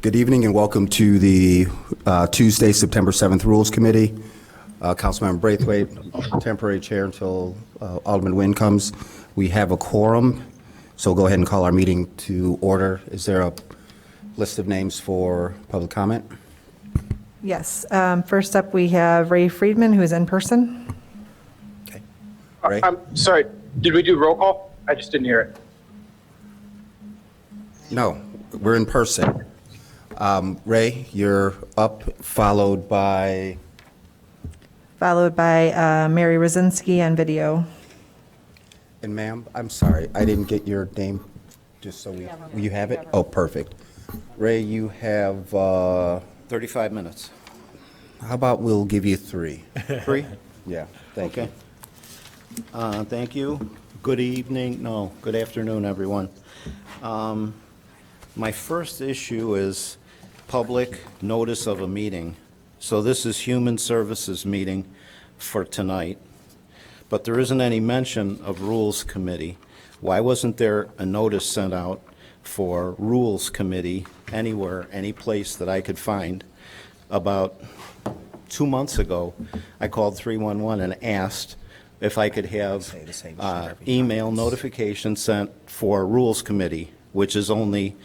Good evening and welcome to the Tuesday, September 7th Rules Committee. Councilmember Braithwaite, temporary chair until Alderman Nguyen comes. We have a quorum, so we'll go ahead and call our meeting to order. Is there a list of names for public comment? Yes. First up, we have Ray Friedman, who is in person. Okay. Ray? I'm sorry, did we do roll call? I just didn't hear it. No, we're in person. Ray, you're up, followed by? Followed by Mary Rosinski on video. And ma'am, I'm sorry, I didn't get your name, just so you have it? Oh, perfect. Ray, you have 35 minutes. how about we'll give you 3? 3? Yeah, thank you. Okay. Thank you. Good evening, no, good afternoon, everyone. My first issue is public notice of a meeting. So this is Human Services meeting for tonight, but there isn't any mention of Rules Committee. Why wasn't there a notice sent out for Rules Committee anywhere, any place that I could find? About 2 months ago, I called 311 and asked if I could have email notification sent for Rules Committee, which is only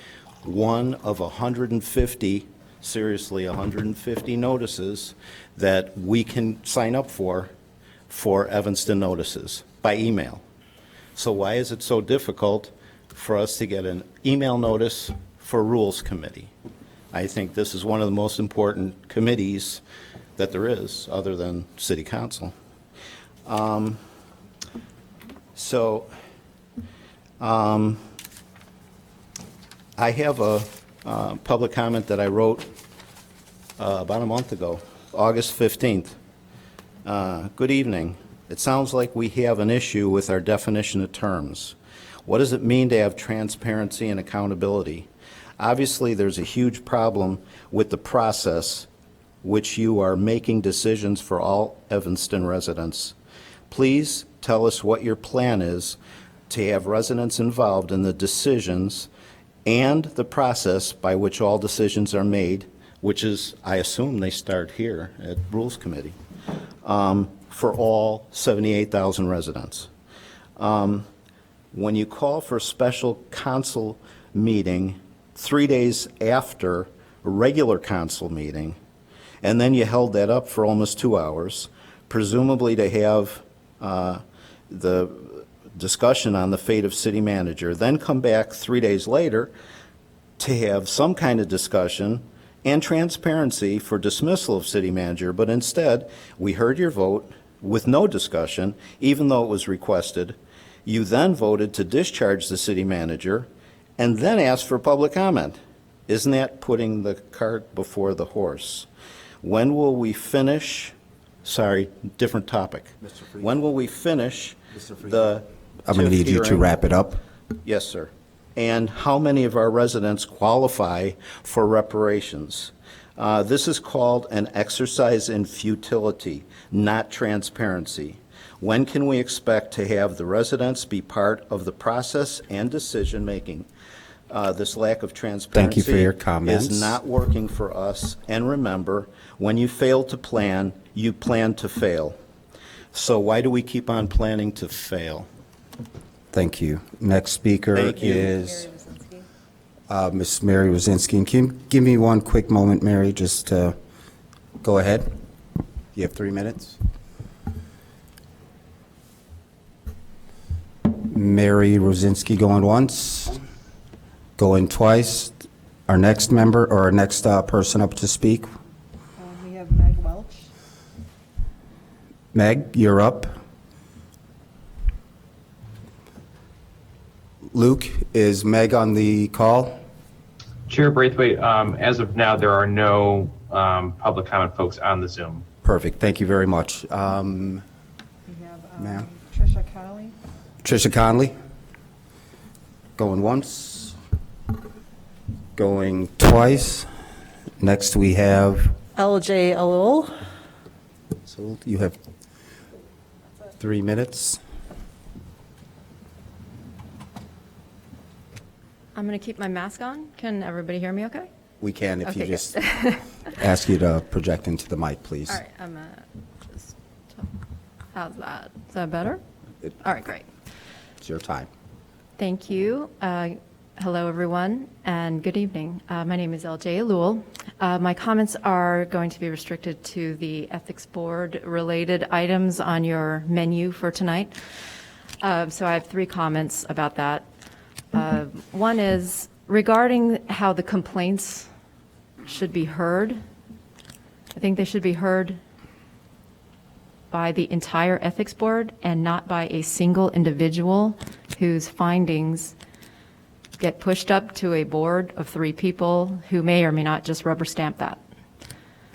one of 150, seriously 150 notices that we can sign up for Evanston notices by email. So why is it so difficult for us to get an email notice for Rules Committee? I think this is one of the most important committees that there is, other than City Council. I have a public comment that I wrote about a month ago, August 15th. Good evening. It sounds like we have an issue with our definition of terms. What does it mean to have transparency and accountability? Obviously, there's a huge problem with the process which you are making decisions for all Evanston residents. Please tell us what your plan is to have residents involved in the decisions and the process by which all decisions are made, which is, I assume they start here at Rules Committee, for all 78,000 residents. When you call for a special council meeting 3 days after a regular council meeting, and then you held that up for almost 2 hours, presumably to have the discussion on the fate of city manager, then come back 3 days later to have some kind of discussion and transparency for dismissal of city manager, but instead, we heard your vote with no discussion, even though it was requested. You then voted to discharge the city manager and then asked for public comment. Isn't that putting the cart before the horse? When will we finish, sorry, different topic. When will we finish the I'm going to need you to wrap it up. Yes, sir. And how many of our residents qualify for reparations? This is called an exercise in futility, not transparency. When can we expect to have the residents be part of the process and decision-making? This lack of transparency Thank you for your comments. Is not working for us. And remember, when you fail to plan, you plan to fail. So why do we keep on planning to fail? Thank you. Next speaker Thank you. is Ms. Mary Rosinski. Can you give me one quick moment, Mary, just to go ahead? You have 3 minutes. Mary Rosinski going once, going twice. Our next member, or our next person up to speak. We have Meg Welch. Meg, you're up. Luke, is Meg on the call? Chair Braithwaite, as of now, there are no public comment folks on the Zoom. Perfect, thank you very much. We have Ma'am. Tricia Connolly. Tricia Conley, going once, going twice. Next we have, LJ Alul. so you have 3 minutes. I'm going to keep my mask on. Can everybody hear me okay? We can if you Okay, just good. ask you to project into the mic, please. All right, I'm just, how's that? Is that better? It- All right, great. It's your time. Thank you. Hello, everyone, and good evening. My name is LJ Lewell. My comments are going to be restricted to the Ethics Board-related items on your menu for tonight. So I have 3 comments about that. One is regarding how the complaints should be heard. I think they should be heard by the entire Ethics Board and not by a single individual whose findings get pushed up to a board of 3 people who may or may not just rubber stamp that.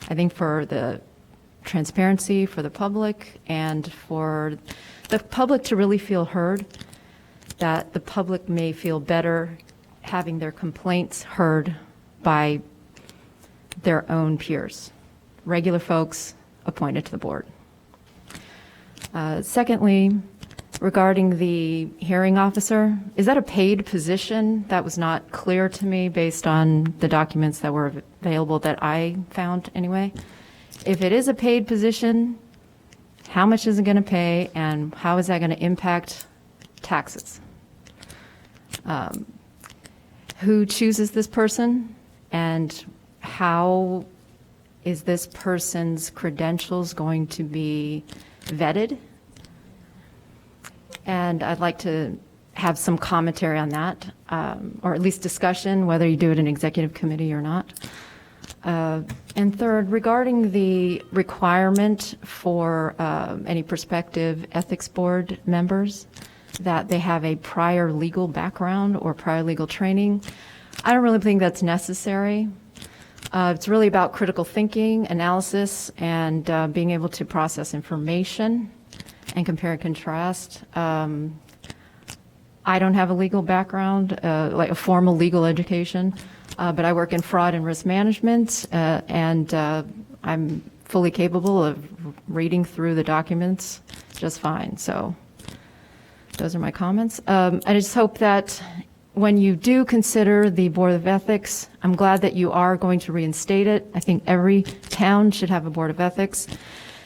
I think for the transparency for the public and for the public to really feel heard, that the public may feel better having their complaints heard by their own peers, regular folks appointed to the board. Secondly, regarding the hearing officer, is that a paid position? That was not clear to me based on the documents that were available that I found anyway. If it is a paid position, how much is it going to pay and how is that going to impact taxes? Who chooses this person and how is this person's credentials going to be vetted? And I'd like to have some commentary on that, or at least discussion, whether you do it in executive committee or not. And third, regarding the requirement for any prospective ethics board members that they have a prior legal background or prior legal training, I don't really think that's necessary. It's really about critical thinking, analysis, and being able to process information and compare and contrast. I don't have a legal background, like a formal legal education, but I work in fraud and risk management, and I'm fully capable of reading through the documents just fine. So those are my comments. I just hope that when you do consider the Board of Ethics, I'm glad that you are going to reinstate it. I think every town should have a Board of Ethics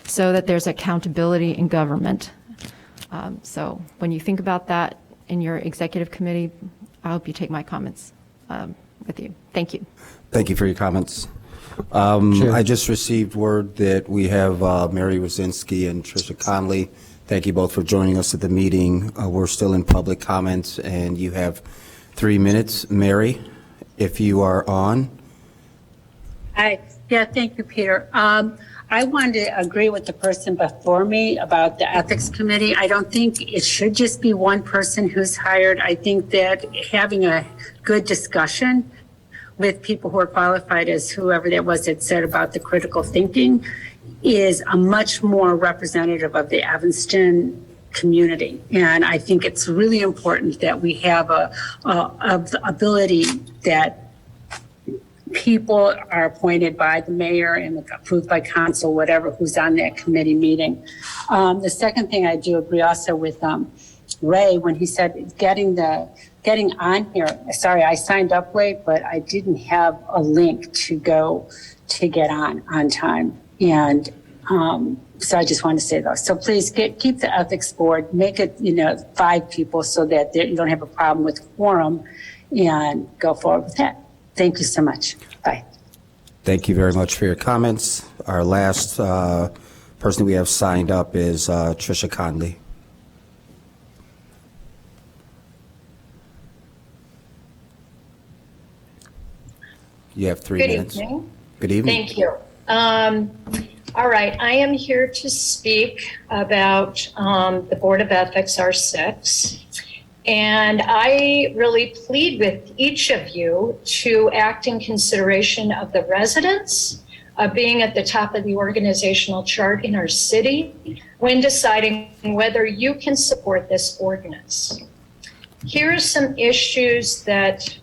so that there's accountability in government. So when you think about that in your executive committee, I hope you take my comments with you. Thank you. Thank you for your comments. I just received word that we have Mary Wazinski and Tricia Conley. Thank you both for joining us at the meeting. We're still in public comments, and you have 3 minutes. Mary, if you are on. Hi. Yeah, thank you, Peter. I wanted to agree with the person before me about the ethics committee. I don't think it should just be one person who's hired. I think that having a good discussion with people who are qualified, as whoever that was that said about the critical thinking, is a much more representative of the Evanston community. And I think it's really important that we have a ability that people are appointed by the mayor and approved by council, whatever, who's on that committee meeting. The second thing I do agree also with Ray when he said getting on here. Sorry, I signed up late, but I didn't have a link to go to get on time. And so I just want to say those. So please keep the ethics board, make it 5 people so that you don't have a problem with quorum, and go forward with that. Thank you so much. Bye. Thank you very much for your comments. Our last person we have signed up is Tricia Conley. You have 3 minutes. Good evening. Good evening. Thank you. All right, I am here to speak about the Board of Ethics R6. And I really plead with each of you to act in consideration of the residents being at the top of the organizational chart in our city when deciding whether you can support this ordinance. Here are some issues that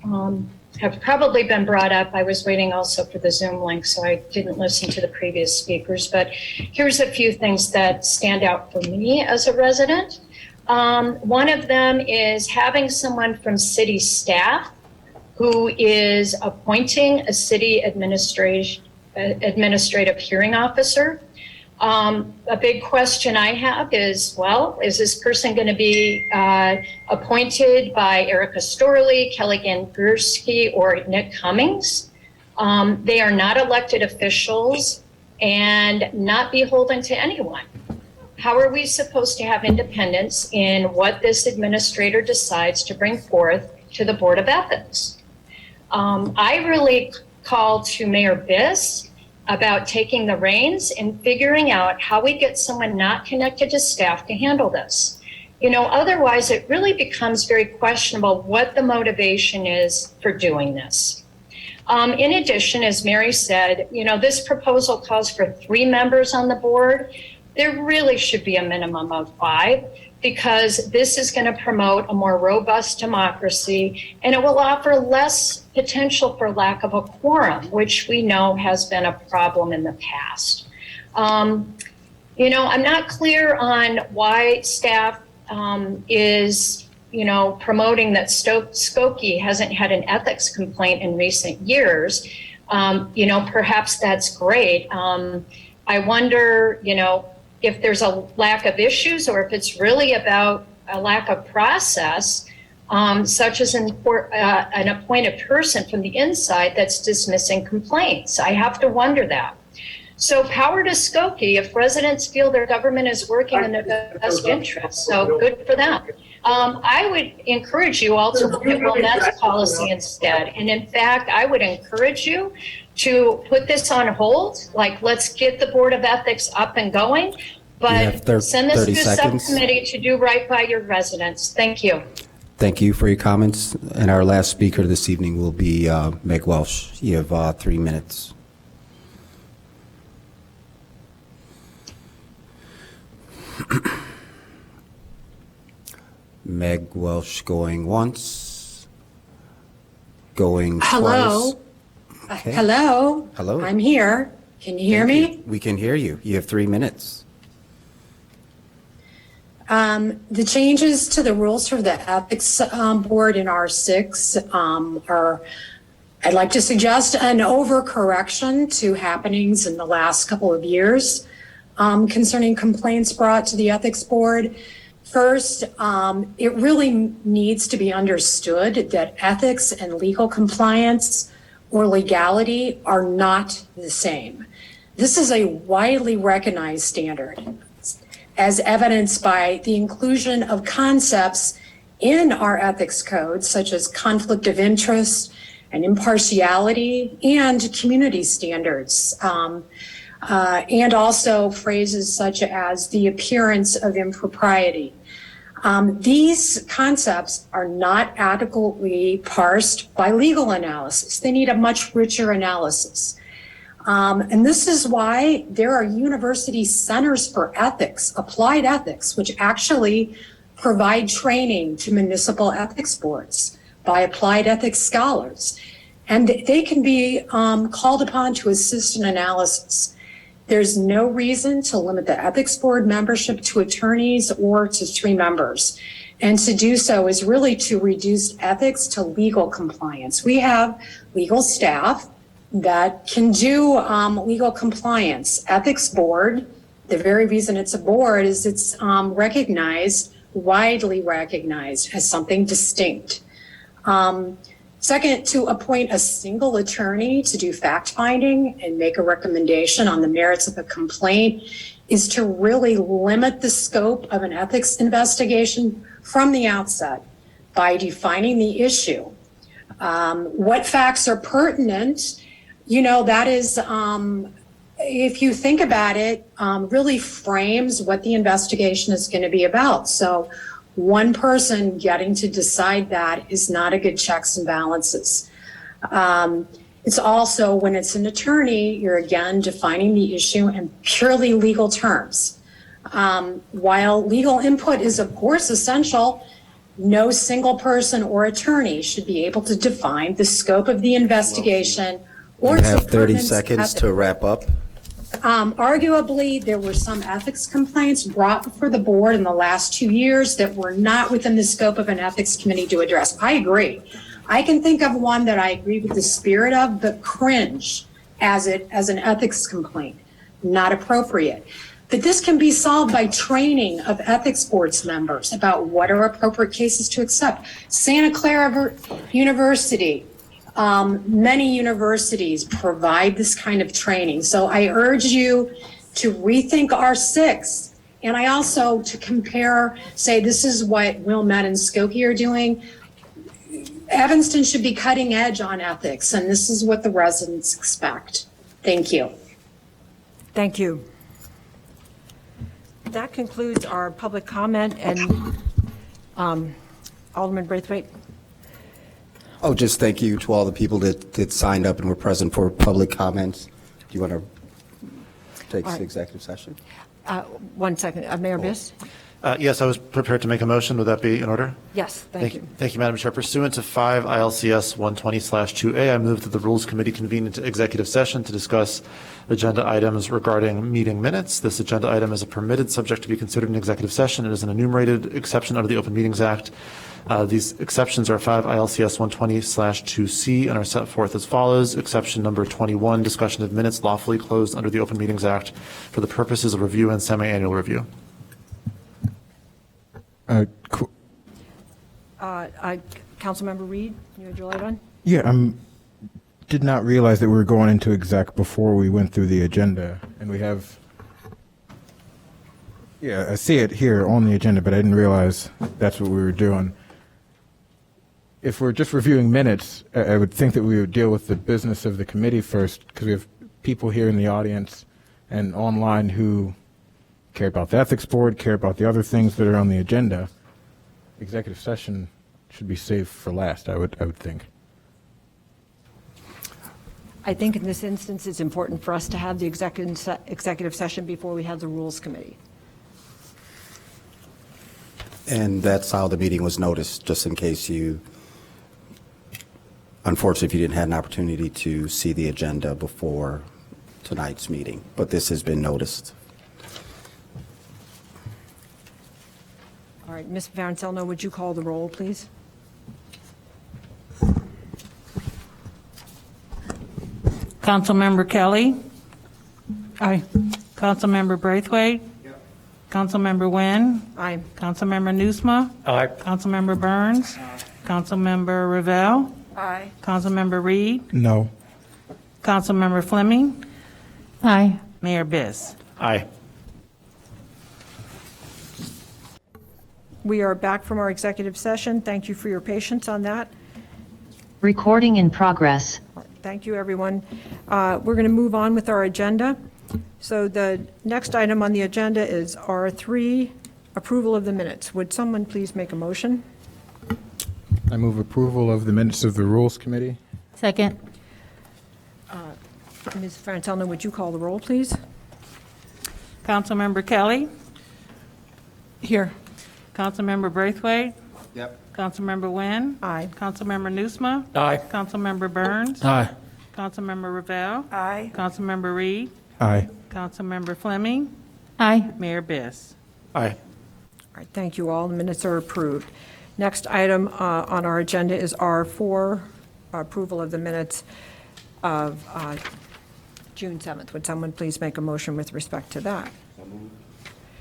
have probably been brought up. I was waiting also for the Zoom link, so I didn't listen to the previous speakers, but here's a few things that stand out for me as a resident. One of them is having someone from city staff who is appointing a city administrative hearing officer. A big question I have is, well, is this person going to be appointed by Erica Storley, Kelly Gangursky, or Nick Cummings? They are not elected officials and not beholden to anyone. How are we supposed to have independence in what this administrator decides to bring forth to the Board of Ethics? I really call to Mayor Biss about taking the reins and figuring out how we get someone not connected to staff to handle this. You know, otherwise it really becomes very questionable what the motivation is for doing this. In addition, as Mary said, you know, this proposal calls for 3 members on the board. There really should be a minimum of 5, because this is going to promote a more robust democracy, and it will offer less potential for lack of a quorum, which we know has been a problem in the past. You know, I'm not clear on why staff is, you know, promoting that Skokie hasn't had an ethics complaint in recent years. You know, perhaps that's great. I wonder, you know, if there's a lack of issues or if it's really about a lack of process, such as an appointed person from the inside that's dismissing complaints. I have to wonder that. So power to Skokie if residents feel their government is working in their best interest. So good for them. I would encourage you all to look at Wilnette's policy instead. And in fact, I would encourage you to put this on hold. Like, let's get the Board of Ethics up and going, but send this to a subcommittee to do right by your residents. Thank you. Thank you for your comments. And our last speaker this evening will be Meg Welsh. You have 3 minutes. Meg Welsh going once, going Hello. twice. Okay. Hello. Hello. I'm here. Can you hear me? We can hear you. You have 3 minutes. The changes to the rules for the ethics board in R6 are, I'd like to suggest, an overcorrection to happenings in the last couple of years concerning complaints brought to the ethics board. First, it really needs to be understood that ethics and legal compliance or legality are not the same. This is a widely recognized standard, as evidenced by the inclusion of concepts in our ethics code, such as conflict of interest and impartiality and community standards, and also phrases such as the appearance of impropriety. These concepts are not adequately parsed by legal analysis. They need a much richer analysis. And this is why there are university centers for ethics, applied ethics, which actually provide training to municipal ethics boards by applied ethics scholars. And they can be called upon to assist in analysis. There's no reason to limit the ethics board membership to attorneys or to 3 members. And to do so is really to reduce ethics to legal compliance. We have legal staff that can do legal compliance. Ethics board, the very reason it's a board is it's recognized, widely recognized as something distinct. Second, to appoint a single attorney to do fact-finding and make a recommendation on the merits of a complaint is to really limit the scope of an ethics investigation from the outset by defining the issue. What facts are pertinent, you know, that is, if you think about it, really frames what the investigation is going to be about. So one person getting to decide that is not a good checks and balances. It's also, when it's an attorney, you're again defining the issue in purely legal terms. While legal input is of course essential, no single person or attorney should be able to define the scope of the investigation or You have 30 seconds to wrap up. Arguably, there were some ethics complaints brought before the board in the last 2 years that were not within the scope of an ethics committee to address. I agree. I can think of one that I agree with the spirit of, but cringe as an ethics complaint, not appropriate. But this can be solved by training of ethics boards members about what are appropriate cases to accept. Santa Clara University, many universities provide this kind of training. So I urge you to rethink R6. And I also to compare, say, this is what Wilmette and Skokie are doing. Evanston should be cutting edge on ethics, and this is what the residents expect. Thank you. Thank you. That concludes our public comment, and Alderman Braithwaite. Oh, just thank you to all the people that signed up and were present for public comments. Do you want to take us to executive session? 1 second. Mayor Biss? Yes, I was prepared to make a motion. Would that be in order? Yes, thank you. Thank you, Madam Chair. Pursuant to 5 ILCS 120/2A, I move that the Rules Committee convene into executive session to discuss agenda items regarding meeting minutes. This agenda item is a permitted subject to be considered in executive session. It is an enumerated exception under the Open Meetings Act. These exceptions are 5 ILCS 120/2C and are set forth as follows. Exception number 21, discussion of minutes lawfully closed under the Open Meetings Act for the purposes of review and semi-annual review. Councilmember Reed, you had your light on? Yeah, did not realize that we were going into exec before we went through the agenda, and we have. Yeah, I see it here on the agenda, but I didn't realize that's what we were doing. If we're just reviewing minutes, I would think that we would deal with the business of the committee first, because we have people here in the audience and online who care about the ethics board, care about the other things that are on the agenda. Executive session should be saved for last, I would think. I think in this instance, it's important for us to have the executive session before we have the Rules Committee. And that's how the meeting was noticed, just in case you, unfortunately, if you didn't have an opportunity to see the agenda before tonight's meeting, but this has been noticed. All right, Ms. Varenzelno, would you call the roll, please? Councilmember Kelly? Aye. Councilmember Braithwaite? Yep. Councilmember Nguyen? Aye. Councilmember Nusma? Aye. Councilmember Burns? Aye. Councilmember Ravel? Aye. Councilmember Reed? No. Councilmember Fleming? Aye. Mayor Biss? Aye. We are back from our executive session. Thank you for your patience on that. Recording in progress. Thank you, everyone. We're going to move on with our agenda. So the next item on the agenda is R3, approval of the minutes. Would someone please make a motion? I move approval of the minutes of the Rules Committee. Second. Ms. Varenzelno, would you call the roll, please? Councilmember Kelly? Here. Councilmember Braithwaite? Yep. Councilmember Nguyen? Aye. Councilmember Nusma? Aye. Councilmember Burns? Aye. Councilmember Ravel? Aye. Councilmember Reed? Aye. Councilmember Fleming? Aye. Mayor Biss? Aye. All right, thank you all. The minutes are approved. Next item on our agenda is R4, approval of the minutes of June 7th. Would someone please make a motion with respect to that?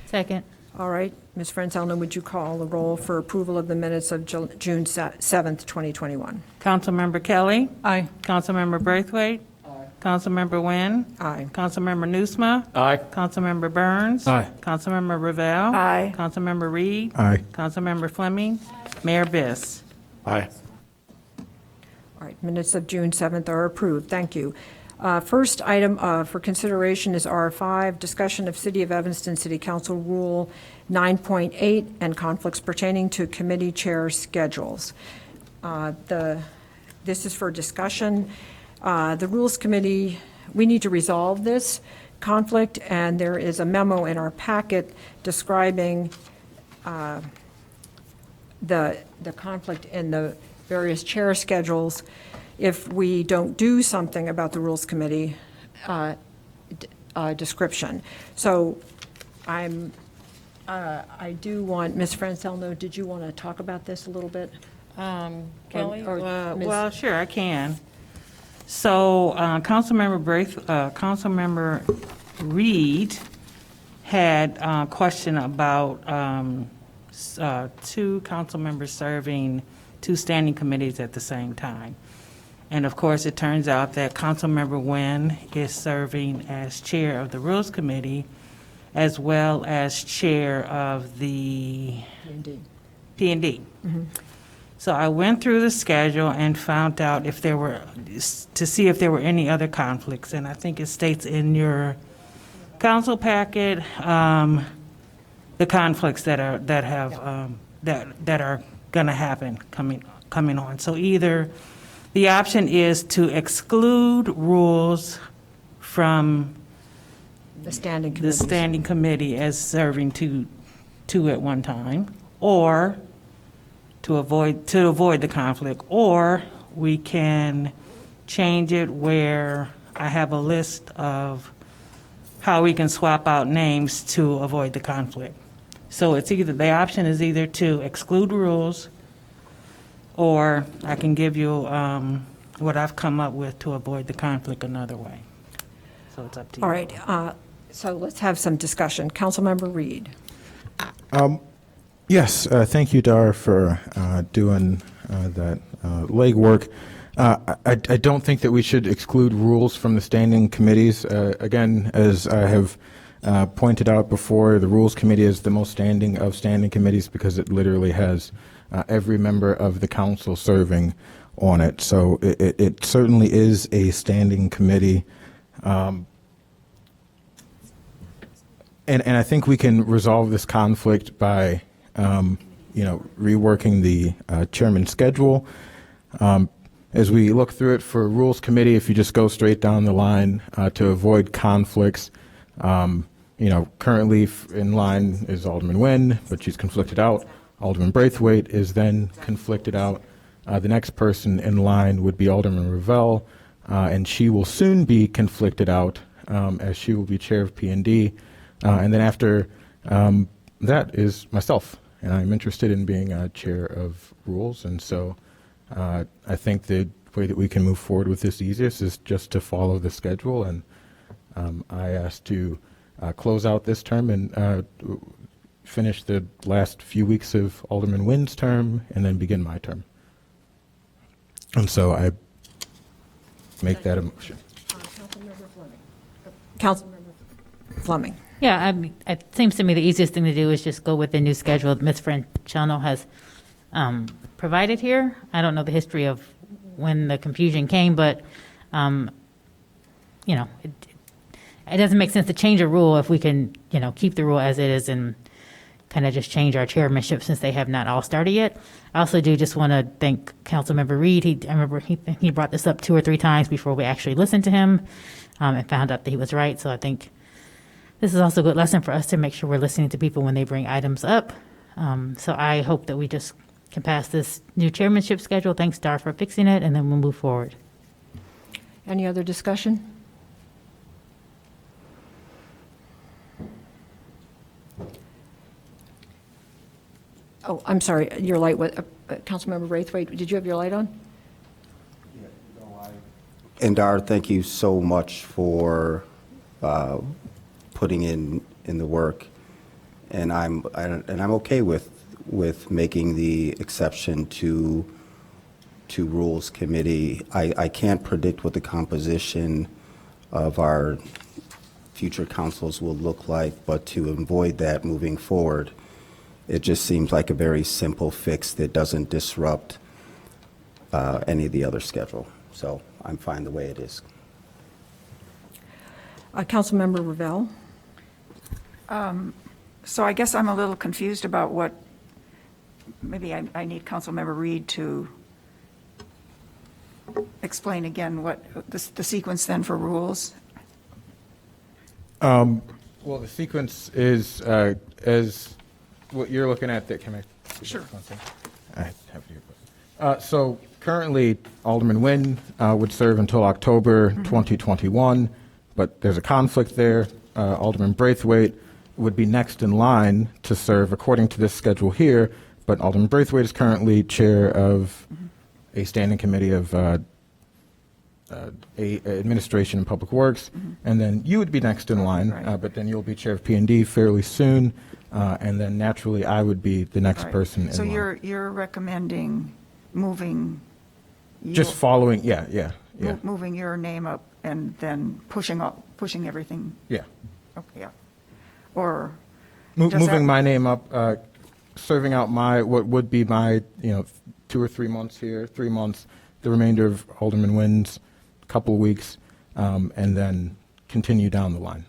Second. All right, Ms. Varenzelno, would you call the roll for approval of the minutes of June 7th, 2021? Councilmember Kelly? Aye. Councilmember Braithwaite? Aye. Councilmember Nguyen? Aye. Councilmember Nusma? Aye. Councilmember Burns? Aye. Councilmember Ravel? Aye. Councilmember Reed? Aye. Councilmember Fleming? Mayor Biss? Aye. All right, minutes of June 7th are approved. Thank you. First item for consideration is R5, discussion of City of Evanston City Council Rule 9.8 and conflicts pertaining to committee chair schedules. This is for discussion. The Rules Committee, we need to resolve this conflict, and there is a memo in our packet describing the conflict in the various chair schedules. If we don't do something about the Rules Committee description. So I do want, Ms. Varenzelno, did you want to talk about this a little bit? Kelly? or Ms. Well, sure, I can. So, Councilmember Reed had a question about two council members serving two standing committees at the same time. And of course, it turns out that Councilmember Nguyen is serving as chair of the Rules Committee as well as chair of the P&D. So I went through the schedule and found out if there were, to see if there were any other conflicts. And I think it states in your council packet, the conflicts that are going to happen coming on. So either the option is to exclude rules from The standing the committees. standing committee as serving two at one time, or to avoid the conflict, or we can change it where I have a list of how we can swap out names to avoid the conflict. So it's either, the option is either to exclude rules, or I can give you what I've come up with to avoid the conflict another way. So it's up to you. All right, so let's have some discussion. Councilmember Reed. Yes, thank you, Dar, for doing that legwork. I don't think that we should exclude rules from the standing committees. Again, as I have pointed out before, the Rules Committee is the most standing of standing committees because it literally has every member of the council serving on it. So it certainly is a standing committee. And I think we can resolve this conflict by reworking the chairman's schedule. As we look through it for Rules Committee, if you just go straight down the line to avoid conflicts, currently in line is Alderman Nguyen, but she's conflicted out. Alderman Braithwaite is then conflicted out. The next person in line would be Alderman Revelle, and she will soon be conflicted out as she will be chair of P&D. And then after that is myself, and I'm interested in being chair of Rules. And so I think the way that we can move forward with this easiest is just to follow the schedule. And I asked to close out this term and finish the last few weeks of Alderman Nguyen's term and then begin my term. And so I make that a motion. Councilmember Fleming. Yeah, it seems to me the easiest thing to do is just go with the new schedule that Ms. Franchano has provided here. I don't know the history of when the confusion came, but it doesn't make sense to change a rule if we can, keep the rule as it is and kind of just change our chairmanship since they have not all started yet. I also do just want to thank Councilmember Reed. I remember he brought this up 2 or 3 times before we actually listened to him and found out that he was right. So I think this is also a good lesson for us to make sure we're listening to people when they bring items up. So I hope that we just can pass this new chairmanship schedule. Thanks, Dar, for fixing it, and then we'll move forward. Any other discussion? Oh, I'm sorry, your light, Councilmember Braithwaite, did you have your light on? And Dar, thank you so much for putting in the work, and I'm okay with making the exception to Rules Committee. I can't predict what the composition of our future councils will look like, but to avoid that moving forward, it just seems like a very simple fix that doesn't disrupt any of the other schedule. So I'm fine the way it is. Councilmember Revelle. So I guess I'm a little confused about what, maybe I need Councilmember Reed to explain again what the sequence then for rules. Well, the sequence is as what you're looking at. That can I? Sure. I have it here. So currently, Alderman Nguyen would serve until October 2021, but there's a conflict there. Alderman Braithwaite would be next in line to serve, according to this schedule here, but Alderman Braithwaite is currently chair of a standing committee of Administration and Public Works, and then you would be next in line, but then you'll be chair of P&D fairly soon, and then naturally I would be the next person in So line. you're recommending moving. Just following, yeah. Moving your name up and then pushing everything. Yeah. Okay, yeah. Or. does that- Moving my name up, serving out what would be my, 2 or 3 months here, 3 months, the remainder of Alderman Wynn's couple of weeks, and then continue down the line.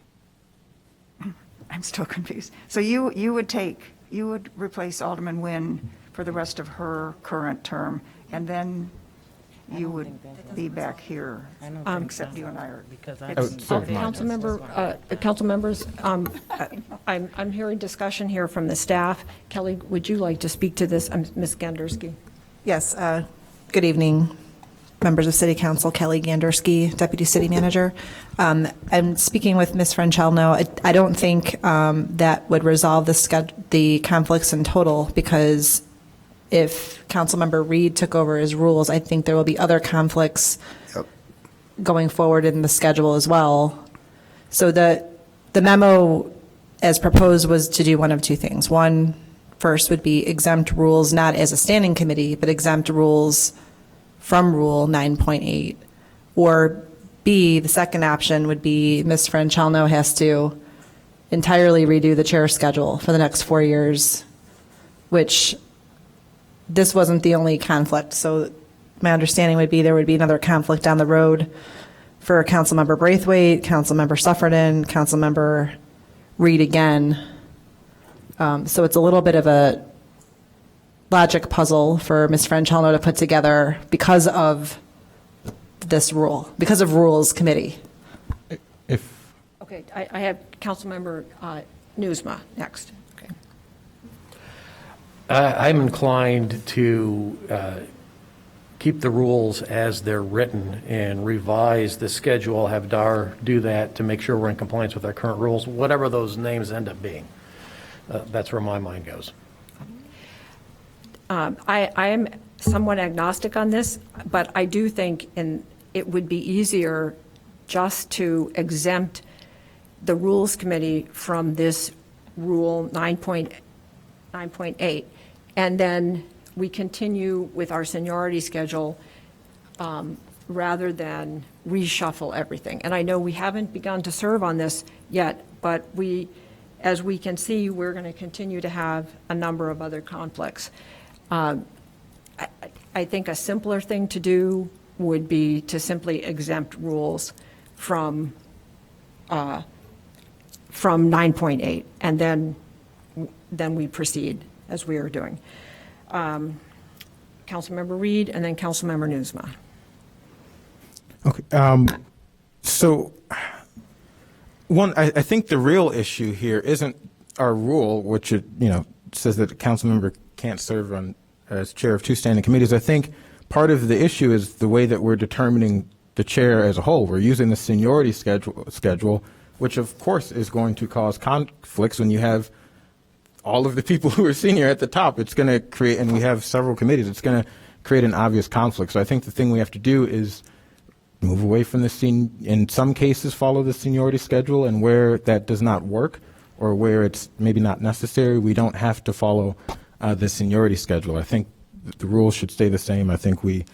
I'm still confused. So you would replace Alderman Wynn for the rest of her current term, and then you would be back here, except you and I are. Council members, I'm hearing discussion here from the staff. Kelly, would you like to speak to this? Ms. Gandersky. Yes, good evening, members of City Council. Kelly Gandersky, Deputy City Manager. I'm speaking with Ms. Francelno. I don't think that would resolve the conflicts in total, because if Councilmember Reed took over his rules, I think there will be other conflicts going forward in the schedule as well. So the memo as proposed was to do one of two things. One, first would be exempt rules not as a standing committee, but exempt rules from Rule 9.8. Or B, the second option would be Ms. Francelno has to entirely redo the chair schedule for the next 4 years, which this wasn't the only conflict. So my understanding would be there would be another conflict down the road for Councilmember Braithwaite, Councilmember Suffredin, Councilmember Reed again. So it's a little bit of a logic puzzle for Ms. Francelno to put together because of this rule, because of Rules Committee. Okay, I have Councilmember Newsma next. I'm inclined to keep the rules as they're written and revise the schedule, have DAR do that to make sure we're in compliance with our current rules, whatever those names end up being. That's where my mind goes. I am somewhat agnostic on this, but I do think it would be easier just to exempt the Rules Committee from this Rule 9.8, and then we continue with our seniority schedule rather than reshuffle everything. And I know we haven't begun to serve on this yet, but as we can see, we're going to continue to have a number of other conflicts. I think a simpler thing to do would be to simply exempt rules from 9.8, and then we proceed as we are doing. Councilmember Reed, and then Councilmember Newsma. Okay. So, I think the real issue here isn't our rule, which says that a council member can't serve as chair of 2 standing committees. I think part of the issue is the way that we're determining the chair as a whole. We're using the seniority schedule, which of course is going to cause conflicts when you have all of the people who are senior at the top. It's going to create, and we have several committees, it's going to create an obvious conflict. So I think the thing we have to do is move away from in some cases, follow the seniority schedule, and where that does not work or where it's maybe not necessary, we don't have to follow the seniority schedule. I think the rules should stay the same. I think we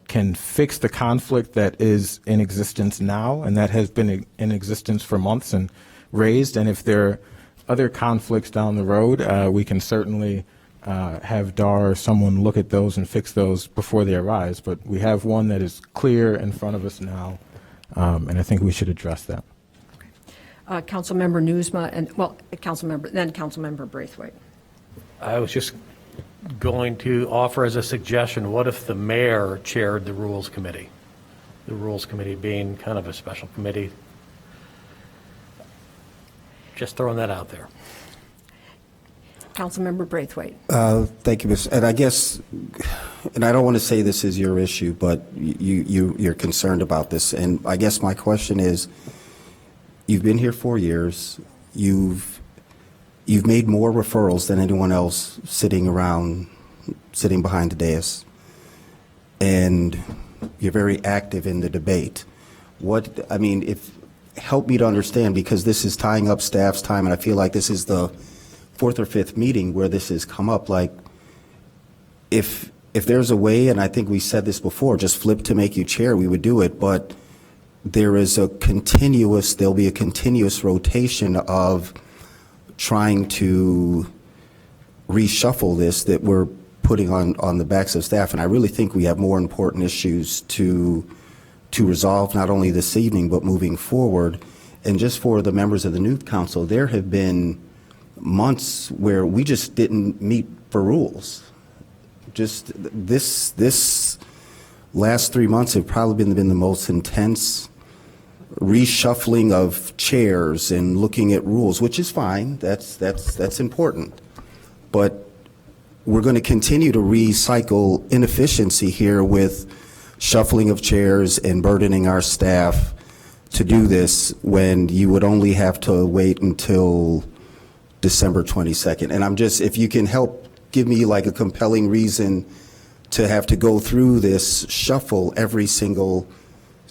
can fix the conflict that is in existence now, and that has been in existence for months and raised. And if there are other conflicts down the road, we can certainly have DAR or someone look at those and fix those before they arise. But we have one that is clear in front of us now, and I think we should address that. Councilmember Newsma, and Councilmember Braithwaite. I was just going to offer as a suggestion, what if the mayor chaired the Rules Committee? The Rules Committee being kind of a special committee. Just throwing that out there. Councilmember Braithwaite. Thank you, Ms. And I guess, and I don't want to say this is your issue, but you're concerned about this. And I guess my question is, you've been here 4 years. You've you've made more referrals than anyone else sitting behind the dais. And you're very active in the debate. Help me to understand, because this is tying up staff's time, and I feel like this is the fourth or fifth meeting where this has come up. Like, if there's a way, and I think we said this before, just flip to make you chair, we would do it, but there'll be a continuous rotation of trying to reshuffle this that we're putting on the backs of staff. And I really think we have more important issues to resolve, not only this evening, but moving forward. And just for the members of the new council, there have been months where we just didn't meet for rules. Just this last 3 months have probably been the most intense reshuffling of chairs and looking at rules, which is fine. That's important. But we're going to continue to recycle inefficiency here with shuffling of chairs and burdening our staff to do this when you would only have to wait until December 22nd. And if you can help give me like a compelling reason to have to go through this shuffle every single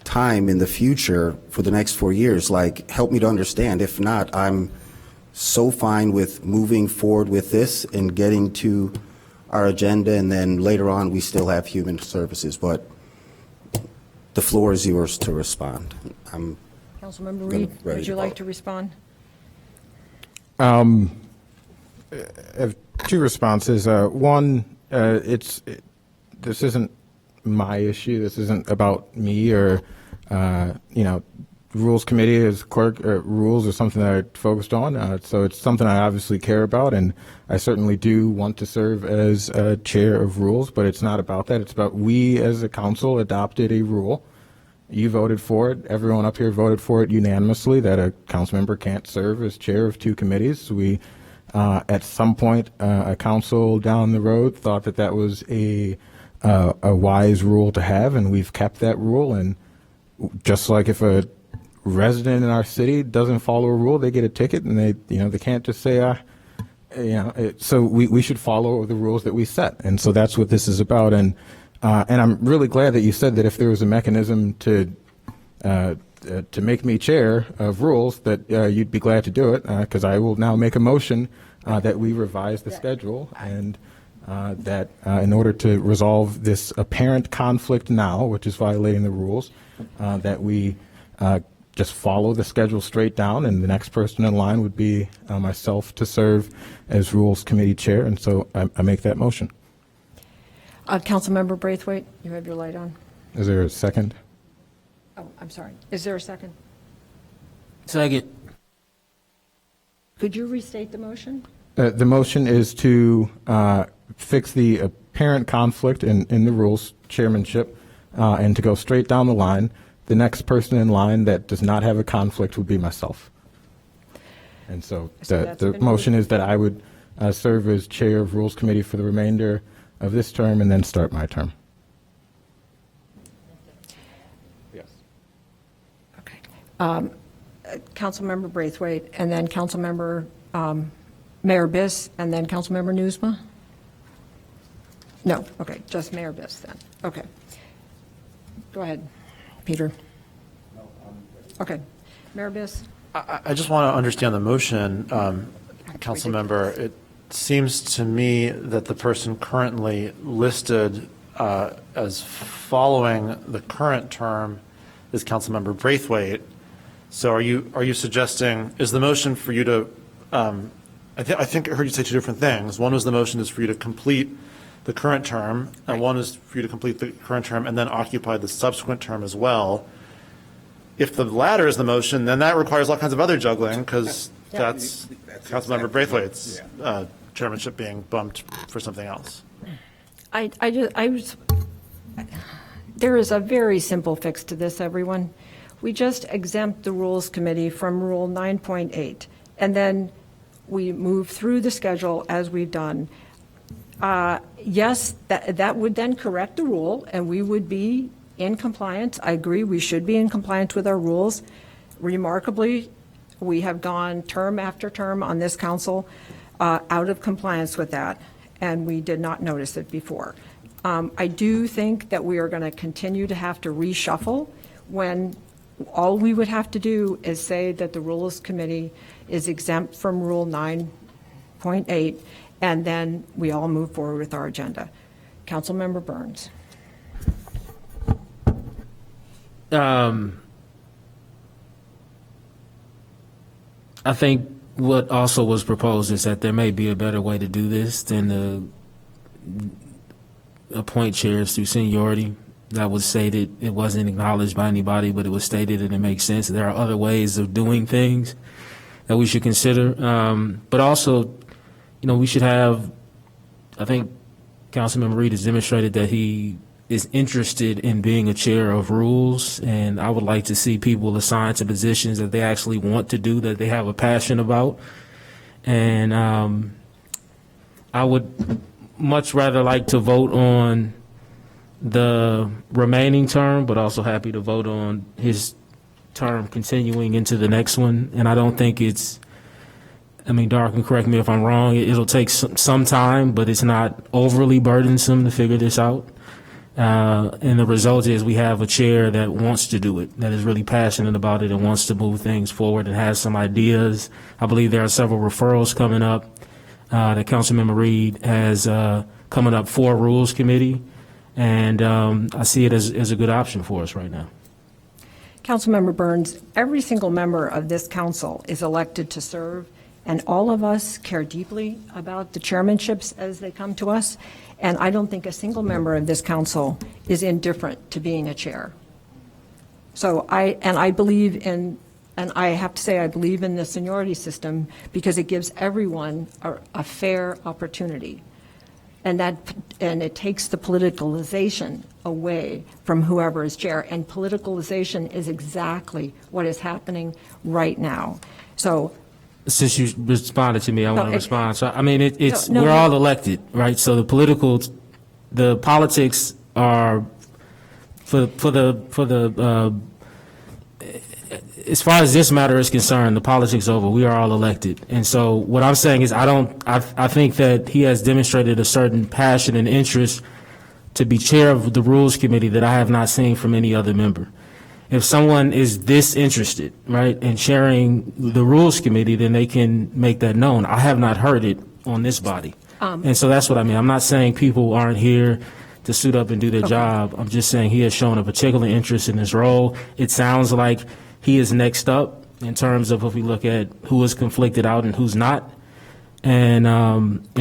time in the future for the next 4 years, like, help me to understand. If not, I'm so fine with moving forward with this and getting to our agenda, and then later on we still have human services. But the floor is yours to respond. Councilmember Reed, would you like to respond? I have two responses. One, this isn't my issue. This isn't about me or, Rules Committee as clerk. Rules are something that I focused on. So it's something I obviously care about, and I certainly do want to serve as chair of Rules, but it's not about that. It's about we as a council adopted a rule. You voted for it. Everyone up here voted for it unanimously, that a council member can't serve as chair of two committees. We, at some point, a council down the road thought that was a wise rule to have, and we've kept that rule. And just like if a resident in our city doesn't follow a rule, they get a ticket, and they can't just say, so we should follow the rules that we set. And so that's what this is about. And I'm really glad that you said that if there was a mechanism to make me chair of rules, that you'd be glad to do it, because I will now make a motion that we revise the schedule, and that in order to resolve this apparent conflict now, which is violating the rules, that we just follow the schedule straight down, and the next person in line would be myself to serve as Rules Committee Chair. And so I make that motion. Councilmember Braithwaite, you have your light on. Is there a second? Oh, I'm sorry. Is there a second? Second. Could you restate the motion? The motion is to fix the apparent conflict in the rules chairmanship, and to go straight down the line. The next person in line that does not have a conflict would be myself. And so the motion is that I would serve as chair of Rules Committee for the remainder of this term, and then start my term. Yes. Okay. Councilmember Braithwaite, and then Councilmember Mayor Biss, and then Councilmember Newsma? No, okay, just Mayor Biss then. Okay. Go ahead, Peter. Okay. Mayor Biss? I just want to understand the motion, Councilmember. It seems to me that the person currently listed as following the current term is Councilmember Braithwaite. So are you suggesting, is the motion for you to, I think I heard you say two different things. One was the motion is for you to complete the current term, and one is for you to complete the current term and then occupy the subsequent term as well. If the latter is the motion, then that requires all kinds of other juggling, because that's Councilmember Braithwaite's chairmanship being bumped for something else. There is a very simple fix to this, everyone. We just exempt the Rules Committee from Rule 9.8, and then we move through the schedule as we've done. Yes, that would then correct the rule, and we would be in compliance. I agree, we should be in compliance with our rules. Remarkably, we have gone term after term on this council out of compliance with that, and we did not notice it before. I do think that we are going to continue to have to reshuffle when all we would have to do is say that the Rules Committee is exempt from Rule 9.8, and then we all move forward with our agenda. Councilmember Burns. I think what also was proposed is that there may be a better way to do this than to appoint chairs through seniority. That was stated. It wasn't acknowledged by anybody, but it was stated and it makes sense. There are other ways of doing things that we should consider. But also, we should have, I think Councilmember Reed has demonstrated that he is interested in being a chair of rules, and I would like to see people assigned to positions that they actually want to do, that they have a passion about. And I would much rather like to vote on the remaining term, but also happy to vote on his term continuing into the next one. And I don't think it's, Dara can correct me if I'm wrong, it'll take some time, but it's not overly burdensome to figure this out. And the result is we have a chair that wants to do it, that is really passionate about it and wants to move things forward and has some ideas. I believe there are several referrals coming up that Councilmember Reed has coming up for Rules Committee, and I see it as a good option for us right now. Councilmember Burns, every single member of this council is elected to serve, and all of us care deeply about the chairmanships as they come to us. And I don't think a single member of this council is indifferent to being a chair. So I believe in, and I have to say I believe in the seniority system because it gives everyone a fair opportunity. And it takes the politicalization away from whoever is chair. And politicalization is exactly what is happening right now. So since you responded to me, I want to respond. So, we're all elected, right? So the politics are for the as far as this matter is concerned, the politics over. We are all elected, and so what I'm saying is, I think that he has demonstrated a certain passion and interest to be chair of the Rules Committee that I have not seen from any other member. If someone is this interested, right, in chairing the Rules Committee, then they can make that known. I have not heard it on this body. And so that's what I mean. I'm not saying people aren't here to suit up and do their job. I'm just saying he has shown a particular interest in his role. It sounds like he is next up in terms of if we look at who is conflicted out and who's not. And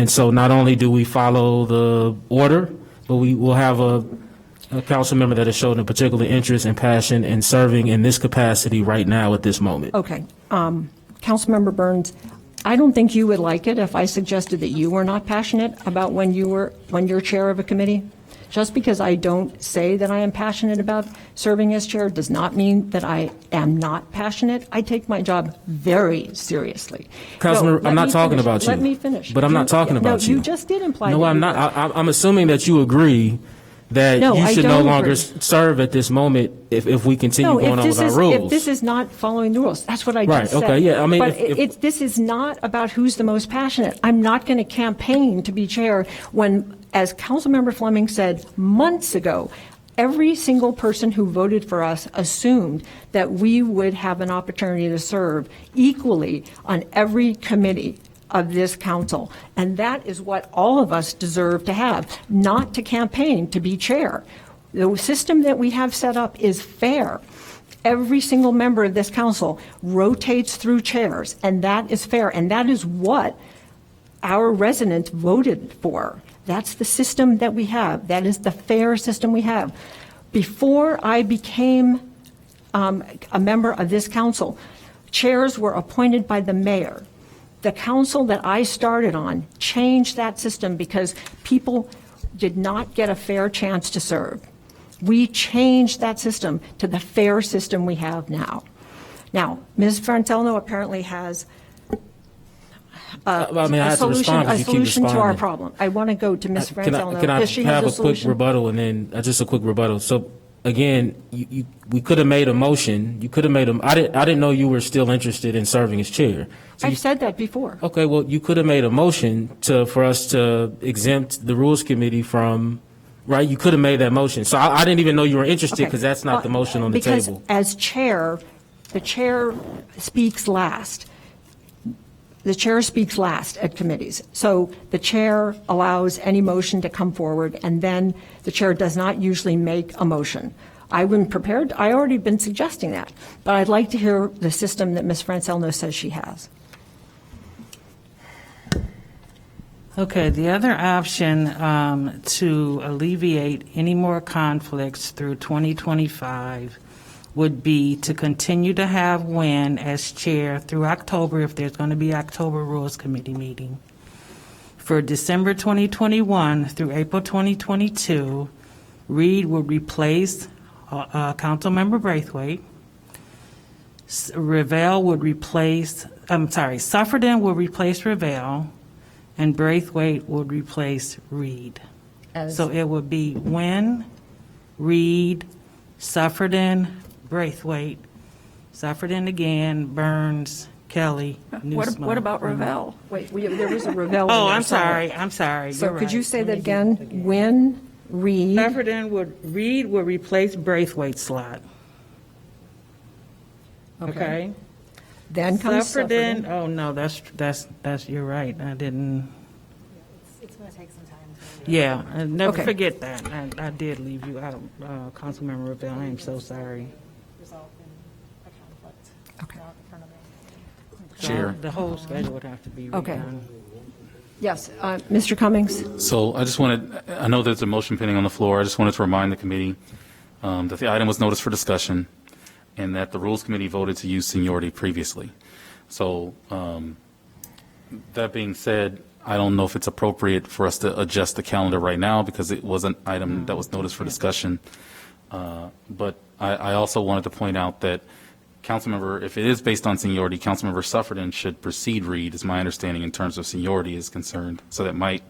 so not only do we follow the order, but we will have a council member that has shown a particular interest and passion in serving in this capacity right now at this moment. Okay. Councilmember Burns, I don't think you would like it if I suggested that you were not passionate about when you're chair of a committee. Just because I don't say that I am passionate about serving as chair does not mean that I am not passionate. I take my job very seriously. Councilman, I'm not talking about you. Let me finish. But I'm not talking about you. No, you just did imply No, that I'm not. I'm assuming that you agree that No, you I should no don't longer agree. serve at this moment if we continue going on with our rules. If this is not following the rules, that's what I just said. Right, okay, yeah, But this is not about who's the most passionate. I'm not going to campaign to be chair when, as Councilmember Fleming said months ago, every single person who voted for us assumed that we would have an opportunity to serve equally on every committee of this council. And that is what all of us deserve to have, not to campaign to be chair. The system that we have set up is fair. Every single member of this council rotates through chairs, and that is fair. And that is what our residents voted for. That's the system that we have. That is the fair system we have. Before I became a member of this council, chairs were appointed by the mayor. The council that I started on changed that system because people did not get a fair chance to serve. We changed that system to the fair system we have now. Now, Ms. Francelno apparently has a solution to our problem. I want to go to Ms. Francelno. Can I Does she have a a quick solution? rebuttal and then just a quick rebuttal? So again, we could have made a motion. You could have made I didn't know you were still interested in serving as chair. So I've said that before. okay, well, you could have made a motion for us to exempt the Rules Committee from, right? You could have made that motion. So I didn't even know you were interested because that's not the motion on the table. Because as chair, the chair speaks last. The chair speaks last at committees. So the chair allows any motion to come forward, and then the chair does not usually make a motion. I've been prepared. I already been suggesting that, but I'd like to hear the system that Ms. Francelno says she has. Okay, the other option to alleviate any more conflicts through 2025 would be to continue to have Wynn as chair through October if there's going to be October Rules Committee meeting. For December 2021 through April 2022, Reed would replace Councilmember Braithwaite. Suffredin would replace Revelle, and Braithwaite would replace Reed. So it would be Wynn, Reed, Suffredin, Braithwaite, Suffredin again, Burns, Kelly, Newsma. What about Revelle? Wait, there was a Revelle. Oh, I'm sorry. So You're could you right. say that again? Wynn, Reed. Reed would replace Braithwaite's slot. Okay. Then comes Suffredin. Suffredin. Oh no, that's you're right. I didn't. It's going to take some time. Yeah, never Okay. forget that. I did leave you out, Councilmember Revelle. I am so sorry. Okay. Chair. The whole schedule would have to be redone. Okay. Yes, Mr. Cummings? So I know there's a motion pending on the floor. I just wanted to remind the committee that the item was noticed for discussion and that the Rules Committee voted to use seniority previously. So that being said, I don't know if it's appropriate for us to adjust the calendar right now because it was an item that was noticed for discussion. But I also wanted to point out that Councilmember, if it is based on seniority, Councilmember Suffredin should precede Reed, is my understanding in terms of seniority is concerned. So that might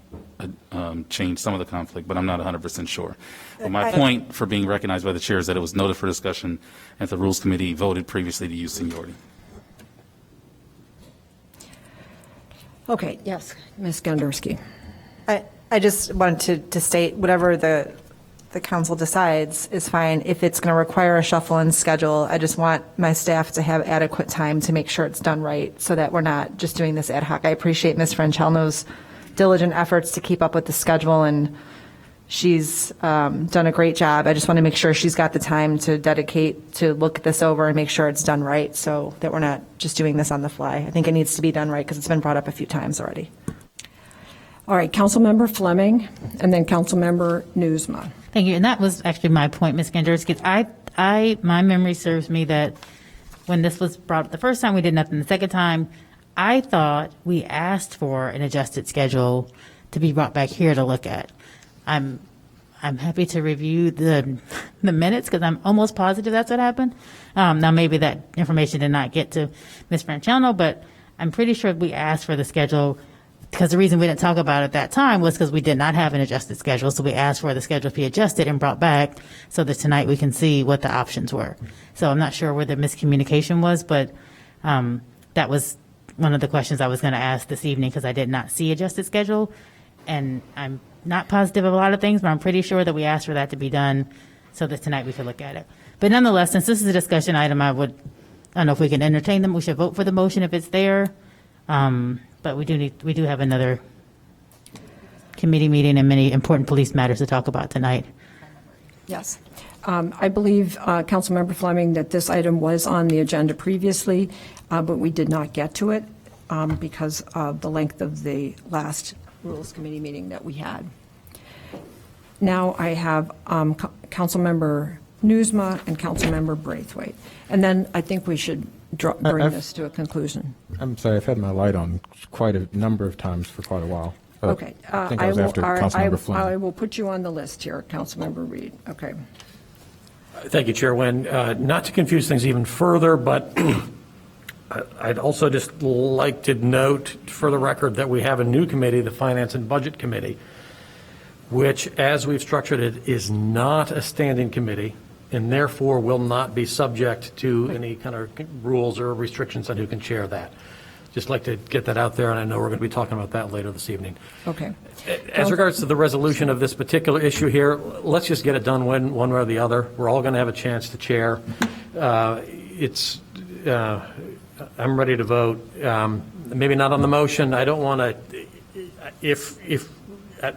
change some of the conflict, but I'm not 100% sure. But my point for being recognized by the chair is that it was noted for discussion and the Rules Committee voted previously to use seniority. Okay, yes, Ms. Gandersky. I just wanted to state whatever the council decides is fine. If it's going to require a shuffle in schedule, I just want my staff to have adequate time to make sure it's done right so that we're not just doing this ad hoc. I appreciate Ms. Francelno's diligent efforts to keep up with the schedule, and she's done a great job. I just want to make sure she's got the time to dedicate to look this over and make sure it's done right so that we're not just doing this on the fly. I think it needs to be done right because it's been brought up a few times already. All right, Councilmember Fleming, and then Councilmember Newsma. Thank you. And that was actually my point, Ms. Gandersky. My memory serves me that when this was brought up the first time, we did nothing. The second time, I thought we asked for an adjusted schedule to be brought back here to look at. I'm happy to review the minutes because I'm almost positive that's what happened. Now, maybe that information did not get to Ms. Francelno, but I'm pretty sure we asked for the schedule because the reason we didn't talk about it at that time was because we did not have an adjusted schedule. So we asked for the schedule to be adjusted and brought back so that tonight we can see what the options were. So I'm not sure where the miscommunication was, but that was one of the questions I was going to ask this evening because I did not see adjusted schedule. And I'm not positive of a lot of things, but I'm pretty sure that we asked for that to be done so that tonight we could look at it. But nonetheless, since this is a discussion item, I don't know if we can entertain them. We should vote for the motion if it's there. But we do have another committee meeting and many important police matters to talk about tonight. Yes. I believe, Councilmember Fleming, that this item was on the agenda previously, but we did not get to it because of the length of the last Rules Committee meeting that we had. Now I have Councilmember Newsma and Councilmember Braithwaite. And then I think we should bring this to a conclusion. I'm sorry, I've had my light on quite a number of times for quite a while. Okay. I think I was after Councilmember Flynn. I will put you on the list here, Councilmember Reed. Okay. Thank you, Chair Wynn. Not to confuse things even further, but I'd also just like to note for the record that we have a new committee, the Finance and Budget Committee, which, as we've structured it, is not a standing committee. and therefore will not be subject to any kind of rules or restrictions on who can chair that. Just like to get that out there, and I know we're going to be talking about that later this evening. Okay. As regards to the resolution of this particular issue here, let's just get it done one way or the other. We're all going to have a chance to chair. I'm ready to vote. Maybe not on the motion. I don't want to, if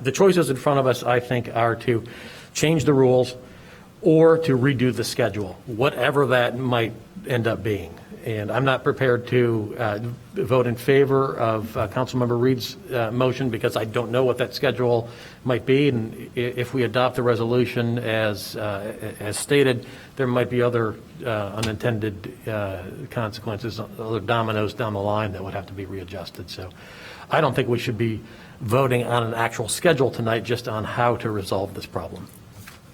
the choices in front of us, I think, are to change the rules or to redo the schedule, whatever that might end up being. And I'm not prepared to vote in favor of Councilmember Reed's motion because I don't know what that schedule might be. And if we adopt the resolution as stated, there might be other unintended consequences, other dominoes down the line that would have to be readjusted. So I don't think we should be voting on an actual schedule tonight, just on how to resolve this problem.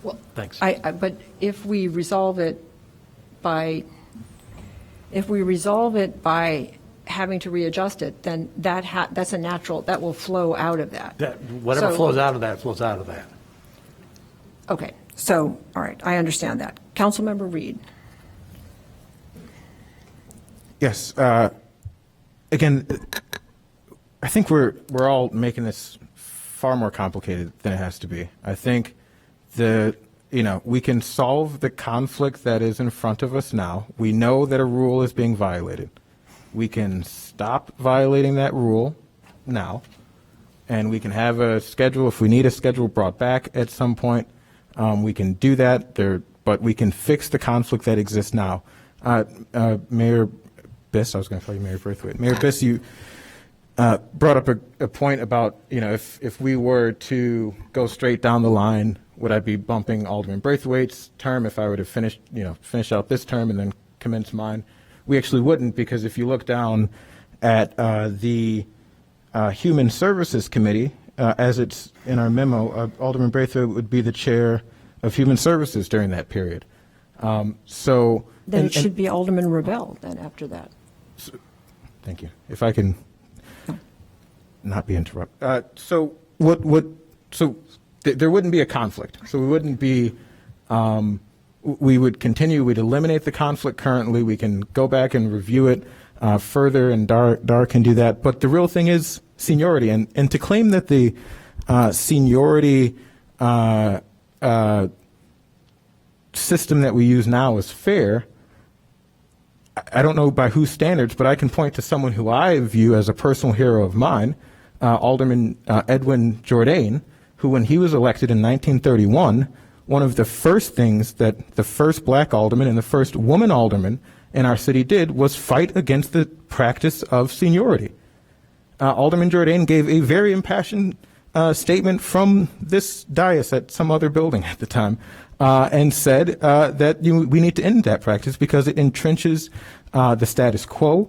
Well, thanks. But if we resolve it by having to readjust it, then that's a natural, that will flow out of that. Whatever flows out of that, flows out of that. Okay, so, all right, I understand that. Councilmember Reed. Yes. Again, I think we're all making this far more complicated than it has to be. I think we can solve the conflict that is in front of us now. We know that a rule is being violated. We can stop violating that rule now, and we can have a schedule. If we need a schedule brought back at some point, we can do that. But we can fix the conflict that exists now. Mayor Biss, I was going to call you Mayor Braithwaite. Mayor Biss, you brought up a point about, if we were to go straight down the line, would I be bumping Alderman Braithwaite's term if I were to finish out this term and then commence mine? We actually wouldn't, because if you look down at the Human Services Committee, as it's in our memo, Alderman Braithwaite would be the chair of Human Services during that period. Then it should be Alderman Rebel then after that. Thank you. If I can not be interrupted. So there wouldn't be a conflict. So we wouldn't be, we would continue, we'd eliminate the conflict currently. We can go back and review it further, and Dar can do that. But the real thing is seniority. And to claim that the seniority system that we use now is fair, I don't know by whose standards, but I can point to someone who I view as a personal hero of mine, Alderman Edwin Jourdain, who, when he was elected in 1931, one of the first things that the first black alderman and the first woman alderman in our city did was fight against the practice of seniority. Alderman Jourdain gave a very impassioned statement from this dais at some other building at the time, and said that we need to end that practice because it entrenches the status quo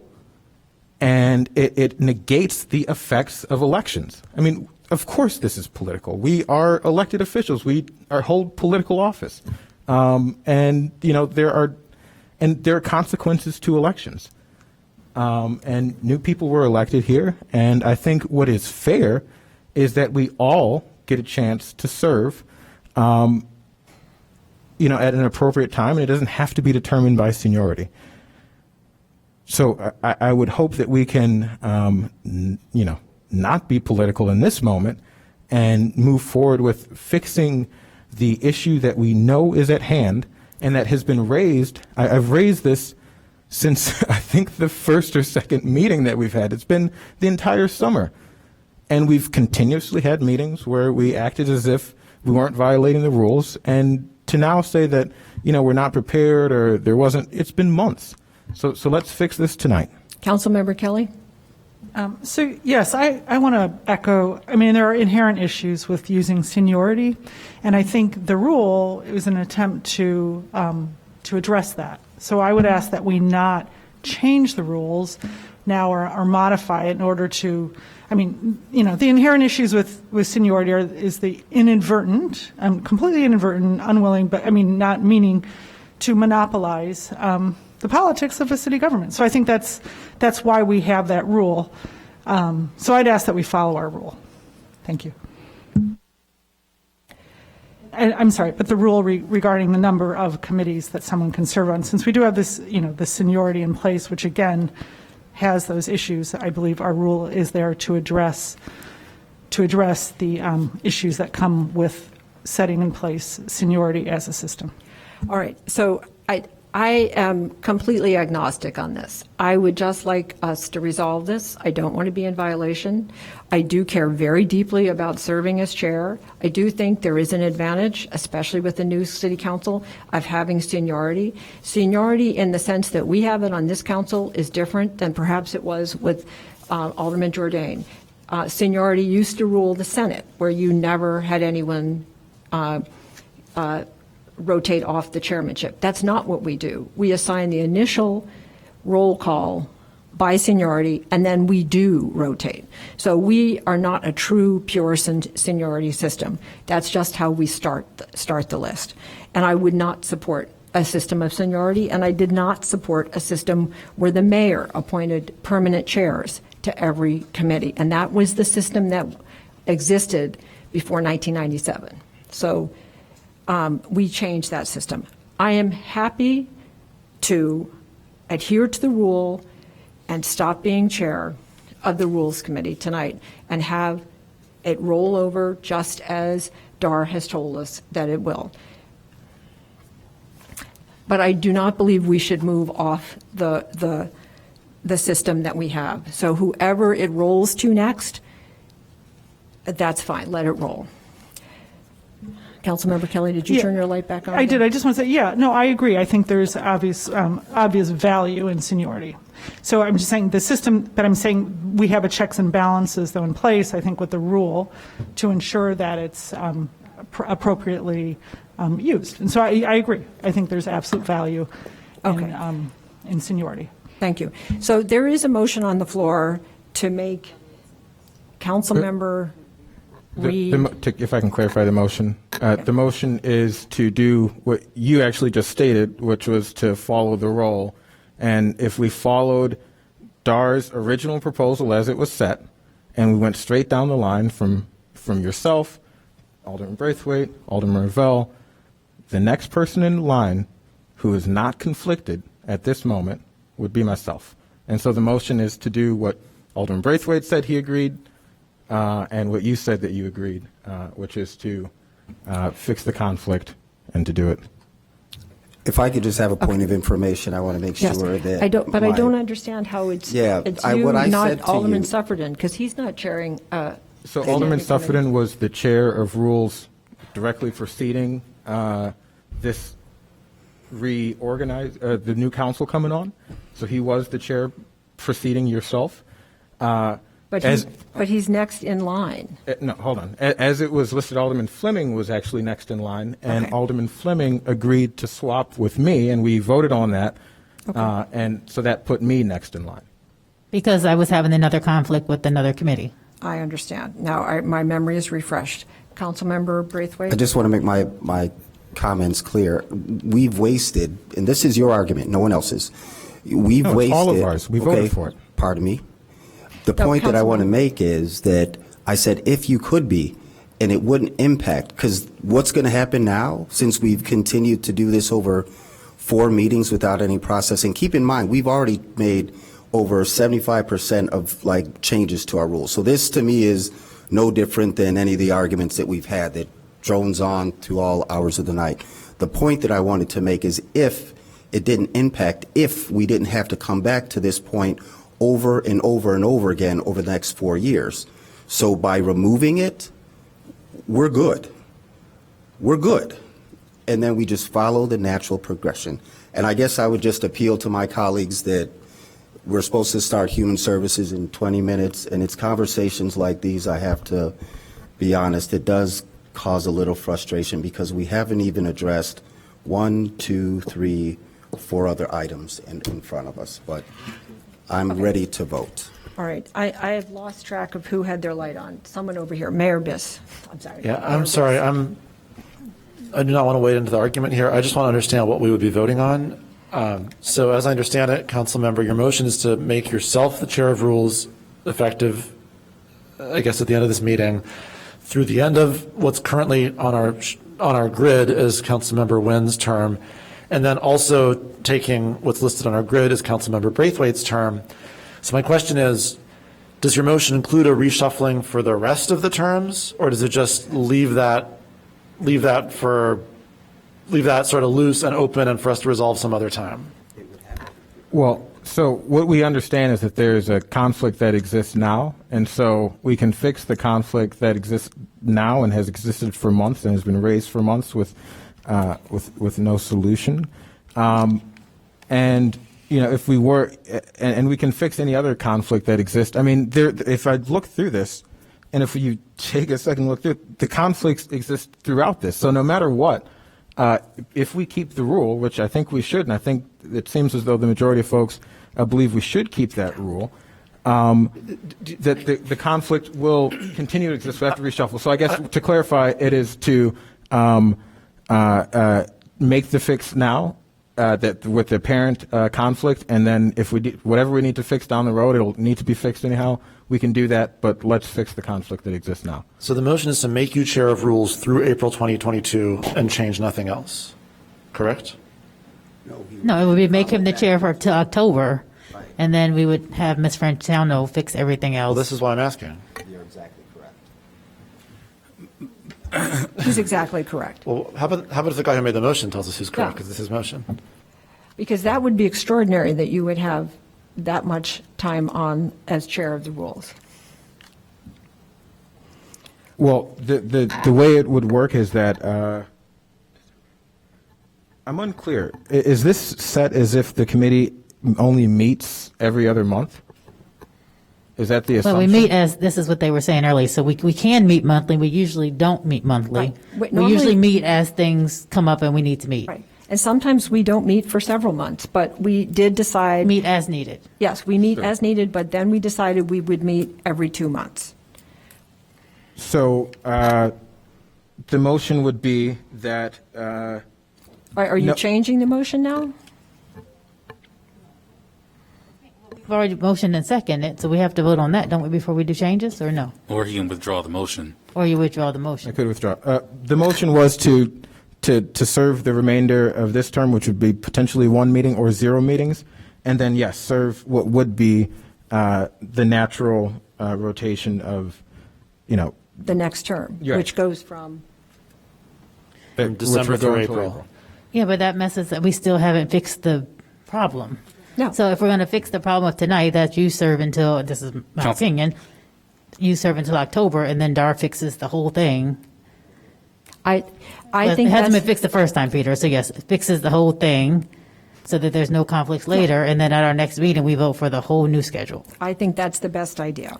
and it negates the effects of elections. I mean, of course this is political. We are elected officials. We hold political office. And there are consequences to elections. And new people were elected here, and I think what is fair is that we all get a chance to serve at an appropriate time, and it doesn't have to be determined by seniority. So I would hope that we can, not be political in this moment and move forward with fixing the issue that we know is at hand and that has been raised. I've raised this since I think the first or second meeting that we've had. It's been the entire summer. And we've continuously had meetings where we acted as if we weren't violating the rules. And to now say that, we're not prepared or there wasn't, it's been months. So let's fix this tonight. Councilmember Kelly? Yes, I want to echo, there are inherent issues with using seniority, and I think the rule is an attempt to address that. So I would ask that we not change the rules now or modify it in order to, the inherent issues with seniority is the inadvertent, completely inadvertent, unwilling, but not meaning to monopolize the politics of a city government. So I think that's why we have that rule. So I'd ask that we follow our rule. Thank you. I'm sorry, but the rule regarding the number of committees that someone can serve on, since we do have this, the seniority in place, which again has those issues, I believe our rule is there to address the issues that come with setting in place seniority as a system. All right, so I am completely agnostic on this. I would just like us to resolve this. I don't want to be in violation. I do care very deeply about serving as chair. I do think there is an advantage, especially with the new city council, of having seniority. Seniority in the sense that we have it on this council is different than perhaps it was with Alderman Jourdain. Seniority used to rule the Senate, where you never had anyone rotate off the chairmanship. That's not what we do. We assign the initial roll call by seniority, and then we do rotate. So we are not a true pure seniority system. That's just how we start the list. And I would not support a system of seniority, and I did not support a system where the mayor appointed permanent chairs to every committee. And that was the system that existed before 1997. So we changed that system. I am happy to adhere to the rule and stop being chair of the Rules Committee tonight and have it roll over just as Dar has told us that it will. But I do not believe we should move off the system that we have. So whoever it rolls to next, that's fine, let it roll. Councilmember Kelly, did you turn your light back on? I did. I just want to say, I agree. I think there's obvious value in seniority. So I'm just saying the system, but I'm saying we have a checks and balances though in place, I think with the rule to ensure that it's appropriately used. And so I agree. I think there's absolute value in seniority. Thank you. So there is a motion on the floor to make Councilmember Reed. If I can clarify the motion. The motion is to do what you actually just stated, which was to follow the roll. And if we followed Dar's original proposal as it was set, and we went straight down the line from yourself, Alderman Braithwaite, Alderman Revelle, the next person in line who is not conflicted at this moment would be myself. And so the motion is to do what Alderman Braithwaite said he agreed, and what you said that you agreed, which is to fix the conflict and to do it. If I could just have a point of information, I want to make sure that. I don't understand how it's you, not Alderman Suffredin, because he's not chairing. So Alderman Suffredin was the chair of Rules directly preceding this the new council coming on. So he was the chair preceding yourself. But he's next in line. No, hold on. As it was listed, Alderman Fleming was actually next in line, and Alderman Fleming agreed to swap with me, and we voted on that, and so that put me next in line. Because I was having another conflict with another committee. I understand. Now my memory is refreshed. Councilmember Braithwaite? I just want to make my comments clear. We've wasted, and this is your argument, no one else's. We've wasted. All of ours. We voted for it. Pardon me. The point that I want to make is that I said if you could be, and it wouldn't impact, because what's going to happen now, since we've continued to do this over 4 meetings without any process, and keep in mind, we've already made over 75% of changes to our rules. So this to me is no different than any of the arguments that we've had that drones on to all hours of the night. The point that I wanted to make is if it didn't impact, if we didn't have to come back to this point over and over and over again over the next 4 years. So by removing it, we're good. We're good. And then we just follow the natural progression. And I guess I would just appeal to my colleagues that we're supposed to start human services in 20 minutes, and it's conversations like these, I have to be honest, it does cause a little frustration because we haven't even addressed 1, 2, 3, 4 other items in front of us. But I'm ready to vote. All right. I have lost track of who had their light on. Someone over here. Mayor Biss. I'm sorry. Yeah, I'm sorry. I do not want to wade into the argument here. I just want to understand what we would be voting on. So as I understand it, council member, your motion is to make yourself the chair of rules effective, I guess, at the end of this meeting through the end of what's currently on our on our grid as Councilmember Nguyen's term, and then also taking what's listed on our grid as Councilmember Braithwaite's term. So my question is, does your motion include a reshuffling for the rest of the terms, or does it just leave that sort of loose and open and for us to resolve some other time? Well, so what we understand is that there's a conflict that exists now, and so we can fix the conflict that exists now and has existed for months and has been raised for months with no solution. And you know, if we were, and we can fix any other conflict that exists. I mean, if I look through this, and if you take a second look through it, the conflicts exist throughout this. So no matter what, if we keep the rule, which I think we should, and I think it seems as though the majority of folks believe we should keep that rule, that the conflict will continue to exist. We have to reshuffle. So I guess to clarify, it is to make the fix now. That with the apparent conflict, and then if we whatever we need to fix down the road, it'll need to be fixed anyhow. We can do that, but let's fix the conflict that exists now. So the motion is to make you chair of rules through April 2022 and change nothing else, correct? No, it would be make him the chair for till October, and then we would have Ms. Franciano fix everything else. Well, this is why I'm asking. You're exactly correct. He's exactly correct. Well, how about if the guy who made the motion tells us who's correct, because this is his motion? Because that would be extraordinary that you would have that much time on as chair of the rules. Well, the way it would work is that I'm unclear. Is this set as if the committee only meets every other month? Is that the assumption? Well, we meet as, this is what they were saying earlier, so we can meet monthly. We usually don't meet monthly. Right. We usually meet as things come up and we need to meet. Right. And sometimes we don't meet for several months, but we did decide. Meet as needed. Yes, we meet as needed, but then we decided we would meet every 2 months. So the motion would be that. Are you changing the motion now? We've already motioned and seconded, so we have to vote on that, don't we, before we do changes, or no? Or he can withdraw the motion. Or you withdraw the motion? I could withdraw. The motion was to serve the remainder of this term, which would be potentially 1 meeting or 0 meetings, and then, yes, serve what would be the natural rotation of, The next term, Yes. which goes from. From December through April. Yeah, but that messes that we still haven't fixed the problem. No. So if we're going to fix the problem of tonight, that you serve until, this is my opinion, you serve until October, and then Dar fixes the whole thing. I But think it hasn't that's, been fixed the first time, Peter. So yes, it fixes the whole thing so that there's no conflicts later. And then at our next meeting, we vote for the whole new schedule. I think that's the best idea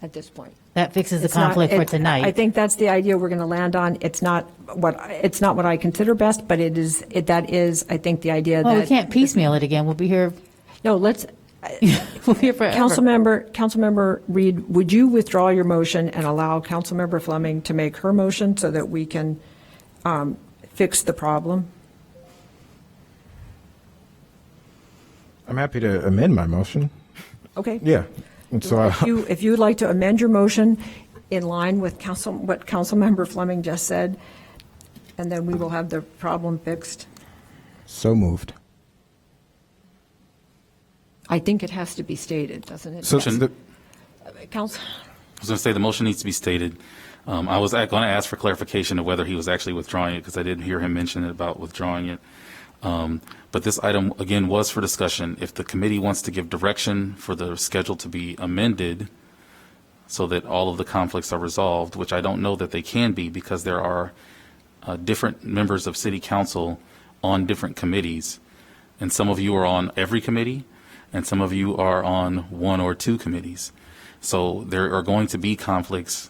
at this point. That fixes the It's not- conflict for I tonight. think that's the idea we're going to land on. It's not what I consider best, but that is, I think, the idea that. Well, we can't piecemeal it again. We'll be here. No, let's. We'll be here forever. Councilmember Reed, would you withdraw your motion and allow Councilmember Fleming to make her motion so that we can fix the problem? I'm happy to amend my motion. Okay. Yeah. And so If you would like to amend your motion in line with what Councilmember Fleming just said, and then we will have the problem fixed. so moved. I think it has to be stated, doesn't it? So Council. I was going to say the motion needs to be stated. I was going to ask for clarification of whether he was actually withdrawing it because I didn't hear him mention it about withdrawing it. But this item, again, was for discussion. If the committee wants to give direction for the schedule to be amended so that all of the conflicts are resolved, which I don't know that they can be because there are different members of city council on different committees. And some of you are on every committee, and some of you are on 1 or 2 committees. So there are going to be conflicts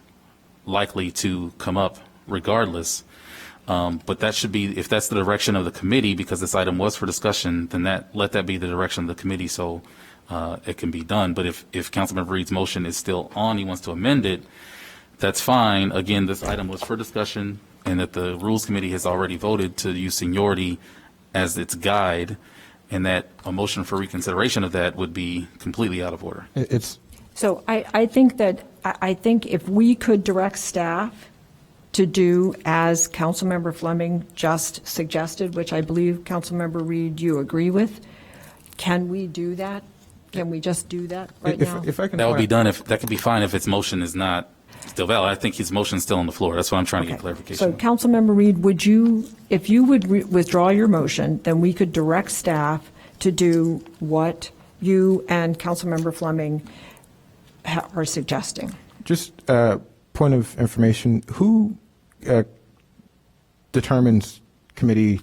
likely to come up regardless. But that should be, if that's the direction of the committee, because this item was for discussion, then let that be the direction of the committee so it can be done. But if Councilmember Reed's motion is still on, he wants to amend it, that's fine. Again, this item was for discussion, and that the Rules Committee has already voted to use seniority as its guide, and that a motion for reconsideration of that would be completely out of order. It's So I think if we could direct staff to do as Councilmember Fleming just suggested, which I believe, Councilmember Reed, you agree with? Can we do that? Can we just do that right now? If I can That would be point- done that could be fine if its motion is not still valid. I think his motion is still on the floor. That's what I'm trying to get So clarification. Councilmember Reed, would you, if you would withdraw your motion, then we could direct staff to do what you and Councilmember Fleming are suggesting. Just point of information, who determines committee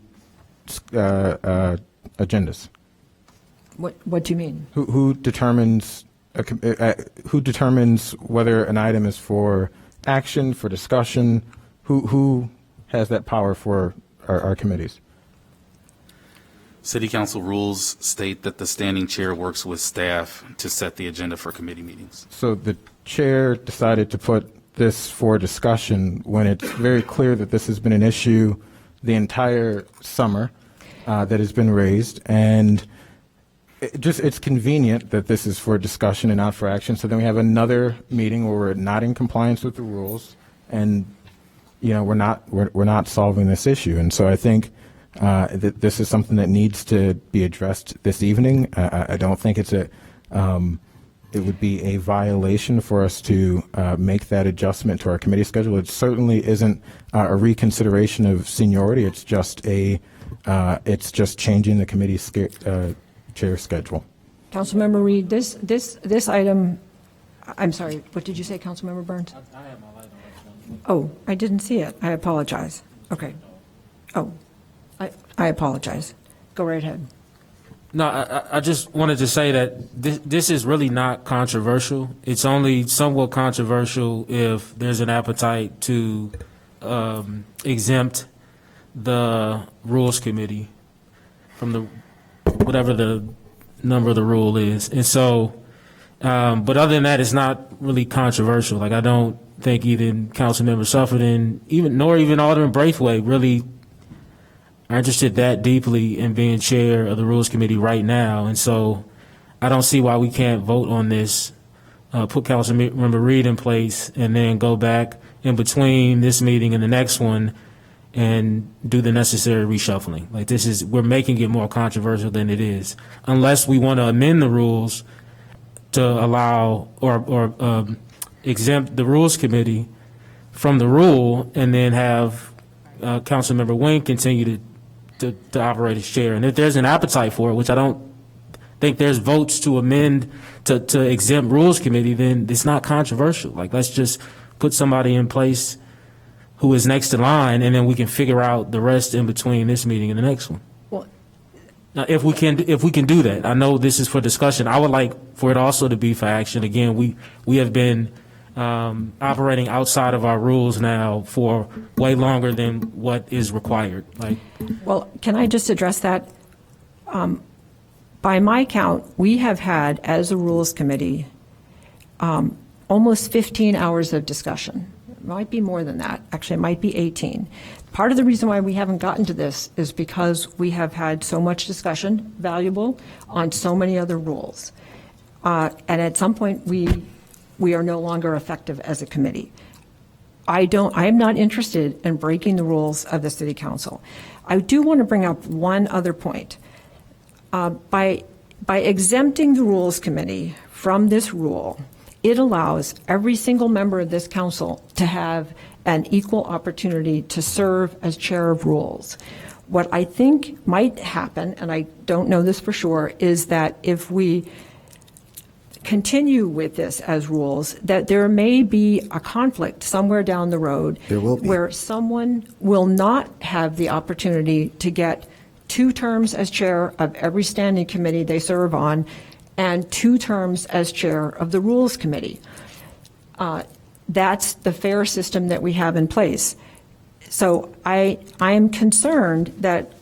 agendas? What do you mean? Who determines whether an item is for action, for discussion? Who has that power for our committees? City Council rules state that the standing chair works with staff to set the agenda for committee meetings. So the chair decided to put this for discussion when it's very clear that this has been an issue the entire summer that has been raised, and it's convenient that this is for discussion and not for action. So then we have another meeting where we're not in compliance with the rules, and we're not solving this issue. And so I think that this is something that needs to be addressed this evening. I don't think it would be a violation for us to make that adjustment to our committee schedule. It certainly isn't a reconsideration of seniority. It's just changing the committee chair schedule. Councilmember Reed, this item, I'm sorry, what did you say, Councilmember Burns? I have my light on. Oh, I didn't see it. I apologize. Okay. Oh, I apologize. Go right ahead. No, I just wanted to say that this is really not controversial. It's only somewhat controversial if there's an appetite to exempt the Rules Committee from the whatever the number of the rule is. And so, but other than that, it's not really controversial. Like, I don't think even Councilmember Sufferton, nor even Alderman Braithwaite really are interested that deeply in being chair of the Rules Committee right now. And so I don't see why we can't vote on this, put Councilmember Reed in place, and then go back in between this meeting and the next one and do the necessary reshuffling. Like, we're making it more controversial than it is, unless we want to amend the rules to allow or exempt the Rules Committee from the rule, and then have Councilmember Wing continue to operate as chair. And if there's an appetite for it, which I don't think there's votes to amend to exempt Rules Committee, then it's not controversial. Like, let's just put somebody in place who is next in line, and then we can figure out the rest in between this meeting and the next one. Well, now, if we can do that, I know this is for discussion. I would like for it also to be for action. Again, we have been operating outside of our rules now for way longer than what is required. Well, can I just address that? By my count, we have had, as a Rules Committee, almost 15 hours of discussion. It might be more than that. Actually, it might be 18. Part of the reason why we haven't gotten to this is because we have had so much discussion, valuable, on so many other rules. And at some point, we are no longer effective as a committee. I am not interested in breaking the rules of the City Council. I do want to bring up one other point. By exempting the Rules Committee from this rule, it allows every single member of this council to have an equal opportunity to serve as chair of rules. What I think might happen, and I don't know this for sure, is that if we continue with this as rules, that there may be a conflict somewhere down the road where someone will not have the opportunity to get 2 terms as chair of every standing committee they serve on and 2 terms as chair of the Rules Committee. That's the fair system that we have in place. So I am concerned that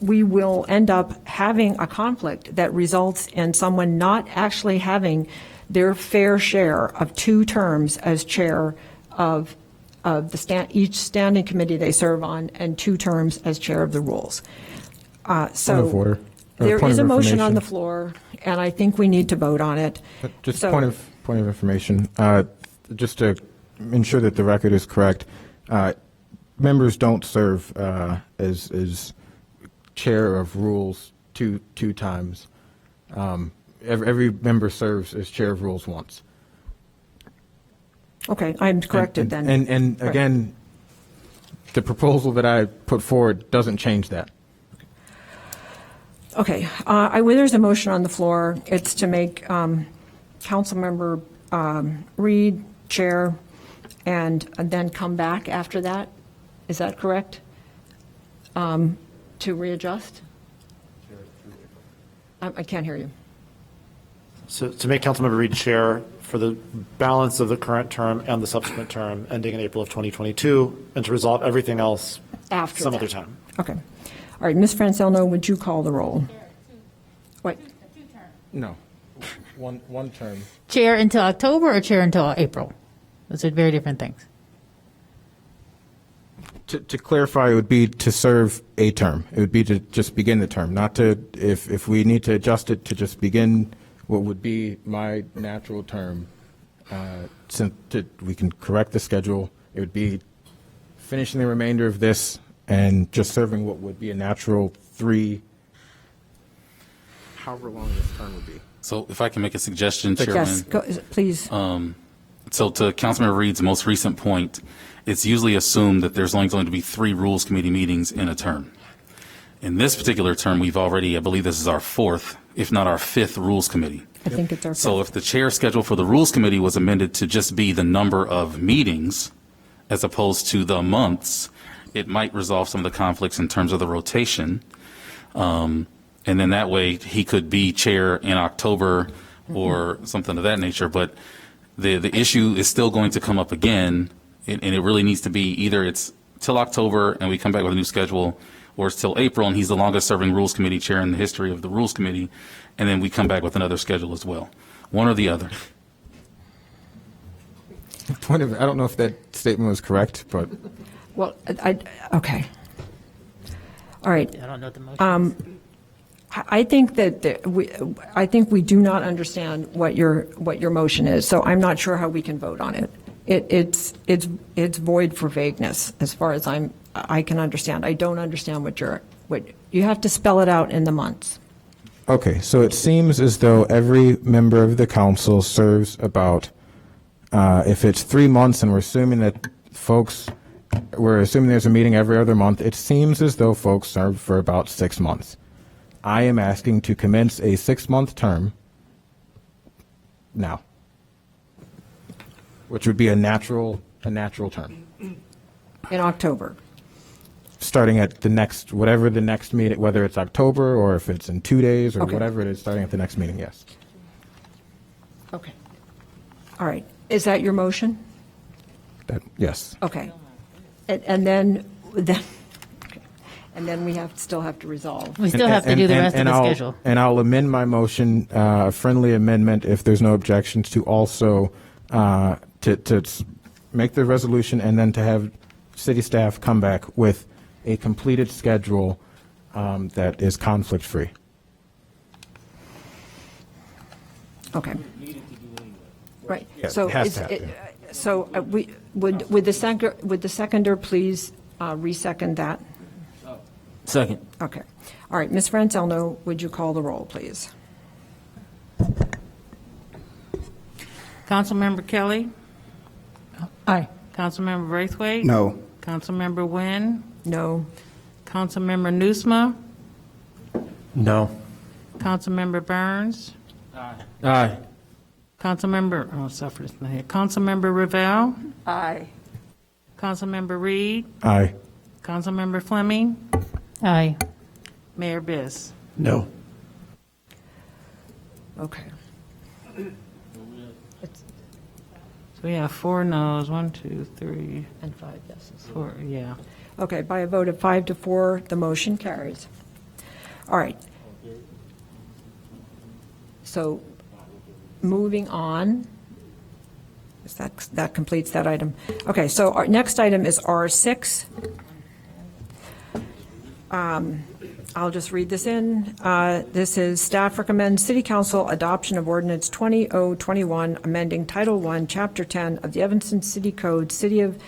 we will end up having a conflict that results in someone not actually having their fair share of 2 terms as chair of each standing committee they serve on and 2 terms as chair of the rules. Point of order. There Point is of a motion on information. the floor, and I think we need to vote on it. Just point of information, just to ensure that the record is correct. members don't serve as chair of rules two times. Every member serves as chair of rules once. Okay, I'm corrected then. And Right. again, the proposal that I put forward doesn't change that. Okay, there's a motion on the floor. It's to make Councilmember Reed chair and then come back after that. Is that correct? To readjust? I can't hear you. So to make Councilmember Reed chair for the balance of the current term and the subsequent term ending in April of 2022, and to resolve everything else After some that. other time. Okay. All right, Ms. Francelno, would you call the roll? Wait. No, one term. Chair until October or chair until April? Those are very different things. To clarify, it would be to serve a term. It would be to just begin the term, not to, if we need to adjust it, to just begin what would be my natural term. Since we can correct the schedule, it would be finishing the remainder of this and just serving what would be a natural however long this term would be. So if I can make a suggestion, Chairman. Yes, please. So to Councilmember Reed's most recent point, it's usually assumed that there's only going to be 3 Rules Committee meetings in a term. In this particular term, we've already, I believe this is our 4th, if not our 5th Rules Committee. I think it's our So if the chair schedule for the Rules Committee was amended to just be the number of meetings as opposed to the months, it might resolve some of the conflicts in terms of the rotation. And then that way he could be chair in October or something of that nature. But the issue is still going to come up again, and it really needs to be either it's till October and we come back with a new schedule, or it's till April and he's the longest serving Rules Committee chair in the history of the Rules Committee, and then we come back with another schedule as well. One or the other. I don't know if that statement was correct, but. Well, okay. All right. I don't know what the motion is. I think that I think we do not understand what your motion is, so I'm not sure how we can vote on it. It's void for vagueness as far as I can understand. I don't understand what you have to spell it out in the months. Okay, so it seems as though every member of the council serves about, if it's 3 months and we're assuming there's a meeting every other month, it seems as though folks serve for about 6 months. I am asking to commence a 6-month term now, which would be a natural term. In October. Starting at whatever the next meeting, whether it's October or if it's in 2 days or Okay. whatever it is, starting at the next meeting, yes. Okay. All right. Is that your motion? Yes. Okay. And then okay. And then we still have to resolve. We still have to do the rest of the schedule. And I'll amend my motion, a friendly amendment, if there's no objections, to also to make the resolution and then to have city staff come back with a completed schedule that is conflict-free. Okay. Right. Yeah, So it has to happen. would the seconder please resecond that? Second. Okay. All right. Ms. Francelno, would you call the roll, please? Councilmember Kelly? Aye. Councilmember Braithwaite? No. Councilmember Wynn? No. Councilmember Nusma? No. Councilmember Burns? Aye. Councilmember Ravel? Aye. Councilmember Reed? Aye. Councilmember Fleming? Aye. Mayor Biss? No. Okay. So we have 4 noes, 1, 2, 3, And 5 yeses. 4, yeah. Okay. By a vote of 5-4, the motion carries. All right. So moving on. That completes that item. Okay, so our next item is R6. I'll just read this in. This is staff recommends City Council adoption of ordinance 20-021, amending Title I, Chapter 10 of the Evanston City Code, City of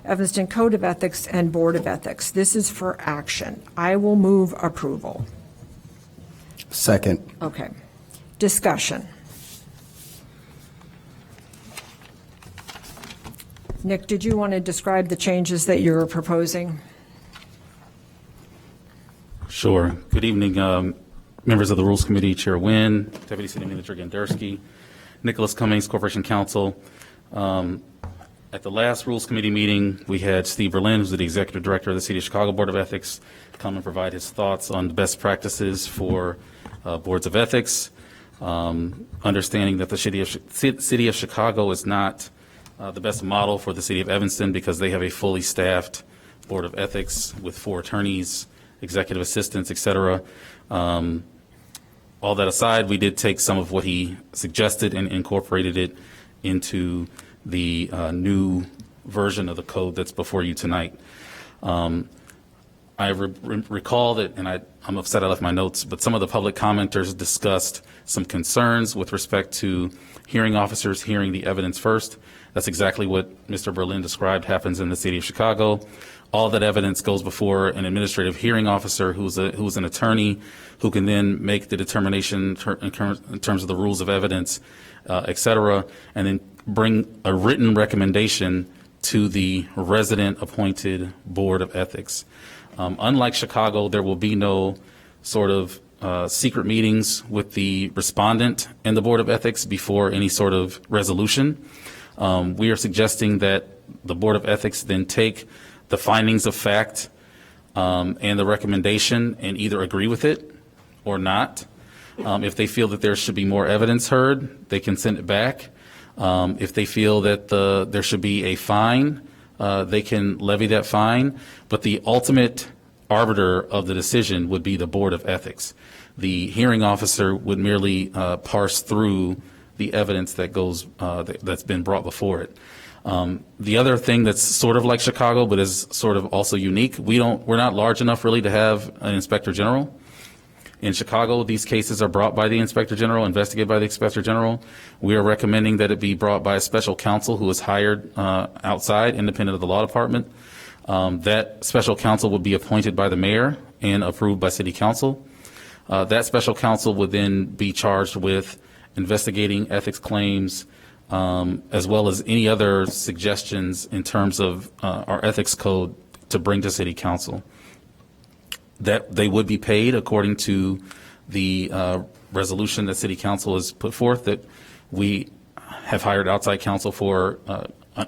Evanston Code of Ethics and Board of Ethics. This is for action. I will move approval. Second. Okay. Discussion. Nick, did you want to describe the changes that you're proposing? Sure. Good evening, members of the Rules Committee, Chair Nguyen, Deputy City Manager Gandersky, Nicholas Cummings, Corporation Counsel. At the last Rules Committee meeting, we had Steve Berlin, who's the Executive Director of the City of Chicago Board of Ethics, come and provide his thoughts on the best practices for boards of ethics, understanding that the City of Chicago is not the best model for the City of Evanston because they have a fully staffed Board of Ethics with 4 attorneys, executive assistants, et cetera. All that aside, we did take some of what he suggested and incorporated it into the new version of the code that's before you tonight. I recall that, and I'm upset I left my notes, but some of the public commenters discussed some concerns with respect to hearing officers hearing the evidence first. That's exactly what Mr. Berlin described happens in the City of Chicago. All that evidence goes before an administrative hearing officer who's an attorney who can then make the determination in terms of the rules of evidence, et cetera, and then bring a written recommendation to the resident-appointed Board of Ethics. Unlike Chicago, there will be no sort of secret meetings with the respondent and the Board of Ethics before any sort of resolution. We are suggesting that the Board of Ethics then take the findings of fact and the recommendation and either agree with it or not. If they feel that there should be more evidence heard, they can send it back. If they feel that there should be a fine, they can levy that fine. But the ultimate arbiter of the decision would be the Board of Ethics. The hearing officer would merely parse through the evidence that goes that's been brought before it. The other thing that's sort of like Chicago, but is sort of also unique, we're not large enough really to have an inspector general. In Chicago, these cases are brought by the inspector general, investigated by the inspector general. We are recommending that it be brought by a special counsel who is hired outside, independent of the law department. That special counsel would be appointed by the mayor and approved by city council. That special counsel would then be charged with investigating ethics claims, as well as any other suggestions in terms of our ethics code to bring to city council. That they would be paid according to the resolution that city council has put forth that we have hired outside counsel for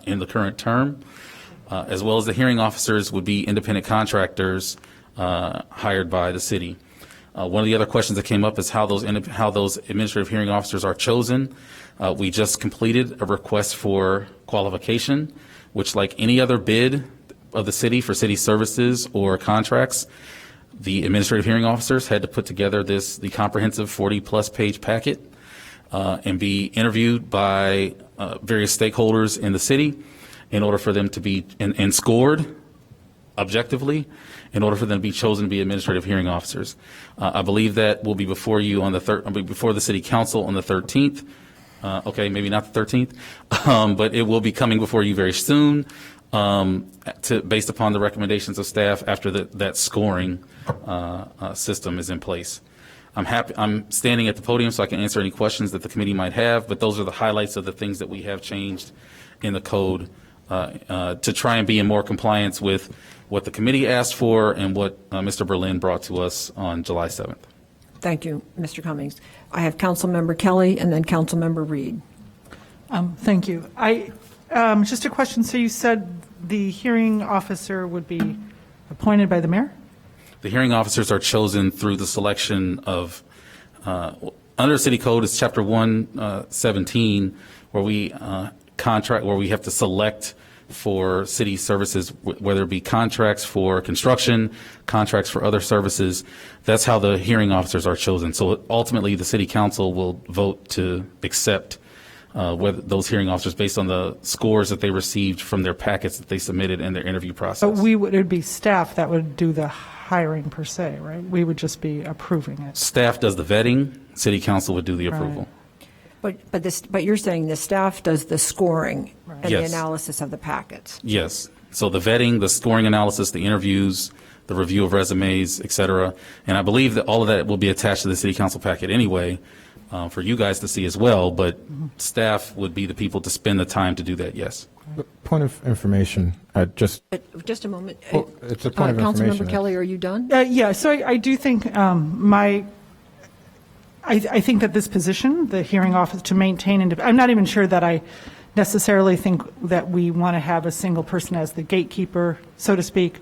in the current term, as well as the hearing officers would be independent contractors hired by the city. One of the other questions that came up is how those administrative hearing officers are chosen. We just completed a request for qualification, which, like any other bid of the city for city services or contracts, the administrative hearing officers had to put together the comprehensive 40-plus page packet and be interviewed by various stakeholders in the city in order for them to be and scored objectively in order for them to be chosen to be administrative hearing officers. I believe that will be before you on before the city council on the 13th. Okay, maybe not the 13th, but it will be coming before you very soon, based upon the recommendations of staff after that scoring system is in place. I'm standing at the podium so I can answer any questions that the committee might have, but those are the highlights of the things that we have changed in the code to try and be in more compliance with what the committee asked for and what Mr. Berlin brought to us on July 7th. Thank you, Mr. Cummings. I have Councilmember Kelly and then Councilmember Reed. Thank you. Just a question. So you said the hearing officer would be appointed by the mayor? The hearing officers are chosen through the selection of, under city code, it's chapter 117, where we where we have to select for city services, whether it be contracts for construction, contracts for other services. That's how the hearing officers are chosen. So ultimately, the city council will vote to accept whether those hearing officers based on the scores that they received from their packets that they submitted in their interview process. But it would be staff that would do the hiring per se, right? We would just be approving it. Staff does the vetting. City council would do the approval. But you're saying the staff does the scoring and Yes. the analysis of the packets. Yes. So the vetting, the scoring analysis, the interviews, the review of resumes, et cetera. And I believe that all of that will be attached to the city council packet anyway, for you guys to see as well, but staff would be the people to spend the time to do that, yes. Point of information, Just a moment. it's a point of information. Councilmember Kelly, are you done? Yeah, so I do think I think that this position, the hearing office, to maintain, I'm not even sure that I necessarily think that we want to have a single person as the gatekeeper, so to speak,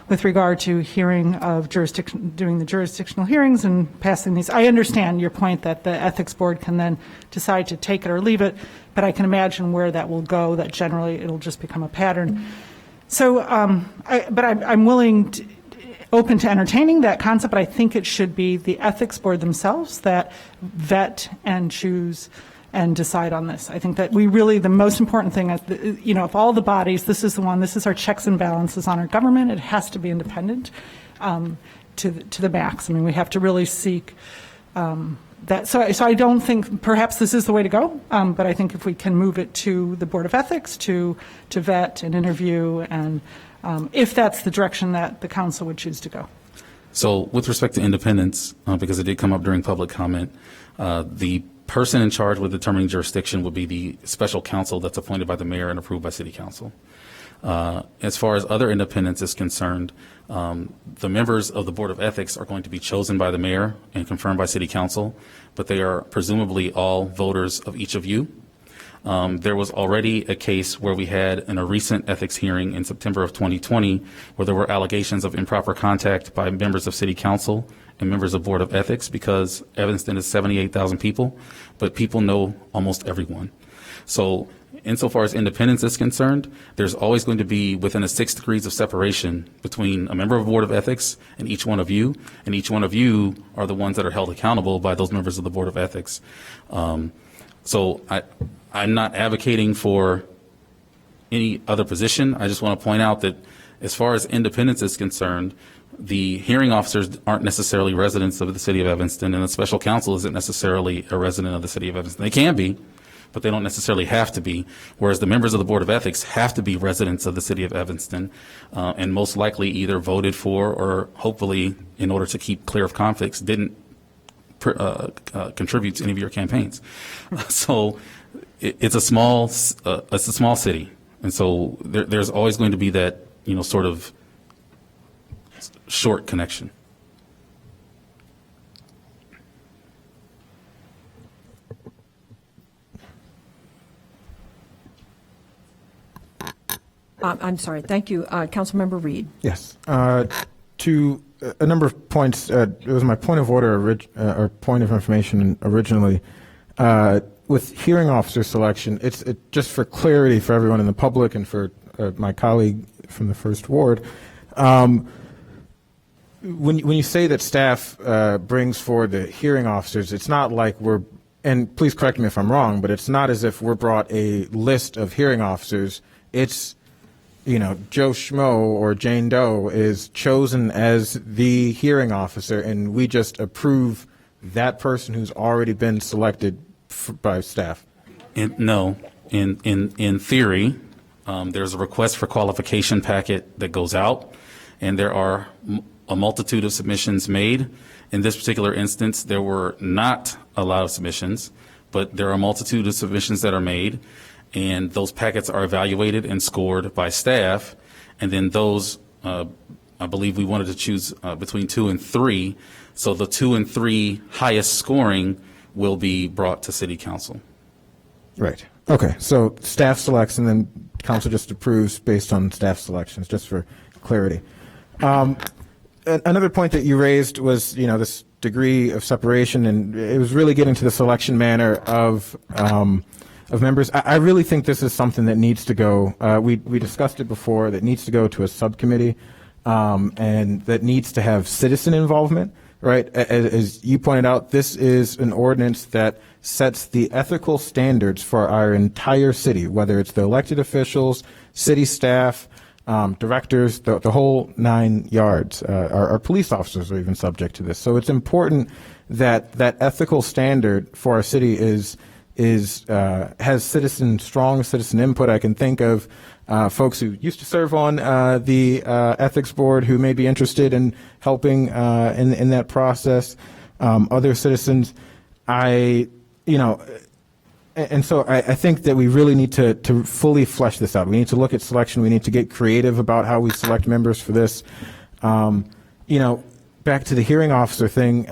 with regard to hearing of jurisdiction, doing the jurisdictional hearings and passing these. I understand your point that the ethics board can then decide to take it or leave it, but I can imagine where that will go, that generally it'll just become a pattern. So, I'm willing to, open to entertaining that concept, but I think it should be the ethics board themselves that vet and choose and decide on this. I think that the most important thing is, of all the bodies, this is the one, this is our checks and balances on our government. It has to be independent to the max. I mean, we have to really seek that. So I don't think, perhaps this is the way to go, but I think if we can move it to the Board of Ethics to vet and interview, and if that's the direction that the council would choose to go. So with respect to independence, because it did come up during public comment, the person in charge with determining jurisdiction would be the special counsel that's appointed by the mayor and approved by city council. As far as other independence is concerned, the members of the Board of Ethics are going to be chosen by the mayor and confirmed by city council, but they are presumably all voters of each of you. There was already a case where we had in a recent ethics hearing in September of 2020 where there were allegations of improper contact by members of city council and members of Board of Ethics, because Evanston is 78,000 people, but people know almost everyone. So insofar as independence is concerned, there's always going to be within a 6 degrees of separation between a member of Board of Ethics and each one of you are the ones that are held accountable by those members of the Board of Ethics. So I'm not advocating for any other position. I just want to point out that as far as independence is concerned, the hearing officers aren't necessarily residents of the city of Evanston, and the special counsel isn't necessarily a resident of the city of Evanston. They can be, but they don't necessarily have to be, whereas the members of the Board of Ethics have to be residents of the city of Evanston, and most likely either voted for or hopefully, in order to keep clear of conflicts, didn't contribute to any of your campaigns. So it's a small city, and so there's always going to be that, sort of short connection. I'm sorry. Thank you. Councilmember Reed. Yes. To a number of points, it was my point of order or point of information originally. With hearing officer selection, it's just for clarity for everyone in the public and for my colleague from the First Ward. When you say that staff brings forward the hearing officers, it's not like and please correct me if I'm wrong, but it's not as if we're brought a list of hearing officers. It's, Joe Schmo or Jane Doe is chosen as the hearing officer, and we just approve that person who's already been selected by staff. No, in theory, there's a request for qualification packet that goes out, and there are a multitude of submissions made. In this particular instance, there were not a lot of submissions, but there are a multitude of submissions that are made, and those packets are evaluated and scored by staff, and then those, I believe we wanted to choose between 2 and 3, so the 2 and 3 highest scoring will be brought to City Council. Right. Okay. So staff selects, and then council just approves based on staff selections, just for clarity. Another point that you raised was, this degree of separation, and it was really getting to the selection manner of members. I really think this is something that needs to go. We discussed it before. That needs to go to a subcommittee, and that needs to have citizen involvement. Right, as you pointed out, this is an ordinance that sets the ethical standards for our entire city, whether it's the elected officials, city staff, directors, the whole 9 yards. Our police officers are even subject to this. So it's important that that ethical standard for our city is has strong citizen input. I can think of folks who used to serve on the ethics board who may be interested in helping in that process. Other citizens, and so I think that we really need to fully flesh this out. We need to look at selection. We need to get creative about how we select members for this. Back to the hearing officer thing.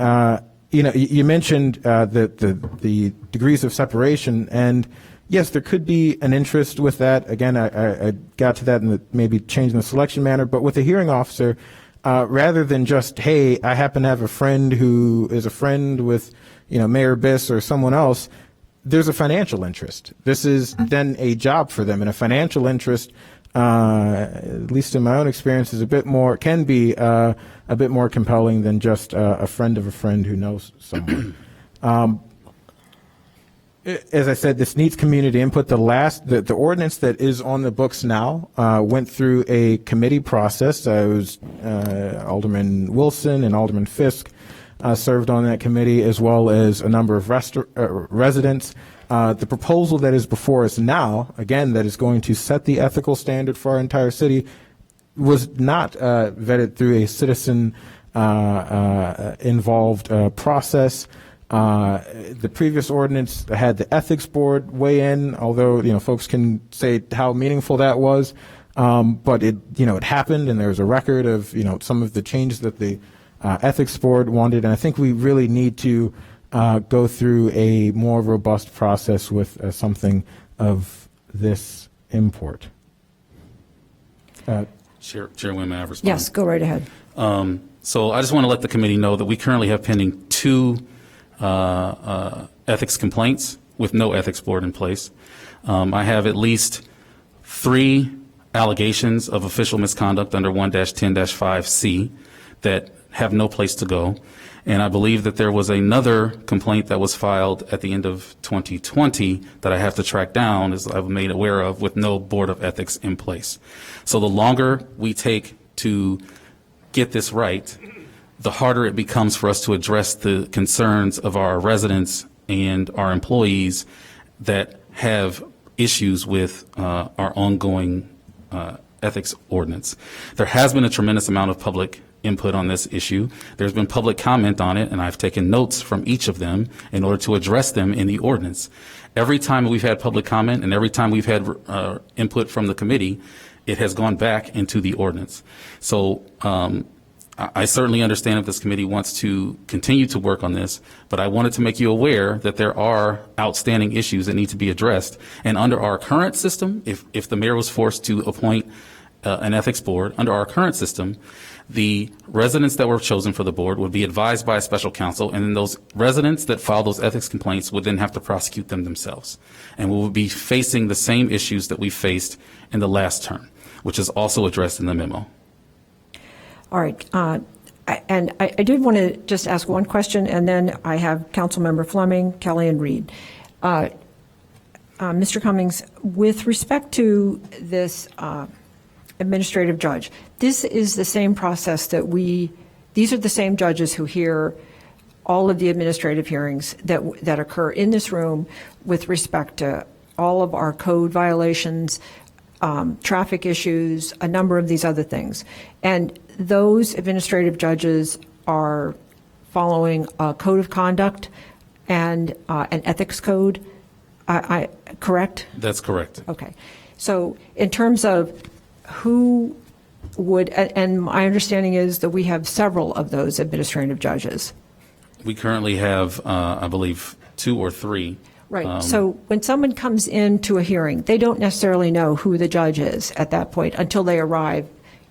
You mentioned the degrees of separation, and yes, there could be an interest with that. Again, I got to that in maybe changing the selection manner, but with a hearing officer, rather than just, hey, I happen to have a friend who is a friend with, Mayor Biss or someone else, there's a financial interest. This is then a job for them, and a financial interest, at least in my own experience, is can be a bit more compelling than just a friend of a friend who knows someone. As I said, this needs community input. The ordinance that is on the books now went through a committee process. It was Alderman Wilson and Alderman Fisk served on that committee, as well as a number of residents. The proposal that is before us now, again, that is going to set the ethical standard for our entire city, was not vetted through a citizen involved process. The previous ordinance had the ethics board weigh in, although folks can say how meaningful that was, but it happened, and there's a record of some of the changes that the ethics board wanted, and I think we really need to go through a more robust process with something of this import. Chairwoman, may I respond? Yes, go right ahead. So I just want to let the committee know that we currently have pending 2 ethics complaints with no ethics board in place. I have at least 3 allegations of official misconduct under 1-10-5C that have no place to go. And I believe that there was another complaint that was filed at the end of 2020 that I have to track down, as I've made aware of, with no board of ethics in place. So the longer we take to get this right, the harder it becomes for us to address the concerns of our residents and our employees that have issues with our ongoing ethics ordinance. There has been a tremendous amount of public input on this issue. There's been public comment on it, and I've taken notes from each of them in order to address them in the ordinance. Every time we've had public comment and every time we've had input from the committee, it has gone back into the ordinance. So I certainly understand if this committee wants to continue to work on this, but I wanted to make you aware that there are outstanding issues that need to be addressed. And under our current system, if the mayor was forced to appoint an ethics board, under our current system, the residents that were chosen for the board would be advised by a special counsel, and then those residents that file those ethics complaints would then have to prosecute them themselves. And we will be facing the same issues that we faced in the last term, which is also addressed in the memo. All right. I did want to just ask one question, and then I have Councilmember Fleming, Kelly, and Reed. Mr. Cummings, with respect to this administrative judge, this is the same process these are the same judges who hear all of the administrative hearings that occur in this room with respect to all of our code violations, traffic issues, a number of these other things. And those administrative judges are following a code of conduct and an ethics code, correct? That's correct. Okay. So in terms of who would, and my understanding is that we have several of those administrative judges. We currently have, I believe, 2 or 3. Right. So when someone comes into a hearing, they don't necessarily know who the judge is at that point until they arrive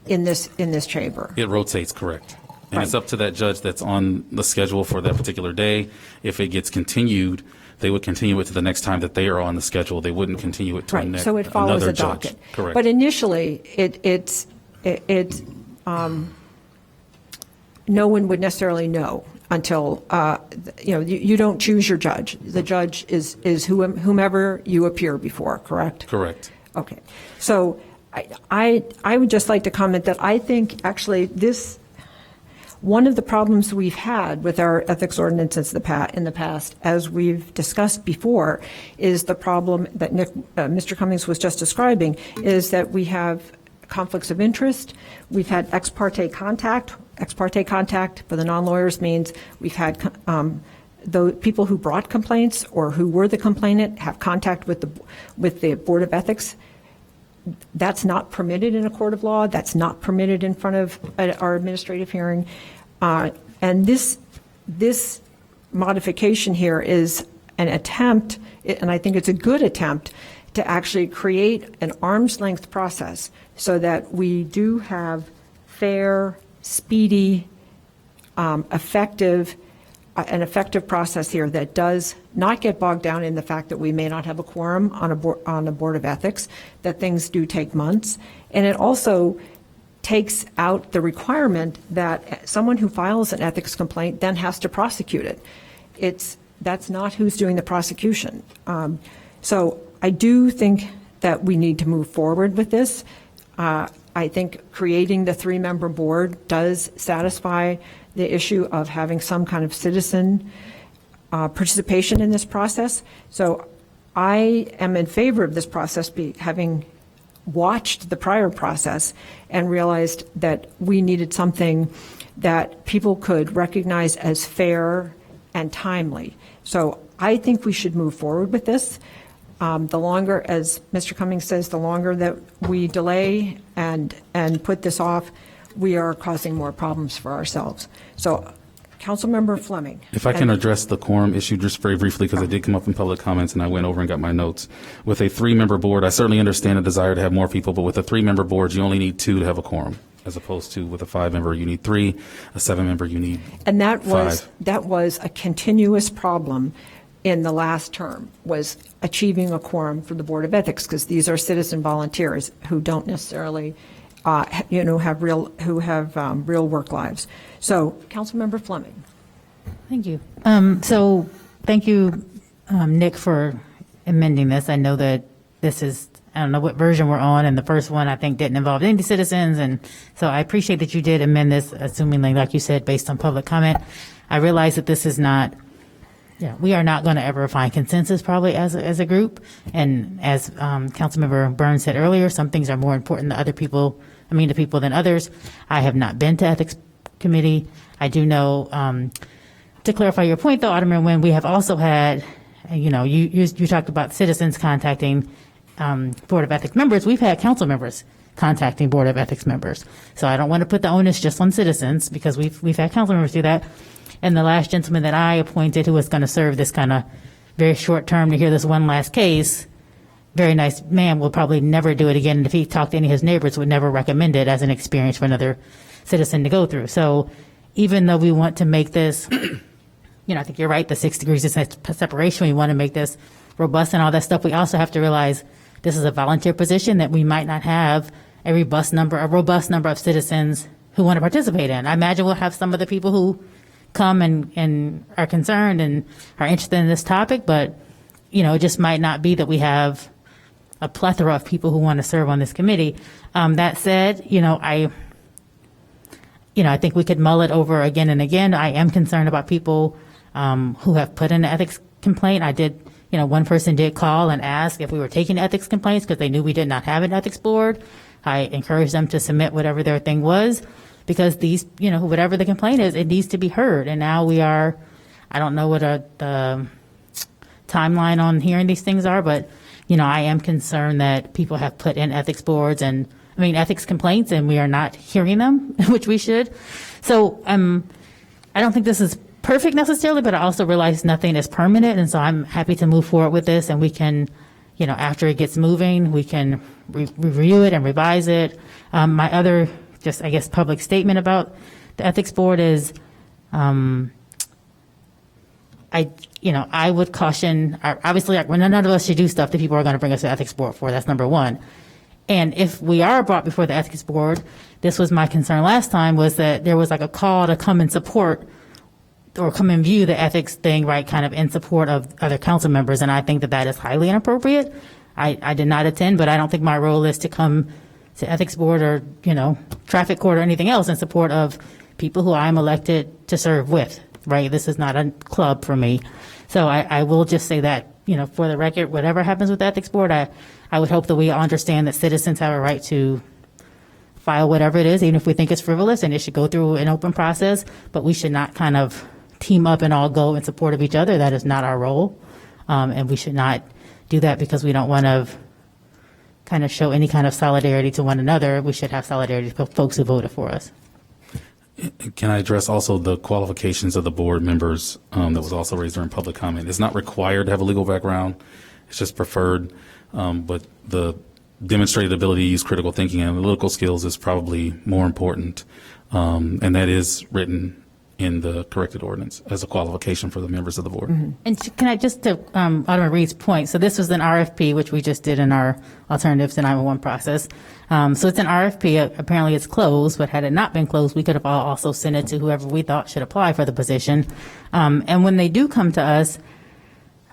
in this chamber. It rotates, correct. And Right. it's up to that judge that's on the schedule for that particular day. If it gets continued, they would continue it to the next time that they are on the schedule. They wouldn't continue it to Right. So it follows another a judge. docket. Correct. But initially, no one would necessarily know until, you don't choose your judge. The judge is whomever you appear before, correct? Correct. Okay. So I would just like to comment that I think actually One of the problems we've had with our ethics ordinances in the past, as we've discussed before, is the problem that Mr. Cummings was just describing, is that we have conflicts of interest. We've had ex parte contact. Ex parte contact for the non-lawyers means we've had the people who brought complaints or who were the complainant have contact with the Board of Ethics. That's not permitted in a court of law. That's not permitted in front of our administrative hearing. And this modification here is an attempt, and I think it's a good attempt, to actually create an arm's length process so that we do have fair, speedy, effective process here that does not get bogged down in the fact that we may not have a quorum on a board of ethics, that things do take months. And it also takes out the requirement that someone who files an ethics complaint then has to prosecute it. That's not who's doing the prosecution. So I do think that we need to move forward with this. I think creating the 3-member board does satisfy the issue of having some kind of citizen participation in this process. So I am in favor of this process, having watched the prior process and realized that we needed something that people could recognize as fair and timely. So I think we should move forward with this. The longer, as Mr. Cummings says, the longer that we delay and put this off, we are causing more problems for ourselves. So, Councilmember Fleming. If I can address the quorum issue just very briefly, because it did come up in public comments and I went over and got my notes. With a 3-member board, I certainly understand a desire to have more people, but with a 3-member board, you only need 2 to have a quorum, as opposed to with a 5-member, you need 3, a 7-member, you need 5. And that was a continuous problem in the last term, was achieving a quorum for the Board of Ethics, because these are citizen volunteers who don't necessarily have real work lives. So, Councilmember Fleming. Thank you. So thank you, Nick, for amending this. I know that this is, I don't know what version we're on, and the first one I think didn't involve any citizens, and so I appreciate that you did amend this, assuming, like you said, based on public comment. I realize that this is not, we are not going to ever find consensus probably as a group, and as Councilmember Burns said earlier, some things are more important to people than others. I have not been to Ethics Committee. I do know, to clarify your point though, Alderman Nguyen, we have also had, you talked about citizens contacting Board of Ethics members. We've had council members contacting Board of Ethics members. So I don't want to put the onus just on citizens, because we've had council members do that. And the last gentleman that I appointed, who was going to serve this kind of very short term to hear this one last case, very nice man, will probably never do it again. And if he talked to any of his neighbors, would never recommend it as an experience for another citizen to go through. So even though we want to make this, I think you're right, the 6 degrees of separation, we want to make this robust and all that stuff. We also have to realize this is a volunteer position that we might not have a robust number of citizens who want to participate in. I imagine we'll have some of the people who come and are concerned and are interested in this topic, but it just might not be that we have a plethora of people who want to serve on this committee. That said, I think we could mull it over again and again. I am concerned about people who have put in an ethics complaint. I did, one person did call and ask if we were taking ethics complaints because they knew we did not have an ethics board. I encouraged them to submit whatever their thing was, because these, whatever the complaint is, it needs to be heard. And now we are, I don't know what the timeline on hearing these things are, but, I am concerned that people have put in ethics boards and, ethics complaints, and we are not hearing them, which we should. So I don't think this is perfect necessarily, but I also realize nothing is permanent. And so I'm happy to move forward with this, and we can, after it gets moving, we can review it and revise it. My other, public statement about the ethics board is, I would caution, obviously, none of us should do stuff that people are going to bring us to the ethics board for. That's number one. And if we are brought before the ethics board, this was my concern last time, was that there was like a call to come and support or come and view the ethics thing, right, kind of in support of other council members. And I think that is highly inappropriate. I did not attend, but I don't think my role is to come to ethics board or, traffic court or anything else in support of people who I'm elected to serve with, right? This is not a club for me. So I will just say that, for the record, whatever happens with the Ethics Board, I would hope that we understand that citizens have a right to file whatever it is, even if we think it's frivolous, and it should go through an open process, but we should not kind of team up and all go in support of each other. That is not our role. And we should not do that because we don't want to kind of show any kind of solidarity to one another. We should have solidarity to folks who voted for us. Can I address also the qualifications of the board members that was also raised during public comment? It's not required to have a legal background. It's just preferred. But the demonstrated ability to use critical thinking and analytical skills is probably more important. And that is written in the corrected ordinance as a qualification for the members of the board. And can I just, to Alderman Reed's point, so this was an RFP, which we just did in our alternatives to 911 process. So it's an RFP. Apparently it's closed, but had it not been closed, we could have also sent it to whoever we thought should apply for the position. And when they do come to us,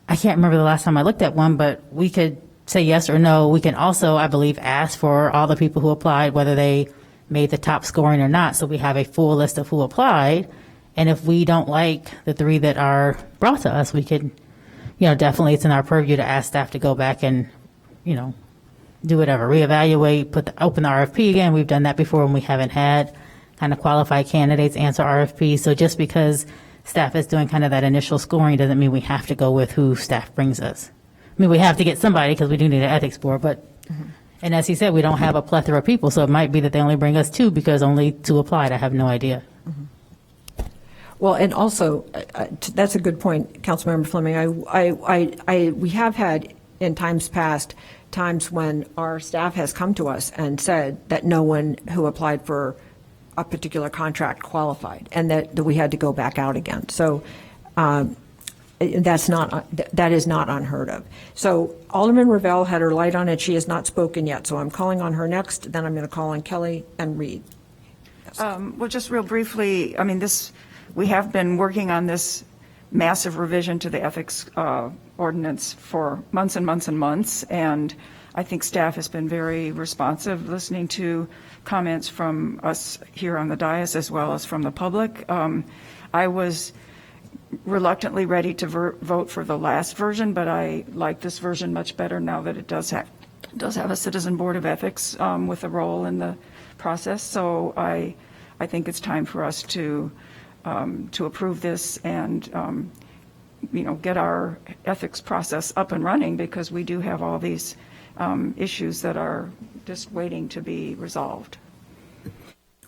I can't remember the last time I looked at one, but we could say yes or no. We can also, I believe, ask for all the people who applied, whether they made the top scoring or not. So we have a full list of who applied. And if we don't like the 3 that are brought to us, we could, definitely it's in our purview to ask staff to go back and, do whatever, reevaluate, open the RFP again. We've done that before when we haven't had kind of qualified candidates answer RFPs. So just because staff is doing kind of that initial scoring doesn't mean we have to go with who staff brings us. I mean, we have to get somebody because we do need an ethics board, but, and as he said, we don't have a plethora of people. So it might be that they only bring us 2 because only 2 applied. I have no idea. Well, and also, that's a good point, Councilmember Fleming. We have had in times past times when our staff has come to us and said that no one who applied for a particular contract qualified, and that we had to go back out again. So that is not unheard of. So Alderman Ravel had her light on, and she has not spoken yet. So I'm calling on her next. Then I'm going to call on Kelly and Reed. Yes. Well, just real briefly, we have been working on this massive revision to the ethics ordinance for months and months and months, and I think staff has been very responsive, listening to comments from us here on the dais as well as from the public. I was reluctantly ready to vote for the last version, but I like this version much better now that it does have a citizen board of ethics with a role in the process. So I think it's time for us to approve this and, get our ethics process up and running, because we do have all these issues that are just waiting to be resolved.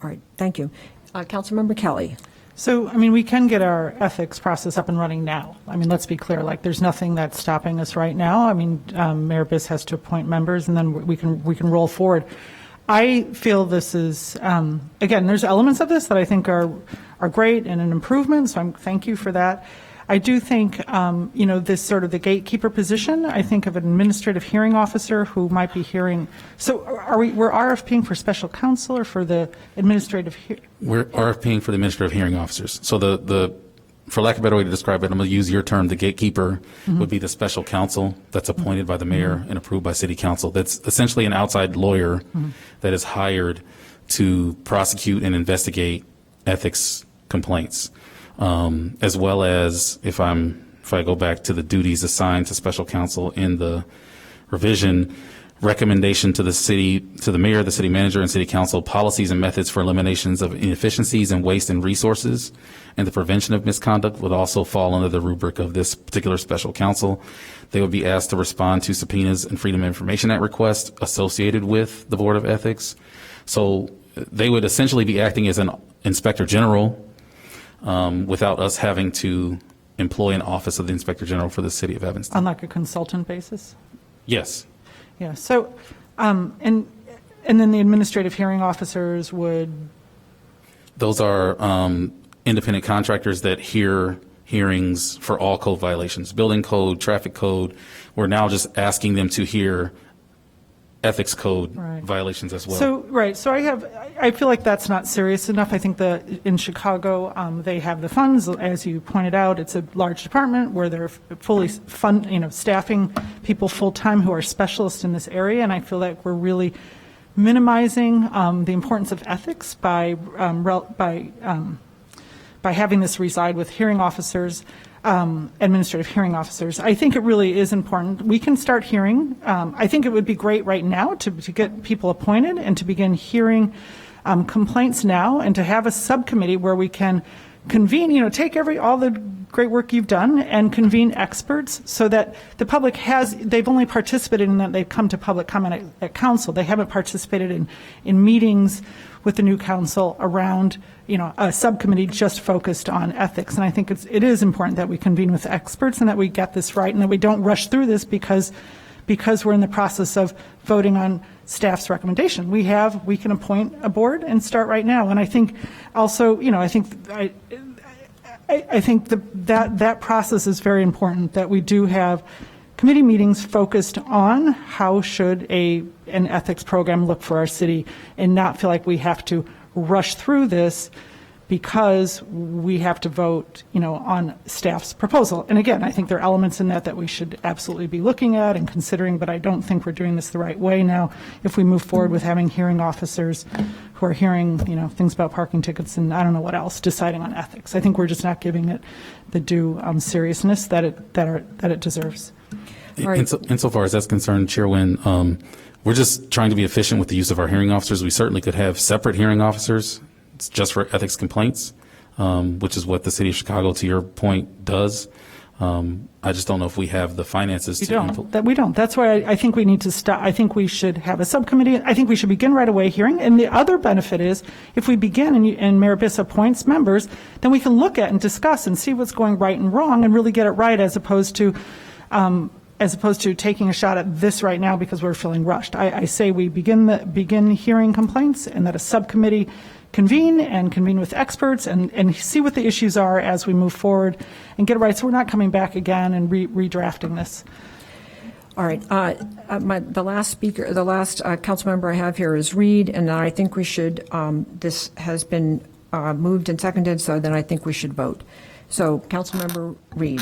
All right, thank you. Councilmember Kelly. So, we can get our ethics process up and running now. Let's be clear, there's nothing that's stopping us right now. Mayor Biss has to appoint members, and then we can roll forward. I feel this is, again, there's elements of this that I think are great and an improvement, so thank you for that. I do think, this sort of the gatekeeper position, I think of an administrative hearing officer who might be hearing. So we're RFPing for special counsel or for the administrative We're RFPing for the administrative hearing officers. So for lack of a better way to describe it, I'm going to use your term, the gatekeeper would be the special counsel that's appointed by the mayor and approved by city council. That's essentially an outside lawyer that is hired to prosecute and investigate ethics complaints. As well as if I go back to the duties assigned to special counsel in the revision, recommendation to the mayor, the city manager, and city council, policies and methods for eliminations of inefficiencies and waste in resources, and the prevention of misconduct would also fall under the rubric of this particular special counsel. They would be asked to respond to subpoenas and Freedom of Information Act requests associated with the Board of Ethics. So they would essentially be acting as an inspector general without us having to employ an office of the Inspector General for the city of Evanston. on a consultant basis. Yes. Yeah. So, and then the administrative hearing officers would. Those are independent contractors that hear hearings for all code violations, building code, traffic code. We're now just asking them to hear ethics code violations as well. So I feel like that's not serious enough. I think in Chicago, they have the funds, as you pointed out. It's a large department where they're fully staffing people full time who are specialists in this area. And I feel like we're really minimizing the importance of ethics by having this reside with hearing officers, administrative hearing officers. I think it really is important. We can start hearing. I think it would be great right now to get people appointed and to begin hearing complaints now, and to have a subcommittee where we can convene, take all the great work you've done and convene experts so that the public they've only participated in that they've come to public comment at council. They haven't participated in meetings with the new council around, a subcommittee just focused on ethics. And I think it is important that we convene with experts and that we get this right and that we don't rush through this because we're in the process of voting on staff's recommendation. We can appoint a board and start right now. And I think also, I think that process is very important, that we do have committee meetings focused on how should an ethics program look for our city, and not feel like we have to rush through this because we have to vote, on staff's proposal. And again, I think there are elements in that we should absolutely be looking at and considering, but I don't think we're doing this the right way now if we move forward with having hearing officers who are hearing, things about parking tickets and I don't know what else, deciding on ethics. I think we're just not giving it the due seriousness that it deserves. All right. Insofar as that's concerned, Chairwoman, we're just trying to be efficient with the use of our hearing officers. We certainly could have separate hearing officers. It's just for ethics complaints, which is what the city of Chicago, to your point, does. I just don't know if we have the finances We don't. That's why I think we need to stop. I think we should have a subcommittee. I think we should begin right away hearing. And the other benefit is if we begin and Mayor Biss appoints members, then we can look at and discuss and see what's going right and wrong and really get it right, as opposed to taking a shot at this right now because we're feeling rushed. I say we begin hearing complaints, and that a subcommittee convene with experts and see what the issues are as we move forward and get it right, so we're not coming back again and redrafting this. All right. The last council member I have here is Reed, and I think we should, this has been moved and seconded, so then I think we should vote. So, Councilmember Reed.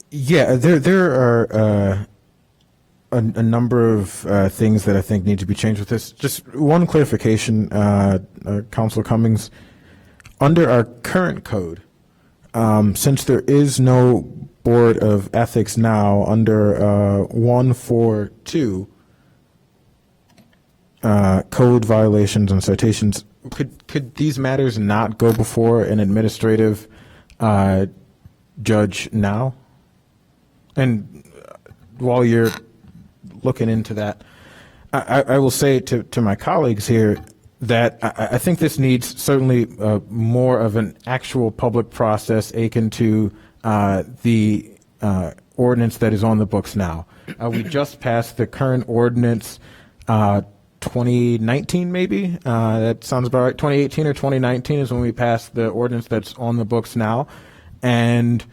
Yeah, there are a number of things that I think need to be changed with this. Just one clarification, Councilor Cummings. Under our current code, since there is no Board of Ethics now, under 142, code violations and citations, could these matters not go before an administrative judge now? And while you're looking into that, I will say to my colleagues here that I think this needs certainly more of an actual public process akin to the ordinance that is on the books now. We just passed the current ordinance 2019, maybe. That sounds about right. 2018 or 2019 is when we passed the ordinance that's on the books now. And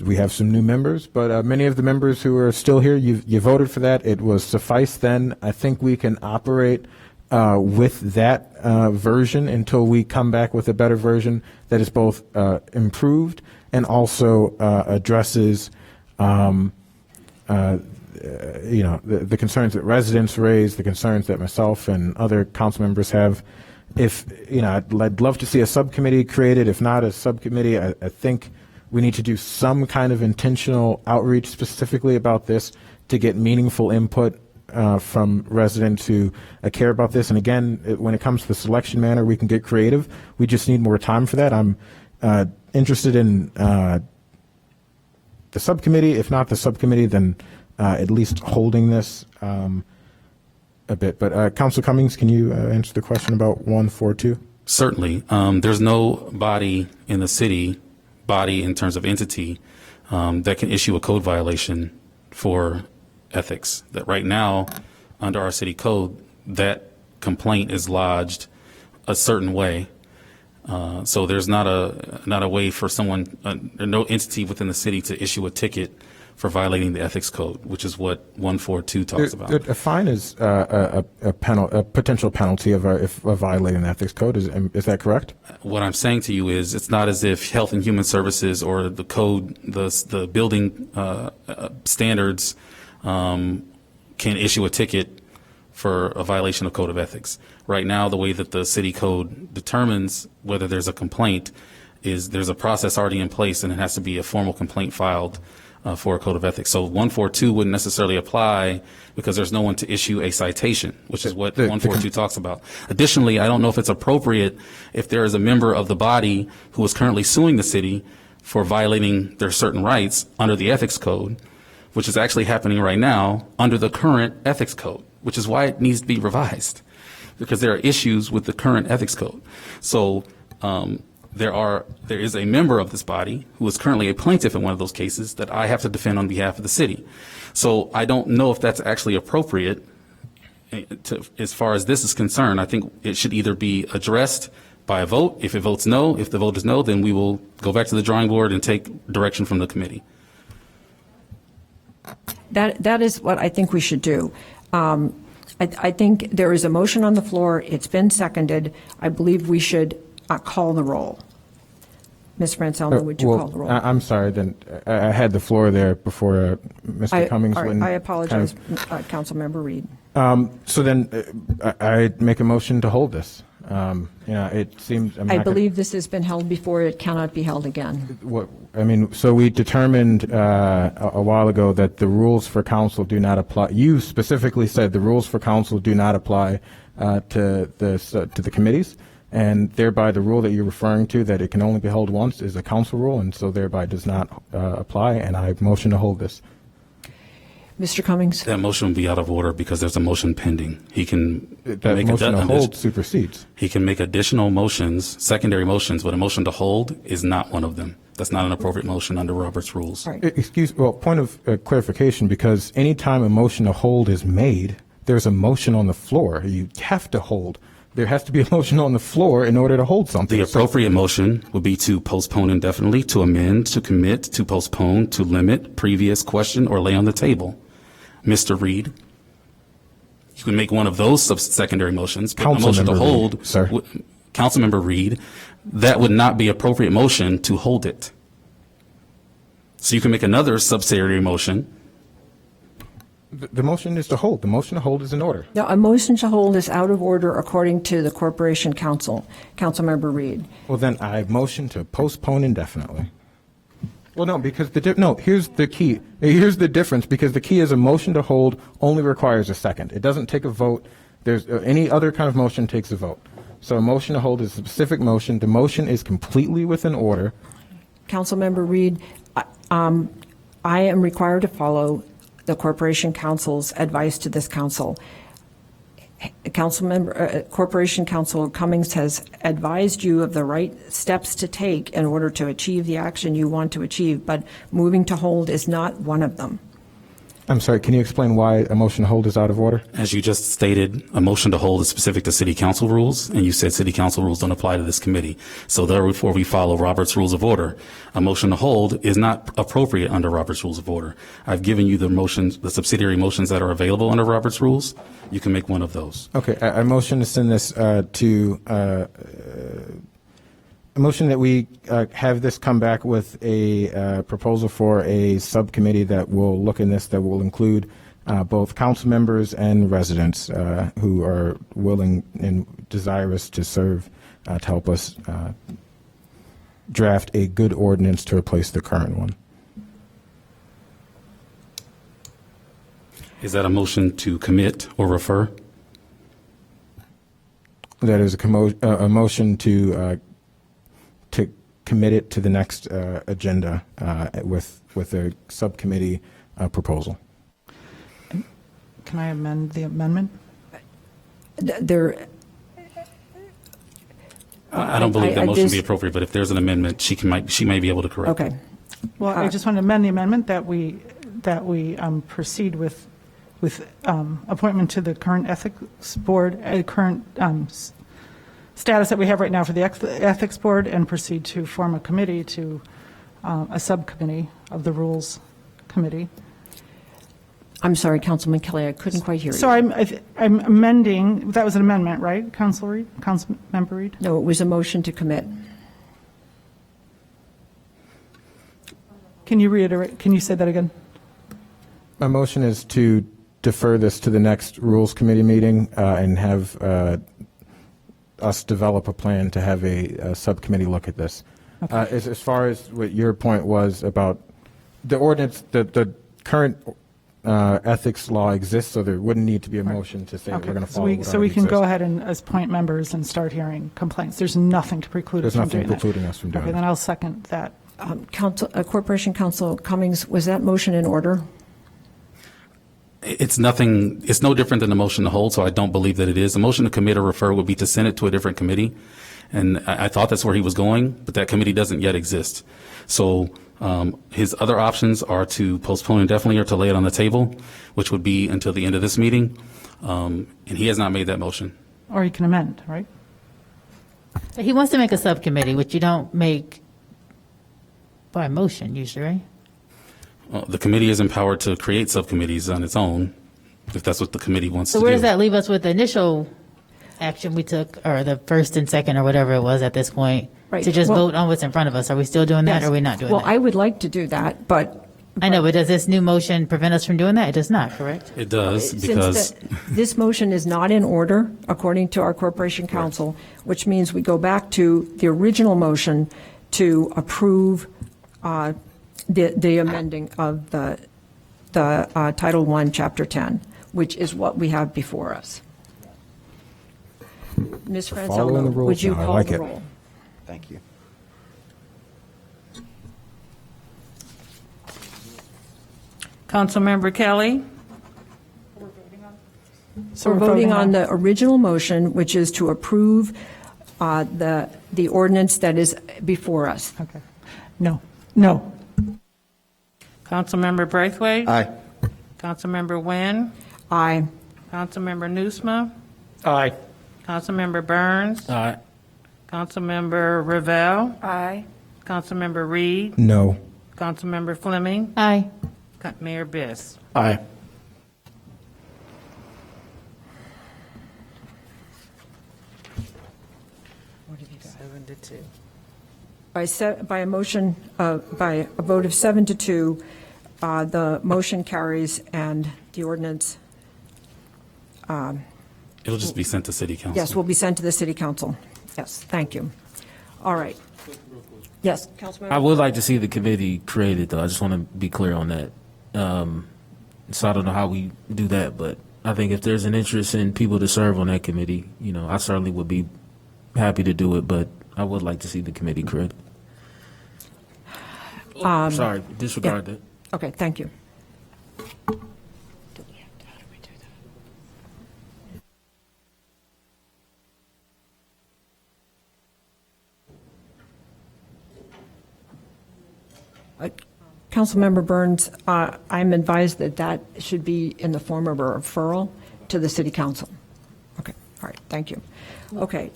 we have some new members, but many of the members who are still here, you voted for that. It was suffice then. I think we can operate with that version until we come back with a better version that is both improved and also addresses the concerns that residents raise, the concerns that myself and other council members have. I'd love to see a subcommittee created. If not a subcommittee, I think we need to do some kind of intentional outreach specifically about this to get meaningful input from residents who care about this. And again, when it comes to the selection manner, we can get creative. We just need more time for that. I'm interested in the subcommittee. If not the subcommittee, then at least holding this a bit. But Councilor Cummings, can you answer the question about 142? Certainly. There's no body in the city, body in terms of entity, that can issue a code violation for ethics. That right now, under our city code, that complaint is lodged a certain way. So there's not a way for someone, no entity within the city to issue a ticket for violating the ethics code, which is what 142 talks about. A fine is a potential penalty of violating the ethics code. Is that correct? What I'm saying to you is it's not as if Health and Human Services or the code, the building standards can issue a ticket for a violation of code of ethics. Right now, the way that the city code determines whether there's a complaint is there's a process already in place, and it has to be a formal complaint filed for a code of ethics. So 142 wouldn't necessarily apply because there's no one to issue a citation, which is what 142 talks about. Additionally, I don't know if it's appropriate if there is a member of the body who is currently suing the city for violating their certain rights under the ethics code, which is actually happening right now under the current ethics code, which is why it needs to be revised, because there are issues with the current ethics code. So there is a member of this body who is currently a plaintiff in one of those cases that I have to defend on behalf of the city. So I don't know if that's actually appropriate as far as this is concerned. I think it should either be addressed by a vote. If it votes no, if the vote is no, then we will go back to the drawing board and take direction from the committee. That is what I think we should do. I think there is a motion on the floor. It's been seconded. I believe we should call the roll. Ms. Francello, would you call the roll? I'm sorry, then I had the floor there before Mr. Cummings. I apologize, Councilmember Reed. So then I make a motion to hold this. It seems. I believe this has been held before. It cannot be held again. So we determined a while ago that the rules for council do not apply. You specifically said the rules for council do not apply to the committees, and thereby the rule that you're referring to, that it can only be held once, is a council rule, and so thereby does not apply. And I motion to hold this. Mr. Cummings? That motion will be out of order because there's a motion pending. He can that motion to hold supersedes. He can make additional motions, secondary motions, but a motion to hold is not one of them. That's not an appropriate motion under Robert's rules. Right. Point of clarification, because any time a motion to hold is made, there's a motion on the floor. You have to hold. There has to be a motion on the floor in order to hold something. The appropriate motion would be to postpone indefinitely, to amend, to commit, to postpone, to limit, previous, question, or lay on the table. Mr. Reed, you can make one of those secondary motions, but a motion to hold, Councilmember Reed, that would not be appropriate motion to hold it. So you can make another subsidiary motion. The motion is to hold. The motion to hold is in order. Now, a motion to hold is out of order according to the Corporation Council. Councilmember Reed. Well, then I motion to postpone indefinitely. Well, no, because here's the key. Here's the difference, because the key is a motion to hold only requires a second. It doesn't take a vote. There's any other kind of motion takes a vote. So a motion to hold is a specific motion. The motion is completely within order. Councilmember Reed, I am required to follow the Corporation Council's advice to this council. Corporation Counsel Cummings has advised you of the right steps to take in order to achieve the action you want to achieve, but moving to hold is not one of them. I'm sorry, can you explain why a motion to hold is out of order? As you just stated, a motion to hold is specific to city council rules, and you said city council rules don't apply to this committee. So therefore, we follow Robert's Rules of Order. A motion to hold is not appropriate under Robert's Rules of Order. I've given you the motions, the subsidiary motions that are available under Robert's Rules. You can make one of those. Okay, I motion to send this to a motion that we have this come back with a proposal for a subcommittee that will look in this, that will include both council members and residents who are willing and desirous to serve to help us draft a good ordinance to replace the current one. Is that a motion to commit or refer? That is a motion to commit it to the next agenda with a subcommittee proposal. Can I amend the amendment? I don't believe that motion would be appropriate, but if there's an amendment, she may be able to correct it. Okay. Well, I just want to amend the amendment that we proceed with appointment to the current ethics board, current status that we have right now for the ethics board, and proceed to form a committee to a subcommittee of the rules committee. I'm sorry, Councilman Kelly, I couldn't quite hear you. So I'm amending. That was an amendment, right, Councilmember Reed? No, it was a motion to commit. Can you reiterate? Can you say that again? My motion is to defer this to the next Rules Committee meeting and have us develop a plan to have a subcommittee look at this. As far as what your point was about the ordinance, the current ethics law exists, so there wouldn't need to be a motion to say that we're going to follow. So we can go ahead and appoint members and start hearing complaints. There's nothing to preclude us from doing that. There's nothing precluding us from doing Okay, that. then I'll second that. Corporation Counsel Cummings, was that motion in order? It's nothing, it's no different than the motion to hold, so I don't believe that it is. A motion to commit or refer would be to send it to a different committee. And I thought that's where he was going, but that committee doesn't yet exist. So his other options are to postpone indefinitely or to lay it on the table, which would be until the end of this meeting. And he has not made that motion. Or you can amend, right? He wants to make a subcommittee, which you don't make by motion usually, right? The committee is empowered to create subcommittees on its own, if that's what the committee wants to So do. where does that leave us with the initial action we took, or the first and second, or whatever it was at this point, Right. to just Well- vote on what's in front of us? Are we still doing that, or are we not doing Well, that? I would like to do that, but I know, but does this new motion prevent us from doing that? It does not, correct? It does, since because this motion is not in order, according to our Corporation Counsel, which means we go back to the original motion to approve the amending of the Title I, Chapter 10, which is what we have before us. Ms. Following the Francello, rules would you now. I call like the it. roll? Thank you. Councilmember Kelly? So we're voting on the original motion, which is to approve the ordinance that is before us. Okay. No. No. Councilmember Braithwaite? Aye. Councilmember Wynn? Aye. Councilmember Nusma? Aye. Councilmember Burns? Aye. Councilmember Ravel? Aye. Councilmember Reed? No. Councilmember Fleming? Aye. Mayor Biss? Aye. What did you got? 7-2. By a motion, by a vote of 7-2, the motion carries and the ordinance, it'll just be sent to city council. yes, will be sent to the city council. Yes, thank you. All right. Yes, Councilmember? I would like to see the committee created, though. I just want to be clear on that. So I don't know how we do that, but I think if there's an interest in people to serve on that committee, I certainly would be happy to do it, but I would like to see the committee created. Sorry, disregard that. Okay, thank you. Councilmember Burns, I'm advised that that should be in the form of a referral to the city council. Okay, all right, thank you. Okay,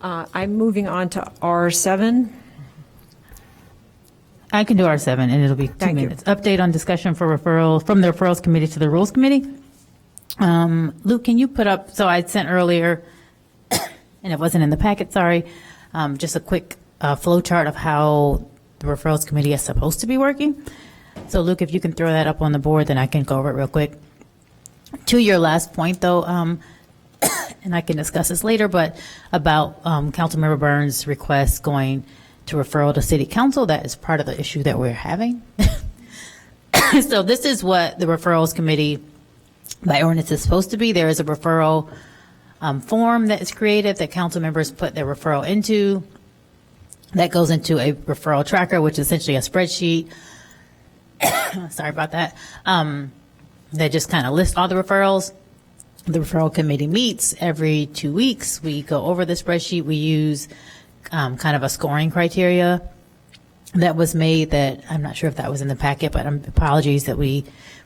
I'm moving on to R7. I can do R7, and it'll be 2 Thank you. minutes. Update on discussion for referral from the Referrals Committee to the Rules Committee. Luke, can you put up, so I sent earlier, and it wasn't in the packet, sorry, just a quick flow chart of how the Referrals Committee is supposed to be working. So Luke, if you can throw that up on the board, then I can go over it real quick. To your last point, though, and I can discuss this later, but about Councilmember Burns' request going to referral to City Council, that is part of the issue that we're having. So this is what the Referrals Committee by ordinance is supposed to be. There is a referral form that is created that council members put their referral into. That goes into a referral tracker, which is essentially a spreadsheet. Sorry about that. That just kind of lists all the referrals. The referral committee meets every 2 weeks. We go over the spreadsheet. We use kind of a scoring criteria that was made that I'm not sure if that was in the packet, but apologies that we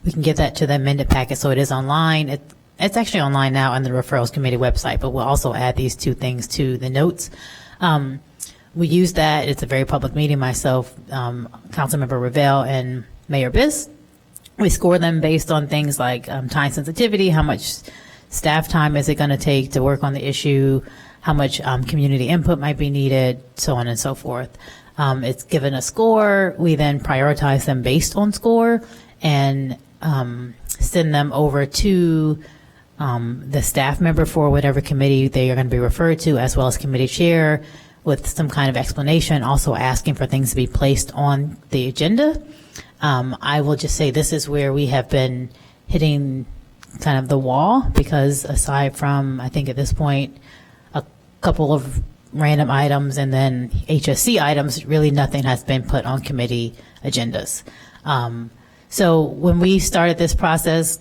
can get that to the amended packet. So it is online. It's actually online now on the referrals committee website, but we'll also add these two things to the notes. We use that. It's a very public meeting. Myself, Councilmember Ravel, and Mayor Biss. We score them based on things like time sensitivity, how much staff time is it going to take to work on the issue, how much community input might be needed, so on and so forth. It's given a score. We then prioritize them based on score, and send them over to the staff member for whatever committee they are going to be referred to, as well as committee chair, with some kind of explanation, also asking for things to be placed on the agenda. I will just say this is where we have been hitting kind of the wall, because aside from, I think at this point, a couple of random items and then HSC items, really nothing has been put on committee agendas. So when we started this process,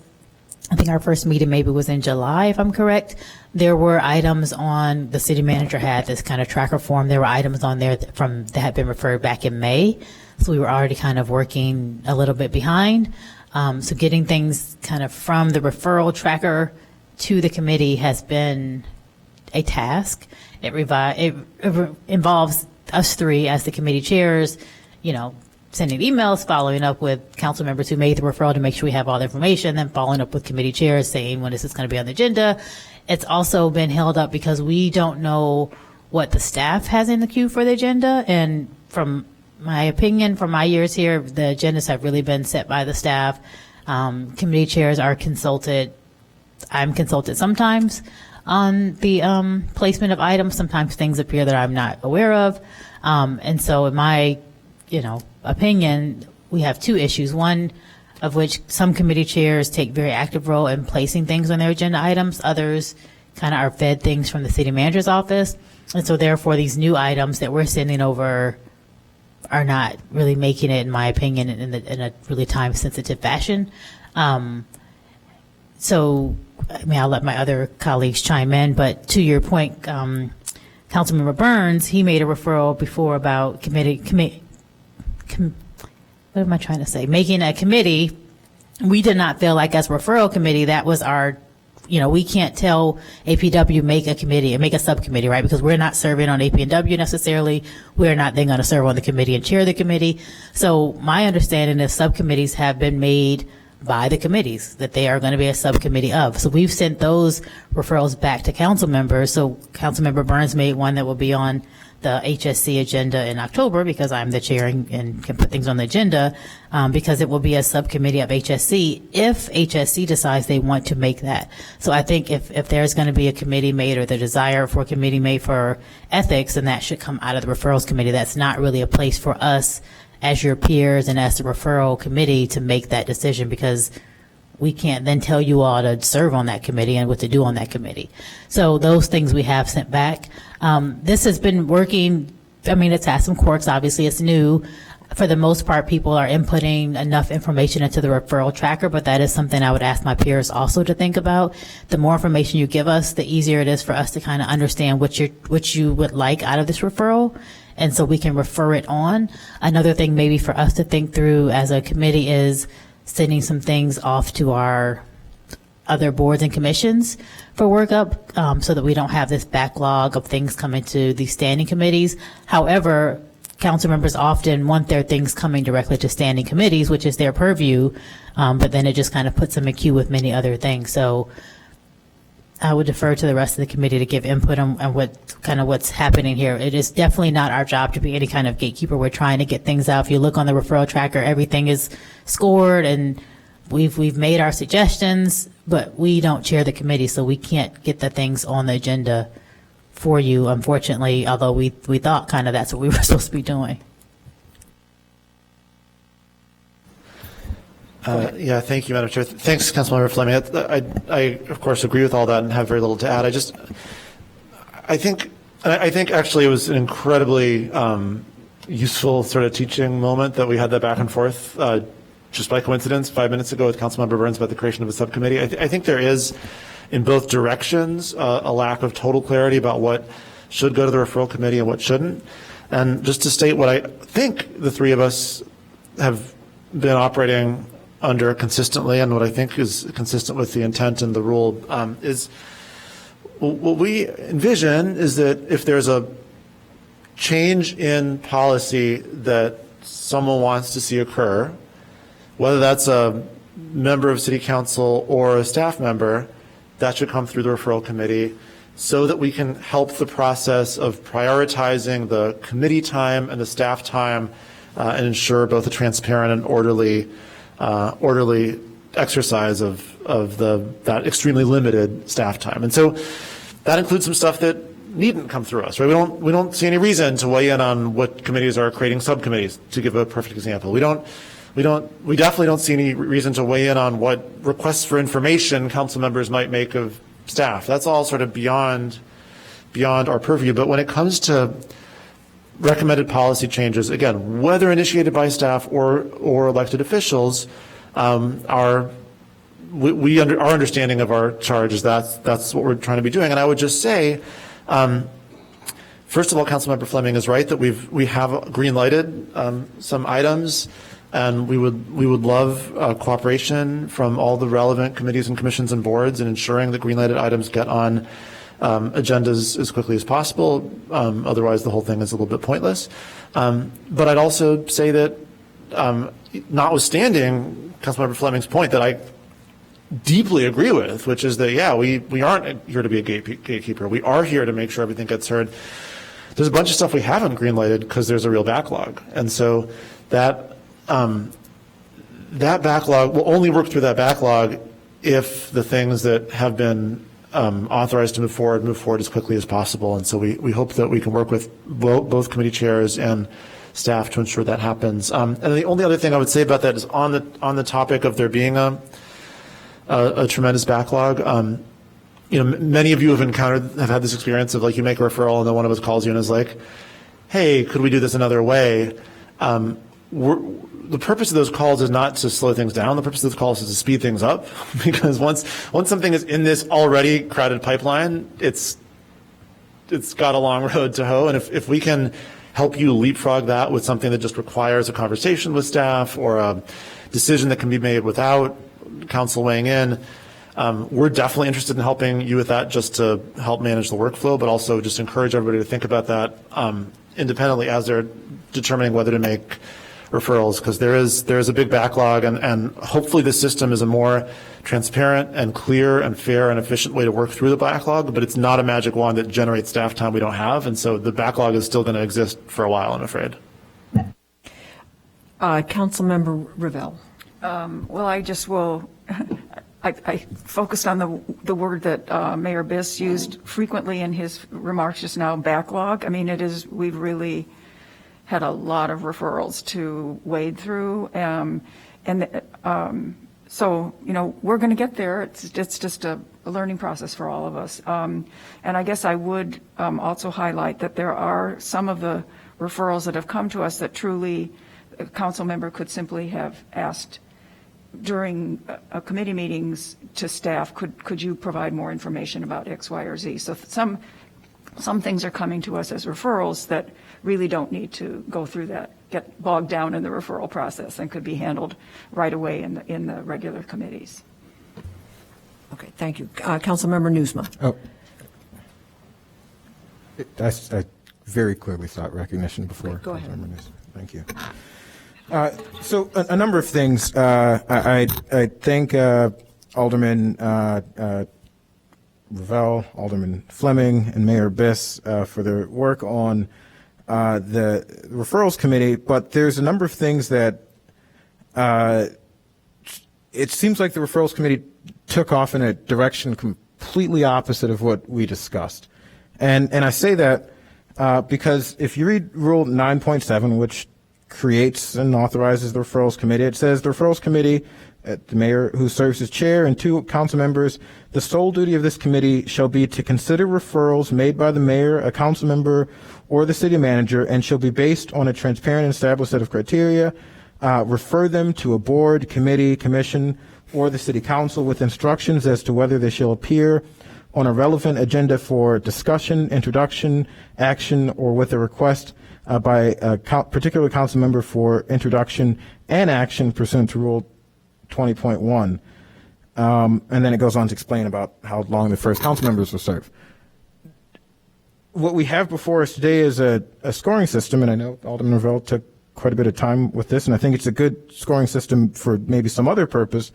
I think our first meeting maybe was in July, if I'm correct. There were items on, the city manager had this kind of tracker form. There were items on there that had been referred back in May. So we were already kind of working a little bit behind. So getting things kind of from the referral tracker to the committee has been a task. It involves us three as the committee chairs, sending emails, following up with council members who made the referral to make sure we have all the information, then following up with committee chairs saying when is this going to be on the agenda. It's also been held up because we don't know what the staff has in the queue for the agenda. And from my opinion, from my years here, the agendas have really been set by the staff. Committee chairs are consulted. I'm consulted sometimes on the placement of items. Sometimes things appear that I'm not aware of. And so in my opinion, we have two issues. One of which some committee chairs take very active role in placing things on their agenda items. Others kind of are fed things from the city manager's office. And so therefore these new items that we're sending over are not really making it, in my opinion, in a really time sensitive fashion. So, I'll let my other colleagues chime in, but to your point, Councilmember Burns, he made a referral before about what am I trying to say? Making a committee. We did not feel like as referral committee, that was our, we can't tell APW make a committee and make a subcommittee, right? Because we're not serving on APW necessarily. We're not then going to serve on the committee and chair the committee. So my understanding is subcommittees have been made by the committees that they are going to be a subcommittee of. So we've sent those referrals back to council members. So Councilmember Burns made one that will be on the HSC agenda in October, because I'm the chair and can put things on the agenda, because it will be a subcommittee of HSC if HSC decides they want to make that. So I think if there's going to be a committee made, or the desire for a committee made for ethics, then that should come out of the referrals committee. That's not really a place for us as your peers and as the referral committee to make that decision, because we can't then tell you all to serve on that committee and what to do on that committee. So those things we have sent back. This has been working. It's had some quirks. Obviously, it's new. For the most part, people are inputting enough information into the referral tracker, but that is something I would ask my peers also to think about. The more information you give us, the easier it is for us to kind of understand what you would like out of this referral, and so we can refer it on. Another thing maybe for us to think through as a committee is sending some things off to our other boards and commissions for workup, so that we don't have this backlog of things coming to these standing committees. However, council members often want their things coming directly to standing committees, which is their purview, but then it just kind of puts them in queue with many other things. So I would defer to the rest of the committee to give input on what's happening here. It is definitely not our job to be any kind of gatekeeper. We're trying to get things out. If you look on the referral tracker, everything is scored, and we've made our suggestions, but we don't chair the committee, so we can't get the things on the agenda for you, unfortunately, although we thought kind of that's what we were supposed to be doing. Thank you, Madam Chair. Thanks, Councilmember Fleming. I of course agree with all that and have very little to add. I think actually it was an incredibly useful sort of teaching moment that we had that back and forth just by coincidence 5 minutes ago with Councilmember Burns about the creation of a subcommittee. I think there is, in both directions, a lack of total clarity about what should go to the referral committee and what shouldn't. And just to state what I think the three of us have been operating under consistently, and what I think is consistent with the intent and the rule, is what we envision is that if there's a change in policy that someone wants to see occur, whether that's a member of city council or a staff member, that should come through the referral committee so that we can help the process of prioritizing the committee time and the staff time and ensure both a transparent and orderly exercise of that extremely limited staff time. And so that includes some stuff that needn't come through us, right? We don't see any reason to weigh in on what committees are creating subcommittees, to give a perfect example. We definitely don't see any reason to weigh in on what requests for information council members might make of staff. That's all sort of beyond our purview. But when it comes to recommended policy changes, again, whether initiated by staff or elected officials, our understanding of our charge is that's what we're trying to be doing. And I would just say, first of all, Councilmember Fleming is right that we have green lighted some items, and we would love cooperation from all the relevant committees and commissions and boards in ensuring that green lighted items get on agendas as quickly as possible. Otherwise, the whole thing is a little bit pointless. But I'd also say that, notwithstanding Councilmember Fleming's point that I deeply agree with, which is that, yeah, we aren't here to be a gatekeeper. We are here to make sure everything gets heard. There's a bunch of stuff we haven't green-lighted because there's a real backlog. And so that backlog, will only work through that backlog if the things that have been authorized to move forward as quickly as possible. And so we hope that we can work with both committee chairs and staff to ensure that happens. And the only other thing I would say about that is on the topic of there being a tremendous backlog. Many of you have had this experience of, like, you make a referral and then one of us calls you and is like, hey, could we do this another way? The purpose of those calls is not to slow things down. The purpose of those calls is to speed things up, because once something is in this already crowded pipeline, it's got a long road to hoe. And if we can help you leapfrog that with something that just requires a conversation with staff or a decision that can be made without council weighing in, we're definitely interested in helping you with that, just to help manage the workflow, but also just encourage everybody to think about that independently as they're determining whether to make referrals, because there is a big backlog, and hopefully the system is a more transparent and clear and fair and efficient way to work through the backlog, but it's not a magic wand that generates staff time we don't have, and so the backlog is still going to exist for a while, I'm afraid. Councilmember Ravel. Well, I just will, I focused on the word that Mayor Biss used frequently in his remarks just now, backlog. I mean, we've really had a lot of referrals to wade through. So, we're going to get there. It's just a learning process for all of us. And I guess I would also highlight that there are some of the referrals that have come to us that truly a council member could simply have asked during committee meetings to staff, could you provide more information about X, Y, or Z? So some things are coming to us as referrals that really don't need to go through that, get bogged down in the referral process, and could be handled right away in the regular committees. Okay, thank you. Councilmember Newsma. Oh, I very clearly sought recognition before. Go ahead. Thank you. So a number of things. I thank Alderman Ravel, Alderman Fleming, and Mayor Biss for their work on the referrals committee, but there's a number of things that it seems like the referrals committee took off in a direction completely opposite of what we discussed. And I say that because if you read Rule 9.7, which creates and authorizes the referrals committee, it says the referrals committee, the mayor who serves as chair and 2 council members, the sole duty of this committee shall be to consider referrals made by the mayor, a council member, or the city manager, and shall be based on a transparent and established set of criteria. Refer them to a board, committee, commission, or the city council with instructions as to whether they shall appear on a relevant agenda for discussion, introduction, action, or with a request by a particular council member for introduction and action pursuant to Rule 20.1. And then it goes on to explain about how long the first council members will serve. What we have before us today is a scoring system, and I know Alderman Ravel took quite a bit of time with this, and I think it's a good scoring system for maybe some other purpose.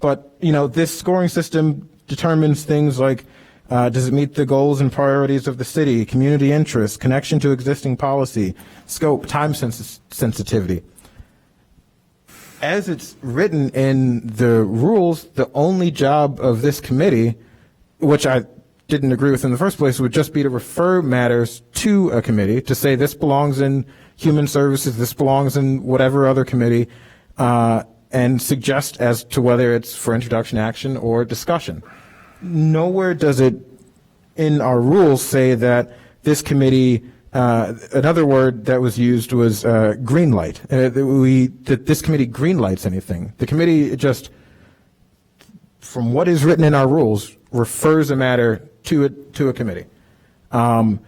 But, this scoring system determines things like, does it meet the goals and priorities of the city, community interest, connection to existing policy, scope, time sensitivity. as it's written in the rules, the only job of this committee, which I didn't agree with in the first place, would just be to refer matters to a committee, to say this belongs in Human Services, this belongs in whatever other committee, and suggest as to whether it's for introduction, action, or discussion. Nowhere does it in our rules say that this committee, another word that was used was green light, that this committee green lights anything. The committee just, from what is written in our rules, refers a matter to a committee. And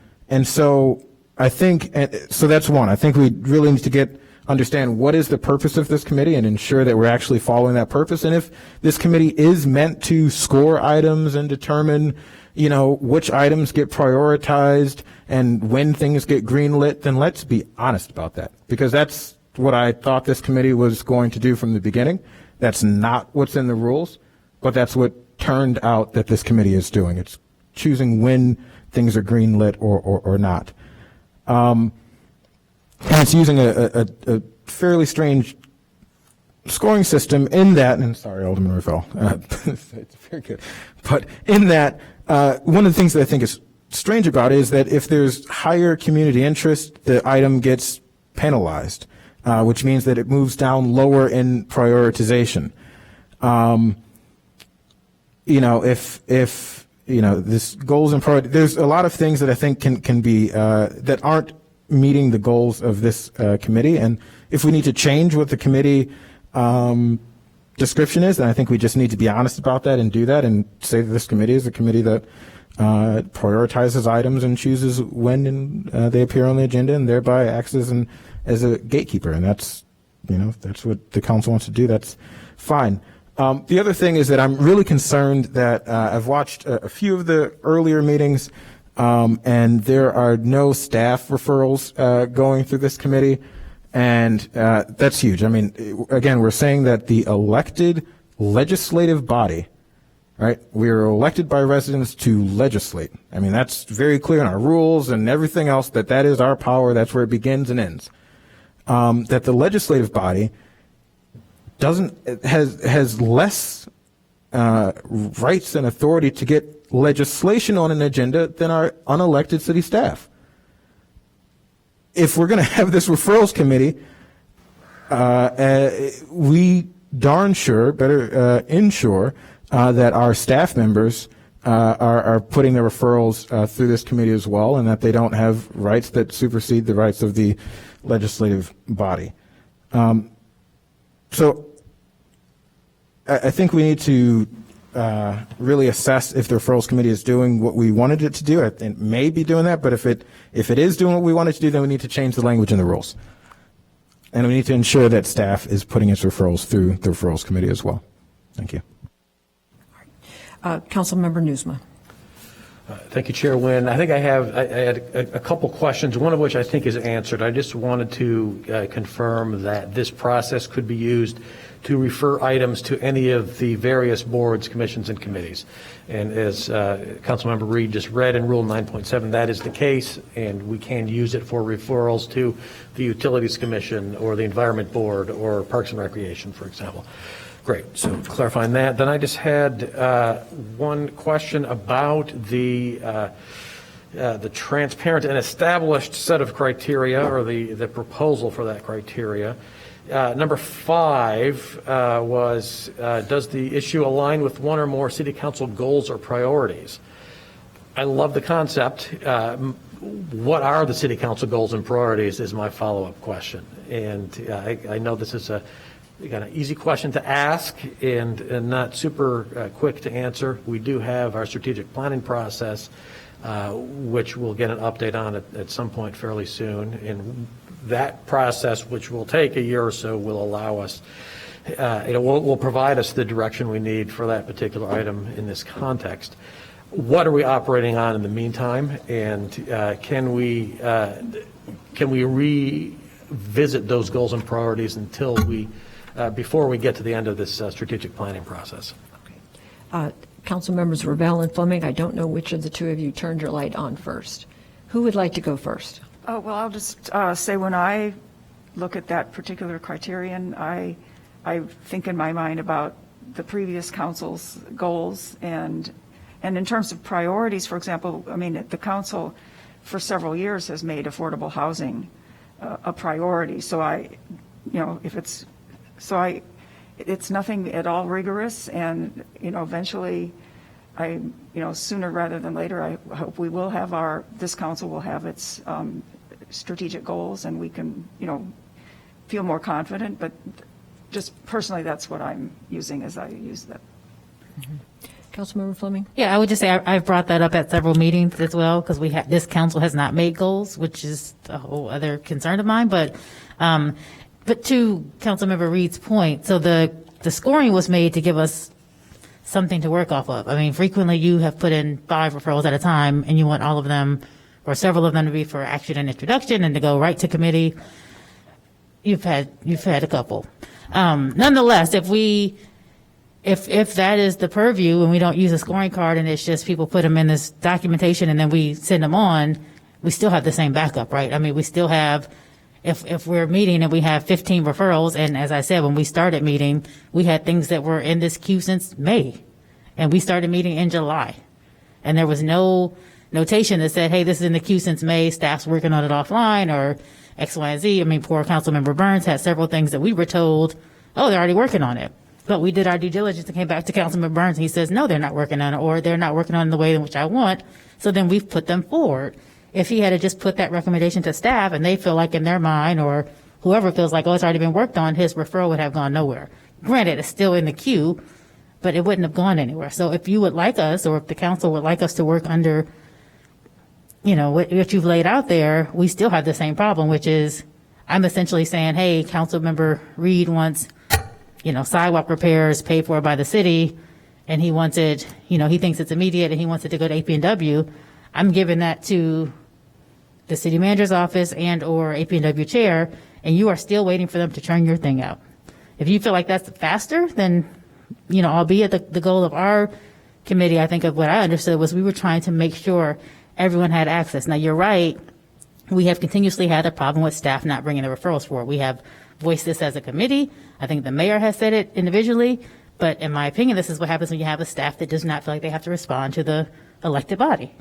so I think, so that's one. I think we really need to understand what is the purpose of this committee and ensure that we're actually following that purpose. And if this committee is meant to score items and determine, which items get prioritized and when things get greenlit, then let's be honest about that, because that's what I thought this committee was going to do from the beginning. That's not what's in the rules, but that's what turned out that this committee is doing. It's choosing when things are greenlit or not. And it's using a fairly strange scoring system in that, and sorry, Alderman Ravel, it's very good, but in that, one of the things that I think is strange about it is that if there's higher community interest, the item gets penalized, which means that it moves down lower in prioritization. If this goals and priority, there's a lot of things that I think can be that aren't meeting the goals of this committee, and if we need to change what the committee description is, then I think we just need to be honest about that and do that and say that this committee is a committee that prioritizes items and chooses when they appear on the agenda, and thereby acts as a gatekeeper. And that's what the council wants to do. That's fine. The other thing is that I'm really concerned that I've watched a few of the earlier meetings, and there are no staff referrals going through this committee. And that's huge. I mean, again, we're saying that the elected legislative body, right? We are elected by residents to legislate. I mean, that's very clear in our rules and everything else, that is our power. That's where it begins and ends. That the legislative body has less rights and authority to get legislation on an agenda than our unelected city staff. If we're going to have this referrals committee, we darn sure better ensure that our staff members are putting the referrals through this committee as well, and that they don't have rights that supersede the rights of the legislative body. So I think we need to really assess if the referrals committee is doing what we wanted it to do. It may be doing that, but if it is doing what we wanted to do, then we need to change the language in the rules. And we need to ensure that staff is putting its referrals through the referrals committee as well. Thank you. Councilmember Newsma. Thank you, Chair Wynn. I think I had a couple questions, one of which I think is answered. I just wanted to confirm that this process could be used to refer items to any of the various boards, commissions, and committees. And as Councilmember Reed just read in Rule 9.7, that is the case, and we can use it for referrals to the Utilities Commission or the Environment Board or Parks and Recreation, for example. Great. So clarifying that. Then I just had one question about the transparent and established set of criteria, or the proposal for that criteria. Number 5 was, does the issue align with one or more city council goals or priorities? I love the concept. What are the city council goals and priorities is my follow-up question. And I know this is an easy question to ask and not super quick to answer. We do have our strategic planning process, which we'll get an update on at some point fairly soon. And that process, which will take a year or so, will allow us, will provide us the direction we need for that particular item in this context. What are we operating on in the meantime? And can we revisit those goals and priorities until before we get to the end of this strategic planning process? Council members Ravel and Fleming, I don't know which of the two of you turned your light on first. Who would like to go first? Oh, well, I'll just say when I look at that particular criterion, I I think in my mind about the previous council's goals and in terms of priorities, for example, I mean, the council for several years has made affordable housing a priority. So it's nothing at all rigorous, and, eventually sooner rather than later, I hope we will have this council will have its strategic goals, and we can, feel more confident. But just personally, that's what I'm using as I use that. Councilmember Fleming? Yeah, I would just say I've brought that up at several meetings as well, because this council has not made goals, which is a whole other concern of mine. But to Councilmember Reed's point, so the scoring was made to give us something to work off of. I mean, frequently you have put in 5 referrals at a time, and you want all of them or several of them to be for action and introduction and to go right to committee. You've had a couple. Nonetheless, if that is the purview and we don't use a scoring card and it's just people put them in this documentation and then we send them on, we still have the same backup, right? I mean, we still have, if we're meeting and we have 15 referrals, and as I said, when we started meeting, we had things that were in this queue since May, and we started meeting in July. And there was no notation that said, hey, this is in the queue since May, staff's working on it offline, or X, Y, and Z. I mean, poor Councilmember Burns had several things that we were told, oh, they're already working on it. But we did our due diligence and came back to Councilmember Burns, and he says, no, they're not working on it, or they're not working on it in the way in which I want. So then we've put them forward. If he had just put that recommendation to staff and they feel like in their mind, or whoever feels like, oh, it's already been worked on, his referral would have gone nowhere. Granted, it's still in the queue, but it wouldn't have gone anywhere. So if you would like us, or if the council would like us to work under, what you've laid out there, we still have the same problem, which is I'm essentially saying, hey, Councilmember Reed wants sidewalk repairs paid for by the city, and he wants it, he thinks it's immediate and he wants it to go to AP&W. I'm giving that to the city manager's office and or AP&W chair, and you are still waiting for them to churn your thing out. If you feel like that's faster, then, albeit the goal of our committee, I think of what I understood was we were trying to make sure everyone had access. Now, you're right. We have continuously had a problem with staff not bringing the referrals forward. We have voiced this as a committee. I think the mayor has said it individually, but in my opinion, this is what happens when you have a staff that does not feel like they have to respond to the elected body,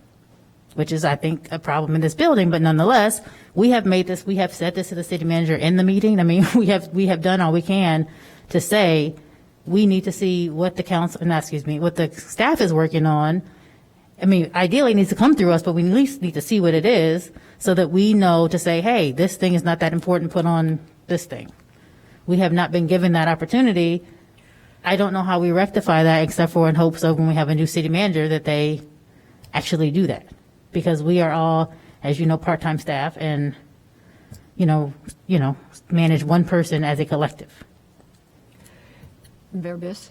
which is, I think, a problem in this building. But nonetheless, we have said this to the city manager in the meeting. I mean, we have done all we can to say we need to see what what the staff is working on. I mean, ideally it needs to come through us, but we at least need to see what it is so that we know to say, hey, this thing is not that important, put on this thing. We have not been given that opportunity. I don't know how we rectify that except for in hopes of when we have a new city manager that they actually do that. Because we are all, as you know, part-time staff and, manage one person as a collective. Verbis?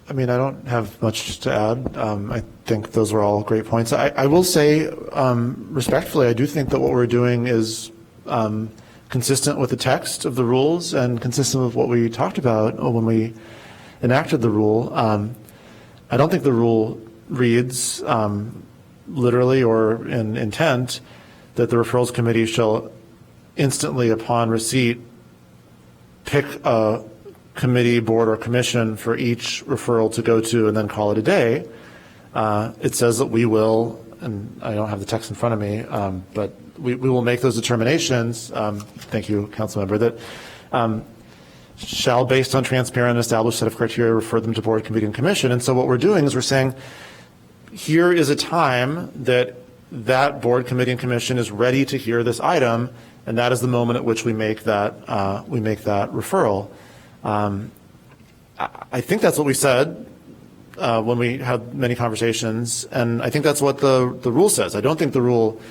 I mean, I don't have much to add. I think those are all great points. I will say, respectfully, I do think that what we're doing is consistent with the text of the rules and consistent with what we talked about when we enacted the rule. I don't think the rule reads literally or in intent that the referrals committee shall instantly, upon receipt, pick a committee, board, or commission for each referral to go to and then call it a day. It says that we will, and I don't have the text in front of me, but we will make those determinations, thank you, Councilmember, that shall, based on transparent and established set of criteria, refer them to board, committee, and commission. And so what we're doing is we're saying, here is a time that board, committee, and commission is ready to hear this item, and that is the moment at which we make that referral. I think that's what we said when we had many conversations, and I think that's what the rule says. I don't think the rule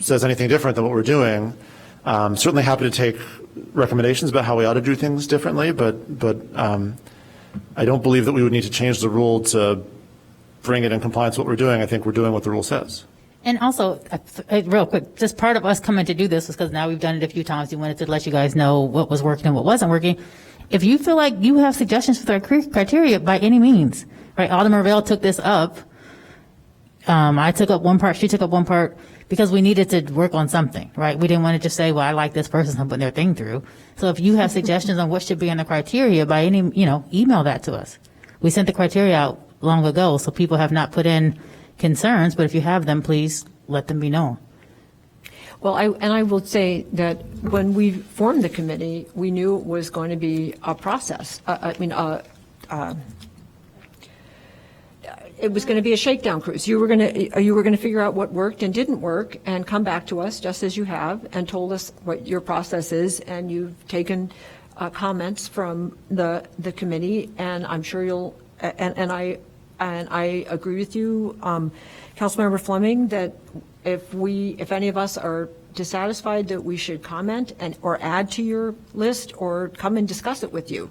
says anything different than what we're doing. Certainly happy to take recommendations about how we ought to do things differently, but I don't believe that we would need to change the rule to bring it in compliance with what we're doing. I think we're doing what the rule says. And also, real quick, just part of us coming to do this was because now we've done it a few times. We wanted to let you guys know what was working and what wasn't working. If you feel like you have suggestions for the criteria, by any means, right? Alderman Ravel took this up I took up one part, she took up one part, because we needed to work on something, right? We didn't want to just say, well, I like this person, I'm putting their thing through. So if you have suggestions on what should be in the criteria, by any, email that to us. We sent the criteria out long ago, so people have not put in concerns, but if you have them, please let them be known. Well, I will say that when we formed the committee, we knew it was going to be a process. It was going to be a shakedown cruise. You were going to figure out what worked and didn't work and come back to us, just as you have, and told us what your process is, and you've taken comments from the committee, and I'm sure you'll, and I agree with you, Councilmember Fleming, that if any of us are dissatisfied, that we should comment or add to your list or come and discuss it with you.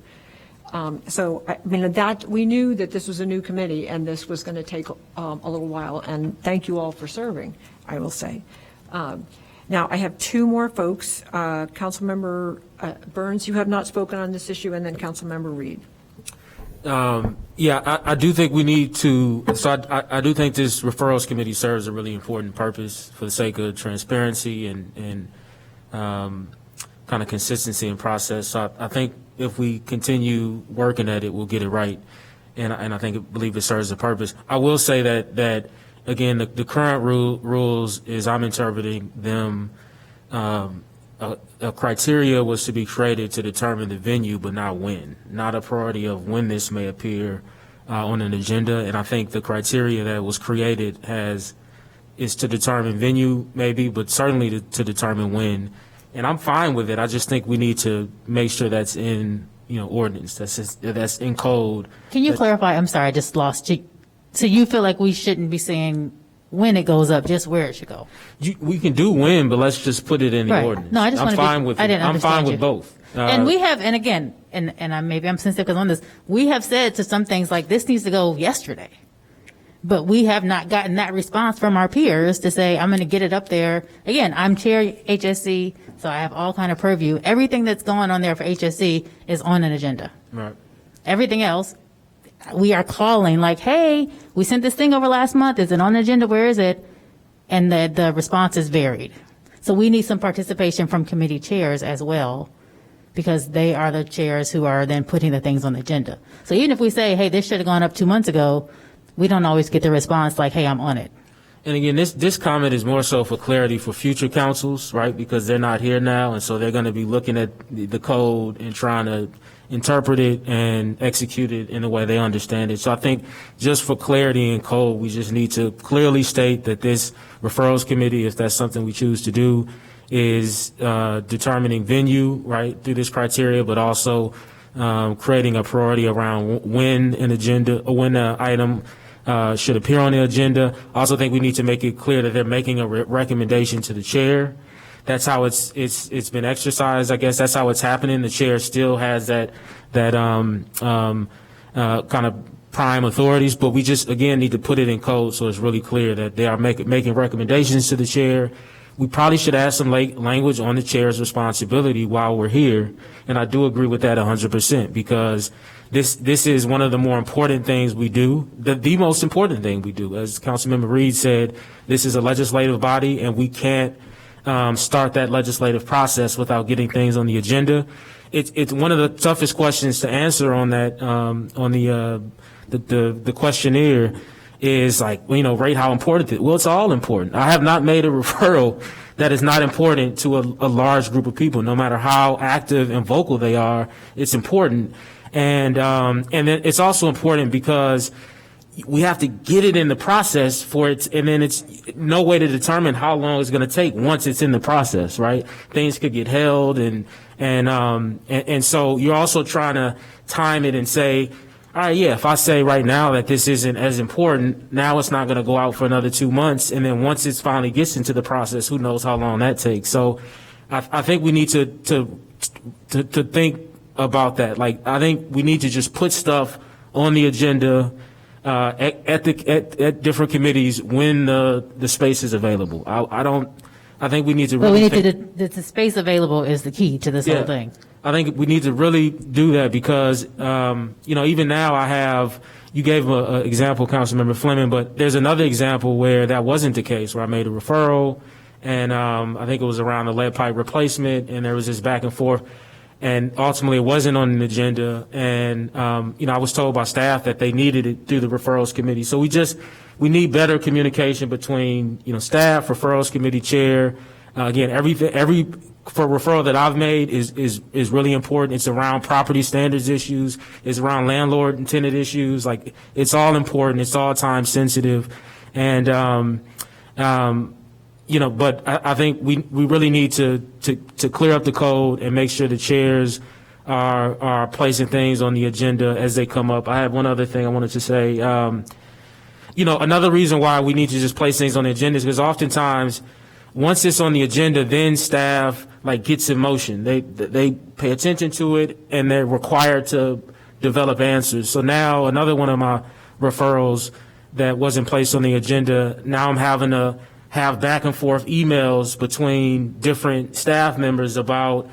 That we knew that this was a new committee and this was going to take a little while, and thank you all for serving, I will say. Now, I have two more folks. Councilmember Burns, you have not spoken on this issue, and then Councilmember Reed. I do think we need to, I do think this referrals committee serves a really important purpose for the sake of transparency and kind of consistency in process. So I think if we continue working at it, we'll get it right. And I believe it serves a purpose. I will say that again, the current rules, as I'm interpreting them, a criteria was to be created to determine the venue, but not when, not a priority of when this may appear on an agenda. And I think the criteria that was created is to determine venue, maybe, but certainly to determine when. And I'm fine with it. I just think we need to make sure that's in, ordinance, that's in code. Can you clarify? I'm sorry, I just lost you. So you feel like we shouldn't be saying when it goes up, just where it should go? We can do when, but let's just put it in the ordinance. No, I just I'm fine with it. I'm fine with both. And we have, and again, maybe I'm sensitive because on this, we have said to some things like this needs to go yesterday. But we have not gotten that response from our peers to say, I'm going to get it up there. Again, I'm chair HSC, so I have all kind of purview. Everything that's going on there for HSC is on an agenda. Right. Everything else, we are calling like, hey, we sent this thing over last month. Is it on the agenda? Where is it? And the response is varied. So we need some participation from committee chairs as well, because they are the chairs who are then putting the things on the agenda. So even if we say, hey, this should have gone up 2 months ago, we don't always get the response like, hey, I'm on it. And again, this comment is more so for clarity for future councils, right? Because they're not here now, and so they're going to be looking at the code and trying to interpret it and execute it in the way they understand it. So I think just for clarity in code, we just need to clearly state that this referrals committee, if that's something we choose to do, is determining venue, right, through this criteria, but also creating a priority around when an agenda or when an item should appear on the agenda. I also think we need to make it clear that they're making a recommendation to the chair. That's how it's been exercised. I guess that's how it's happening. The chair still has that kind of prime authorities, but we just again need to put it in code so it's really clear that they are making recommendations to the chair. We probably should add some language on the chair's responsibility while we're here, and I do agree with that 100% because this is one of the more important things we do, the most important thing we do. As Councilmember Reed said, this is a legislative body, and we can't start that legislative process without getting things on the agenda. It's one of the toughest questions to answer on that on the questionnaire. Is like, rate how important it is. Well, it's all important. I have not made a referral that is not important to a large group of people, no matter how active and vocal they are. It's important. And then it's also important because we have to get it in the process for it, and then it's no way to determine how long it's going to take once it's in the process, right? Things could get held and so you're also trying to time it and say, all right, yeah, if I say right now that this isn't as important, now it's not going to go out for another 2 months. And then once it finally gets into the process, who knows how long that takes. So I think we need to think about that. Like, I think we need to just put stuff on the agenda at different committees when the space is available. I think we need to really the space available is the key to this whole thing. I think we need to really do that because, even now you gave an example, Councilmember Fleming, but there's another example where that wasn't the case, where I made a referral, and I think it was around the lead pipe replacement, and there was this back and forth, and ultimately it wasn't on an agenda, and, I was told by staff that they needed it through the referrals committee. So we need better communication between, staff, referrals committee chair. Again, every for referral that I've made is really important. It's around property standards issues. It's around landlord and tenant issues. Like, it's all important. It's all time sensitive. And, but I think we really need to clear up the code and make sure the chairs are placing things on the agenda as they come up. I have one other thing I wanted to say. Another reason why we need to just place things on the agenda is because oftentimes, once it's on the agenda, then staff gets in motion. They pay attention to it and they're required to develop answers. So now another one of my referrals that wasn't placed on the agenda, now I'm having to have back and forth emails between different staff members about,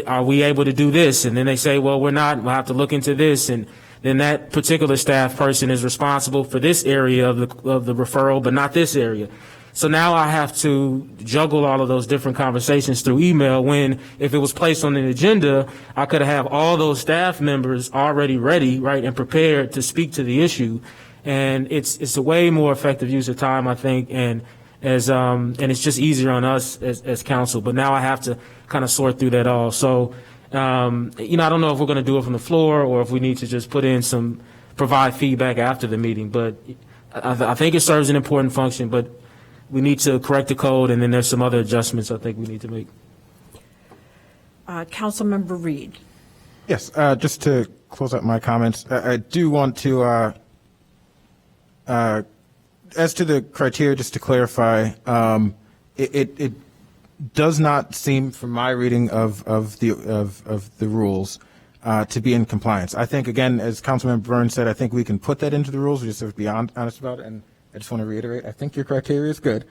are we able to do this? And then they say, well, we're not. We'll have to look into this. And then that particular staff person is responsible for this area of the referral, but not this area. So now I have to juggle all of those different conversations through email when, if it was placed on an agenda, I could have all those staff members already ready, right, and prepared to speak to the issue. And it's a way more effective use of time, I think, and it's just easier on us as council. But now I have to kind of sort through that all. So, I don't know if we're going to do it from the floor or if we need to just provide feedback after the meeting. But I think it serves an important function, but we need to correct the code, and then there's some other adjustments I think we need to make. Councilmember Reed. Yes, just to close out my comments, I do want to, as to the criteria, just to clarify, it does not seem, from my reading of the rules, to be in compliance. I think, again, as Councilmember Burns said, I think we can put that into the rules. We just have to be honest about it. And I just want to reiterate, I think your criteria is good.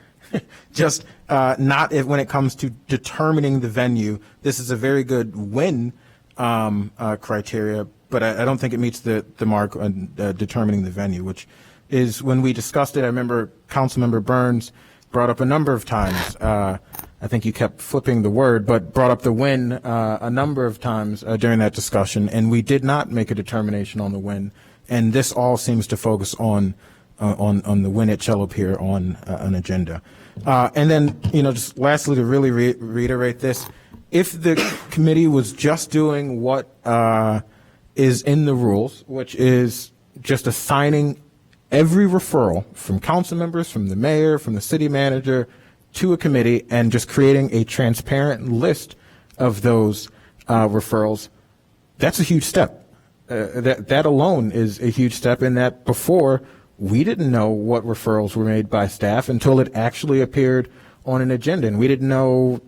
Just not when it comes to determining the venue. This is a very good win criteria, but I don't think it meets the mark on determining the venue, which is, when we discussed it, I remember Councilmember Burns brought up a number of times. I think you kept flipping the word, but brought up the win a number of times during that discussion, and we did not make a determination on the win. And this all seems to focus on the win it shall appear on an agenda. And then, just lastly, to really reiterate this, if the committee was just doing what is in the rules, which is just assigning every referral from council members, from the mayor, from the city manager to a committee, and just creating a transparent list of those referrals, that's a huge step. That alone is a huge step, in that before, we didn't know what referrals were made by staff until it actually appeared on an agenda, and we didn't know,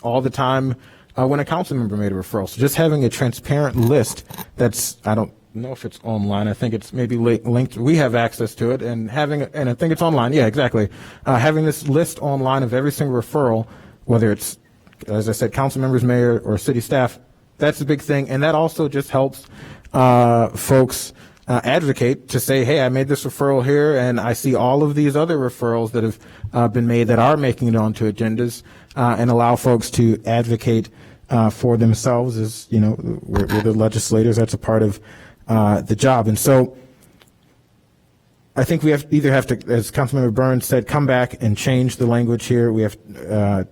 all the time when a council member made a referral. So just having a transparent list that's, I don't know if it's online. I think it's maybe linked. We have access to it, and I think it's online. Yeah, exactly. Having this list online of every single referral, whether it's, as I said, council members, mayor, or city staff, that's a big thing, and that also just helps folks advocate to say, hey, I made this referral here, and I see all of these other referrals that have been made that are making it onto agendas, and allow folks to advocate for themselves. As we're the legislators. That's a part of the job. And so I think we have to, as Councilmember Burns said, come back and change the language here. We have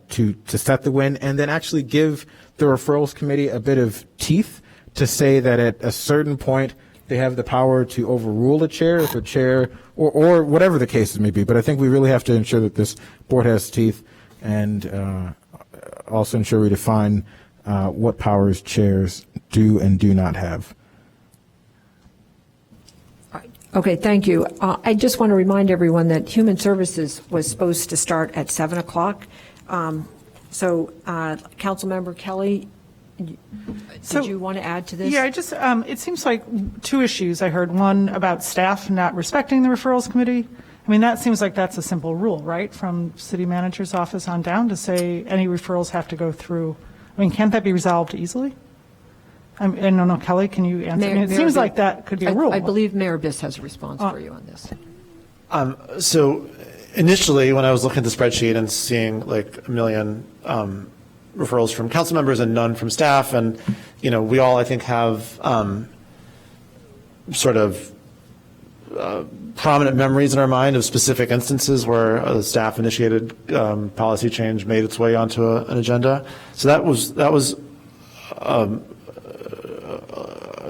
to set the win, and then actually give the referrals committee a bit of teeth to say that at a certain point they have the power to overrule a chair, if a chair, or whatever the case may be. But I think we really have to ensure that this board has teeth, and also ensure we define what powers chairs do and do not have. Okay, thank you. I just want to remind everyone that Human Services was supposed to start at 7 o'clock. So, Councilmember Kelly, did you want to add to this? Yeah, it seems like two issues I heard. One about staff not respecting the referrals committee. I mean, that seems like that's a simple rule, right? From city manager's office on down, to say any referrals have to go through I mean, can't that be resolved easily? I don't know, Kelly, can you answer? I mean, it seems like that could be a rule. I believe Mayor Biss has a response for you on this. So initially, when I was looking at the spreadsheet and seeing like a million referrals from council members and none from staff, and we all, I think, have sort of prominent memories in our mind of specific instances where a staff-initiated policy change made its way onto an agenda. So that was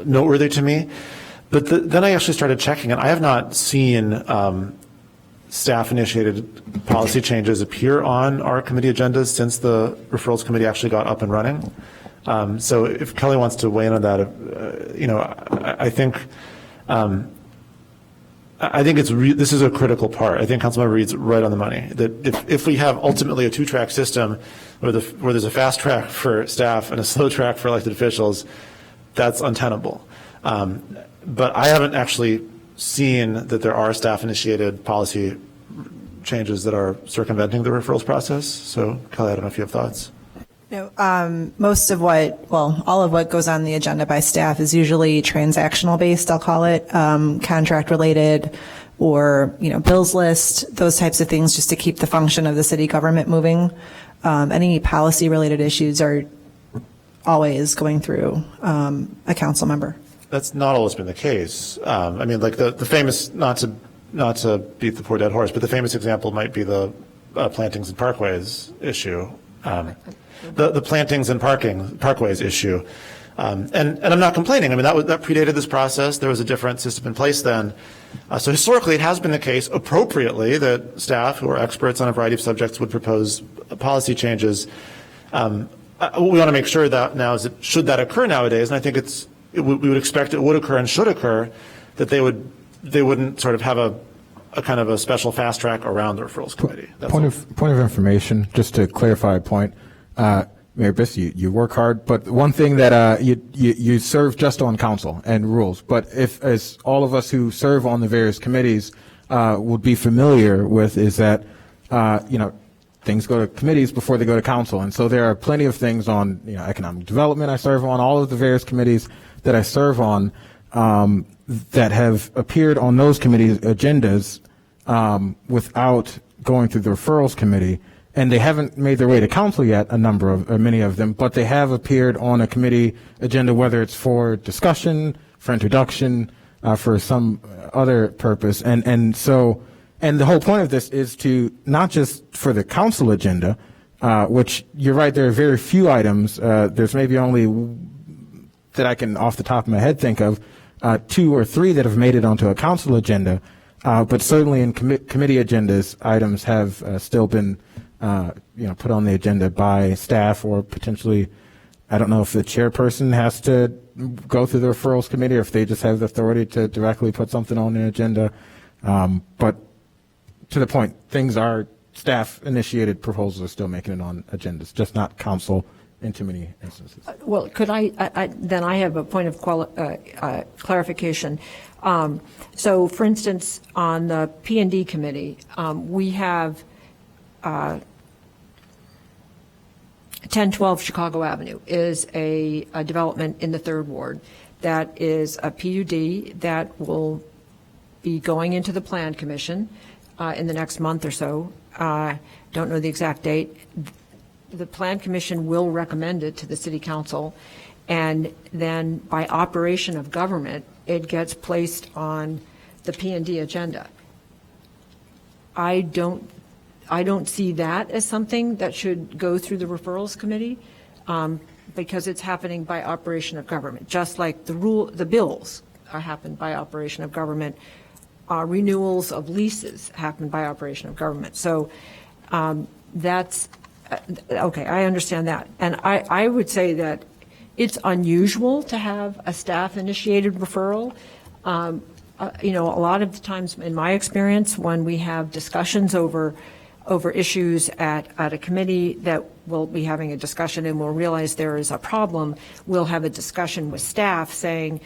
noteworthy to me. But then I actually started checking, and I have not seen staff-initiated policy changes appear on our committee agendas since the referrals committee actually got up and running. So if Kelly wants to weigh in on that, I think this is a critical part. I think Councilmember Reed's right on the money. That if we have ultimately a two-track system where there's a fast track for staff and a slow track for elected officials, that's untenable. But I haven't actually seen that there are staff-initiated policy changes that are circumventing the referrals process. So, Kelly, I don't know if you have thoughts. Most of all of what goes on the agenda by staff is usually transactional based, I'll call it, contract related, or, bills list, those types of things, just to keep the function of the city government moving. Any policy related issues are always going through a council member. That's not always been the case. I mean, like the famous, not to beat the poor dead horse, but the famous example might be the plantings and parkways issue. The plantings and parkways issue. And I'm not complaining. I mean, that predated this process. There was a different system in place then. So historically, it has been the case, appropriately, that staff who are experts on a variety of subjects would propose policy changes. We want to make sure that now, should that occur nowadays, and I think we would expect it would occur and should occur, that they wouldn't sort of have a kind of a special fast track around the referrals committee. Point of information, just to clarify a point. Mayor Biss, you work hard, but one thing that you serve just on council and rules. But as all of us who serve on the various committees would be familiar with, is that things go to committees before they go to council, and so there are plenty of things on economic development I serve on, all of the various committees that I serve on that have appeared on those committees' agendas without going through the referrals committee. And they haven't made their way to council yet, many of them, but they have appeared on a committee agenda, whether it's for discussion, for introduction, for some other purpose. And the whole point of this is to not just for the council agenda, which you're right, there are very few items. There's maybe only that I can off the top of my head think of 2 or 3 that have made it onto a council agenda. But certainly in committee agendas, items have still been put on the agenda by staff, or potentially, I don't know if the chairperson has to go through the referrals committee or if they just have the authority to directly put something on the agenda. But to the point, staff-initiated proposals are still making it on agendas, just not council in too many instances. Well, could I have a point of clarification. So, for instance, on the P&D committee, we have 1012 Chicago Avenue is a development in the 3rd Ward that is a PUD that will be going into the Plan Commission in the next month or so. Don't know the exact date. The Plan Commission will recommend it to the City Council, and then by operation of government, it gets placed on the P&D agenda. I don't see that as something that should go through the referrals committee, because it's happening by operation of government, just like the bills are happened by operation of government. Renewals of leases happen by operation of government. So that's okay. I understand that, and I would say that it's unusual to have a staff-initiated referral. A lot of the times, in my experience, when we have discussions over issues at a committee that we'll be having a discussion and we'll realize there is a problem, we'll have a discussion with staff saying,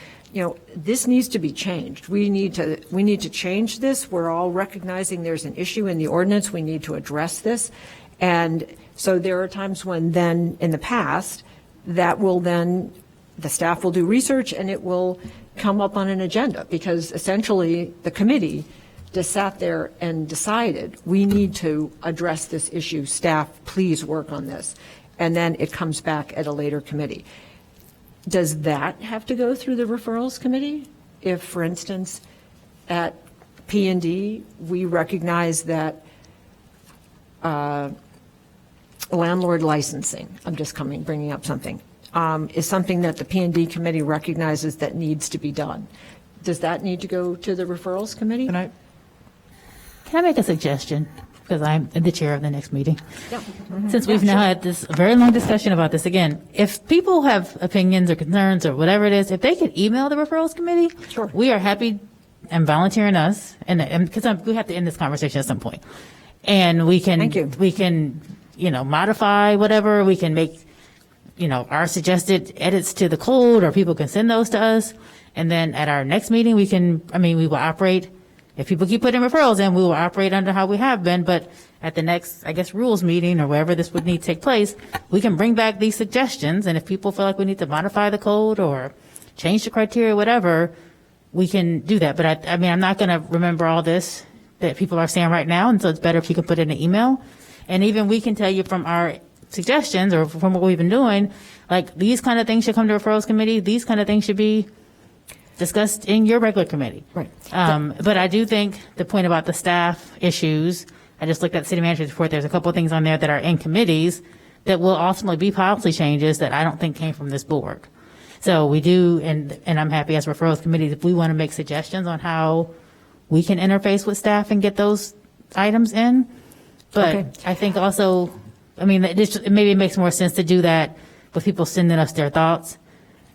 this needs to be changed. We need to change this. We're all recognizing there's an issue in the ordinance. We need to address this. And so there are times when then in the past, that will then, the staff will do research and it will come up on an agenda, because essentially the committee just sat there and decided, we need to address this issue. Staff, please work on this. And then it comes back at a later committee. Does that have to go through the referrals committee? If, for instance, at P&D, we recognize that landlord licensing, I'm just bringing up something, is something that the P&D committee recognizes that needs to be done. Does that need to go to the referrals committee? Can I make a suggestion? Because I'm the chair of the next meeting. Yeah. Since we've now had this very long discussion about this again, if people have opinions or concerns or whatever it is, if they could email the referrals committee, we are happy and volunteering us, and because we have to end this conversation at some point. And we can, modify whatever, we can make, our suggested edits to the code, or people can send those to us. And then at our next meeting, we will operate, if people keep putting referrals in, we will operate under how we have been. But at the next, rules meeting or wherever this would need to take place, we can bring back these suggestions. And if people feel like we need to modify the code or change the criteria, whatever, we can do that. But I'm not going to remember all this that people are saying right now. And so it's better if you can put it in an email. And even we can tell you from our suggestions or from what we've been doing, like these kind of things should come to referrals committee. These kind of things should be discussed in your regular committee. Right. But I do think the point about the staff issues, I just looked at the city manager's report. There's a couple of things on there that are in committees that will ultimately be policy changes that I don't think came from this board. So we do, and I'm happy as referrals committees, if we want to make suggestions on how we can interface with staff and get those items in. But I think also, maybe it makes more sense to do that with people sending us their thoughts,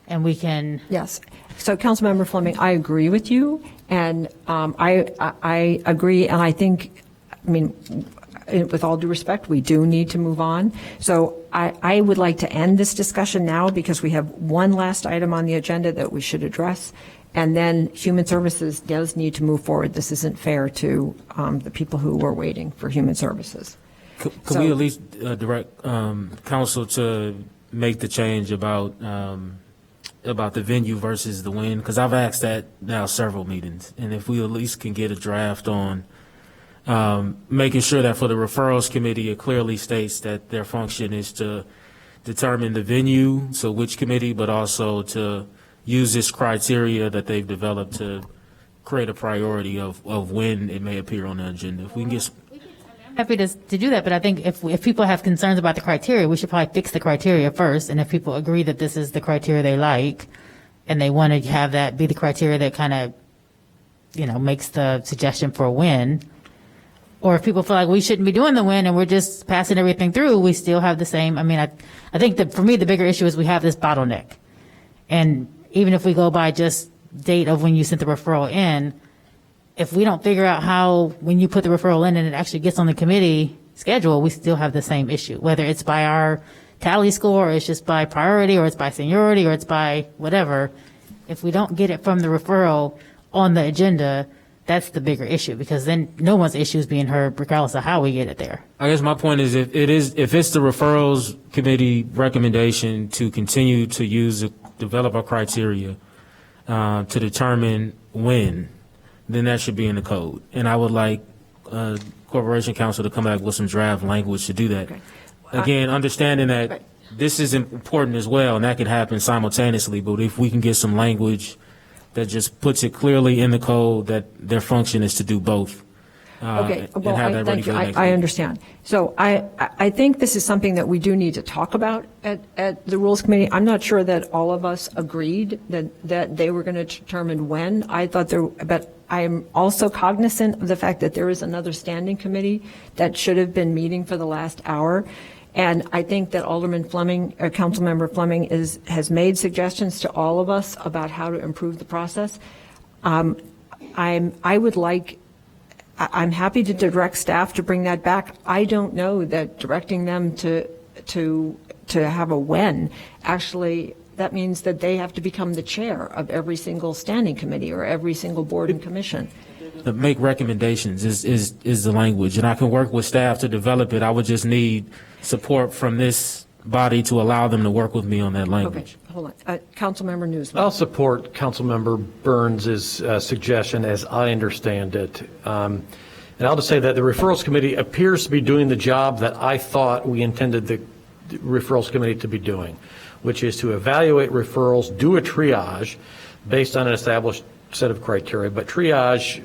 and we can. Yes. So, Councilmember Fleming, I agree with you, and I agree, and I think, with all due respect, we do need to move on. So I would like to end this discussion now, because we have one last item on the agenda that we should address, and then Human Services does need to move forward. This isn't fair to the people who were waiting for Human Services. Could we at least direct council to make the change about the venue versus the when? Because I've asked that now several meetings, and if we at least can get a draft on making sure that for the referrals committee, it clearly states that their function is to determine the venue, so which committee, but also to use this criteria that they've developed to create a priority of when it may appear on the agenda. If we can get Happy to do that, but I think if people have concerns about the criteria, we should probably fix the criteria first. And if people agree that this is the criteria they like, and they want to have that be the criteria that kind of, makes the suggestion for a win, or if people feel like we shouldn't be doing the win and we're just passing everything through, we still have the same. I think that for me, the bigger issue is we have this bottleneck. And even if we go by just date of when you sent the referral in, if we don't figure out how, when you put the referral in and it actually gets on the committee schedule, we still have the same issue, whether it's by our tally score, or it's just by priority, or it's by seniority, or it's by whatever. If we don't get it from the referral on the agenda, that's the bigger issue, because then no one's issue is being heard regardless of how we get it there. I guess my point is, if it's the referrals committee recommendation to continue to develop a criteria to determine when, then that should be in the code. And I would like Corporation Council to come back with some draft language to do that. Okay. Again, understanding that this is important as well, and that can happen simultaneously, but if we can get some language that just puts it clearly in the code that their function is to do both. Okay, well, and have that ready thank you. for the next I meeting. understand. So I think this is something that we do need to talk about at the Rules Committee. I'm not sure that all of us agreed that they were going to determine when. But I am also cognizant of the fact that there is another standing committee that should have been meeting for the last hour. And I think that Alderman Fleming, or Councilmember Fleming, has made suggestions to all of us about how to improve the process. I'm happy to direct staff to bring that back. I don't know that directing them to have a when, actually, that means that they have to become the chair of every single standing committee or every single board and commission. To make recommendations is the language, and I can work with staff to develop it. I would just need support from this body to allow them to work with me on that Okay, language. hold on. Councilmember Newsman. I'll support Councilmember Burns' suggestion as I understand it. And I'll just say that the referrals committee appears to be doing the job that I thought we intended the referrals committee to be doing, which is to evaluate referrals, do a triage based on an established set of criteria, but triage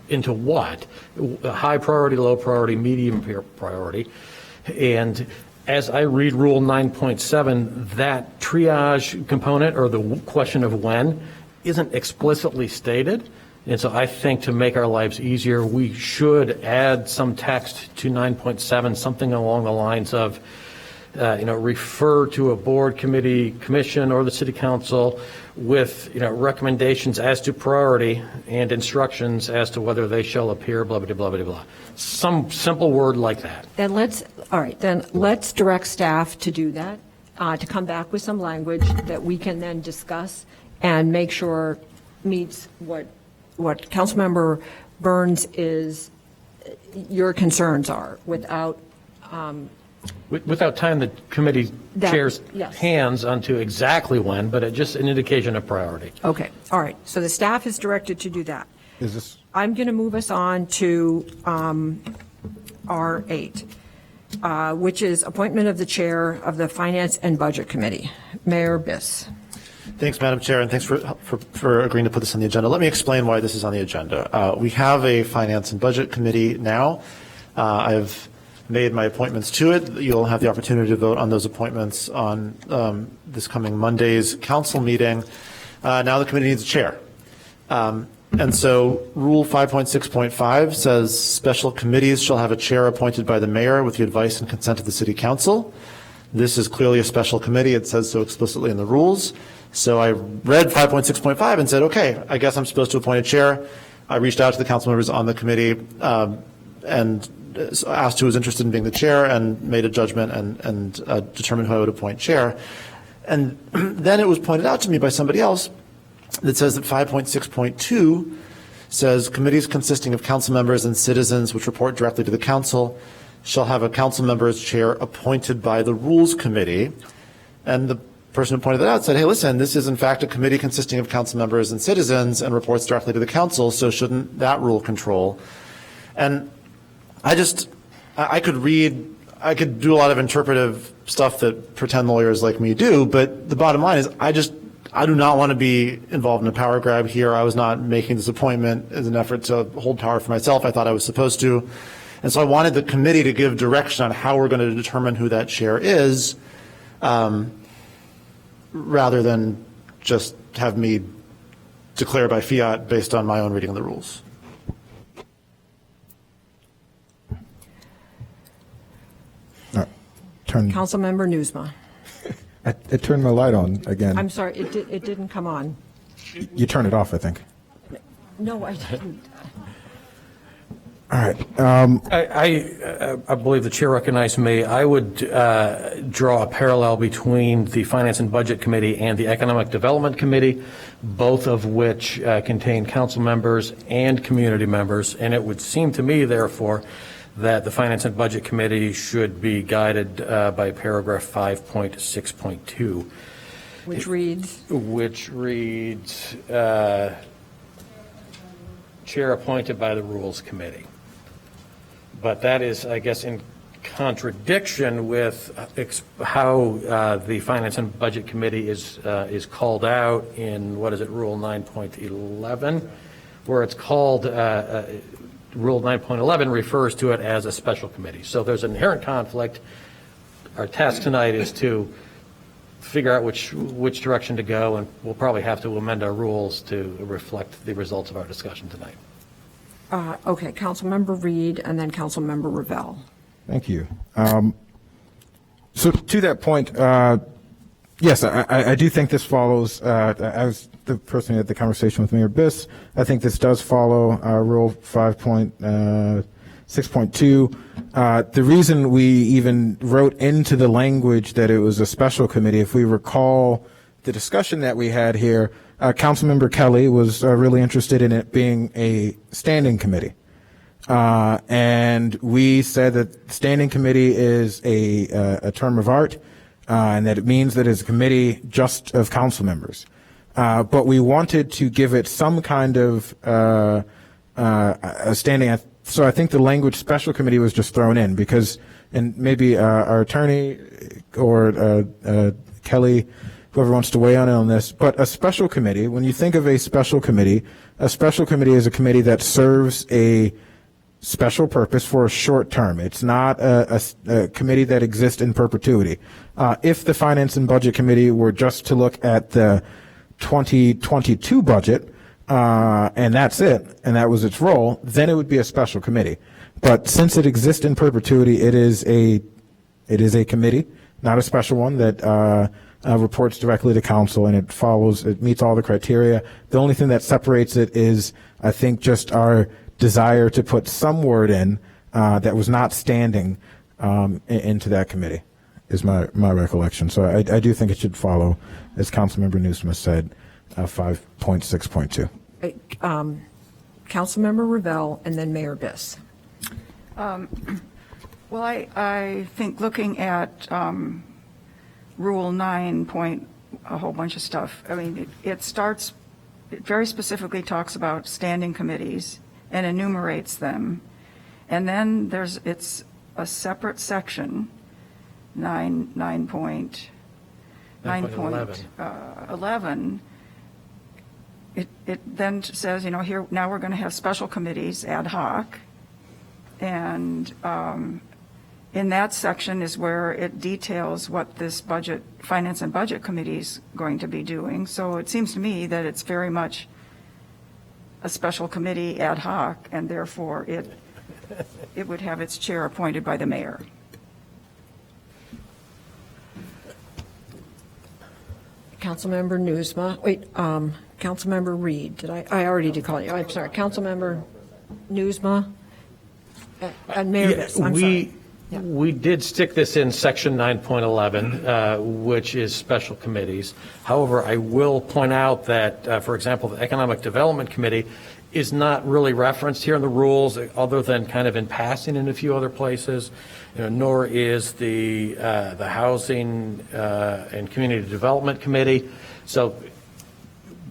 into what? High priority, low priority, medium priority. And as I read Rule 9.7, that triage component, or the question of when, isn't explicitly stated. And so I think to make our lives easier, we should add some text to 9.7, something along the lines of, refer to a board, committee, commission, or the city council with, recommendations as to priority and instructions as to whether they shall appear, blah, blah, blah, blah, blah. Some simple word like that. Then let's direct staff to do that, to come back with some language that we can then discuss and make sure meets what Councilmember Burns your concerns are without tying the committee chair's yes. hands onto exactly when, but just an indication of priority. Okay, all right. So the staff is directed to do that. Is this? I'm going to move us on to R8, which is appointment of the chair of the Finance and Budget Committee. Mayor Biss. Thanks, Madam Chair, and thanks for agreeing to put this on the agenda. Let me explain why this is on the agenda. We have a Finance and Budget Committee now. I've made my appointments to it. You'll have the opportunity to vote on those appointments on this coming Monday's council meeting. Now the committee needs a chair. And so Rule 5.6.5 says special committees shall have a chair appointed by the mayor with the advice and consent of the city council. This is clearly a special committee. It says so explicitly in the rules. So I read 5.6.5 and said, okay, I guess I'm supposed to appoint a chair. I reached out to the council members on the committee and asked who was interested in being the chair and made a judgment and determined who I would appoint chair. And then it was pointed out to me by somebody else that says that 5.6.2 says committees consisting of council members and citizens which report directly to the council shall have a council member as chair appointed by the Rules Committee. And the person who pointed that out said, hey, listen, this is in fact a committee consisting of council members and citizens and reports directly to the council, so shouldn't that rule control? And I could do a lot of interpretive stuff that pretend lawyers like me do, but the bottom line is I do not want to be involved in a power grab here. I was not making this appointment as an effort to hold power for myself. I thought I was supposed to. And so I wanted the committee to give direction on how we're going to determine who that chair is, rather than just have me declare by fiat based on my own reading of the rules. Councilmember Newsma. I turned my light on again. I'm sorry, it didn't come on. You turned it off, I think. No, I didn't. All right. I believe the chair recognized me. I would draw a parallel between the Finance and Budget Committee and the Economic Development Committee, both of which contain council members and community members. And it would seem to me, therefore, that the Finance and Budget Committee should be guided by paragraph 5.6.2. Which reads? Which reads, chair appointed by the Rules Committee. But that is, I guess, in contradiction with how the Finance and Budget Committee is called out in, what is it, Rule 9.11, where it's called, Rule 9.11 refers to it as a special committee. So there's an inherent conflict. Our task tonight is to figure out which direction to go, and we'll probably have to amend our rules to reflect the results of our discussion tonight. Okay, Councilmember Reed and then Councilmember Revelle. Thank you. So to that point, yes, I do think this follows, as the person who had the conversation with Mayor Biss, I think this does follow Rule 5.6.2. The reason we even wrote into the language that it was a special committee, if we recall the discussion that we had here, Councilmember Kelly was really interested in it being a standing committee. And we said that standing committee is a term of art, and that it means that it's a committee just of council members. But we wanted to give it some kind of a standing. So I think the language special committee was just thrown in because, and maybe our attorney or Kelly, whoever wants to weigh in on this, but a special committee, when you think of a special committee is a committee that serves a special purpose for a short term. It's not a committee that exists in perpetuity. If the Finance and Budget Committee were just to look at the 2022 budget, and that's it, and that was its role, then it would be a special committee. But since it exists in perpetuity, it is a committee, not a special one that reports directly to council, and it meets all the criteria. The only thing that separates it is, I think, just our desire to put some word in that was not standing into that committee, is my recollection. So I do think it should follow, as Councilmember Newsma said, 5.6.2. Councilmember Revelle and then Mayor Biss. Well, I think looking at Rule 9 point, a whole bunch of stuff, I mean, it very specifically talks about standing committees and enumerates them. And then it's a separate section, 9.11. It then says, here, now we're going to have special committees ad hoc. And in that section is where it details what this Finance and Budget Committee is going to be doing. So it seems to me that it's very much a special committee ad hoc, and therefore it would have its chair appointed by the mayor. Councilmember Newsma, Councilmember Reed, I already did call you, I'm sorry, Councilmember Newsma and Mayor Biss, I'm sorry. We did stick this in section 9.11, which is special committees. However, I will point out that, for example, the Economic Development Committee is not really referenced here in the rules, other than kind of in passing in a few other places. Nor is the Housing and Community Development Committee. So,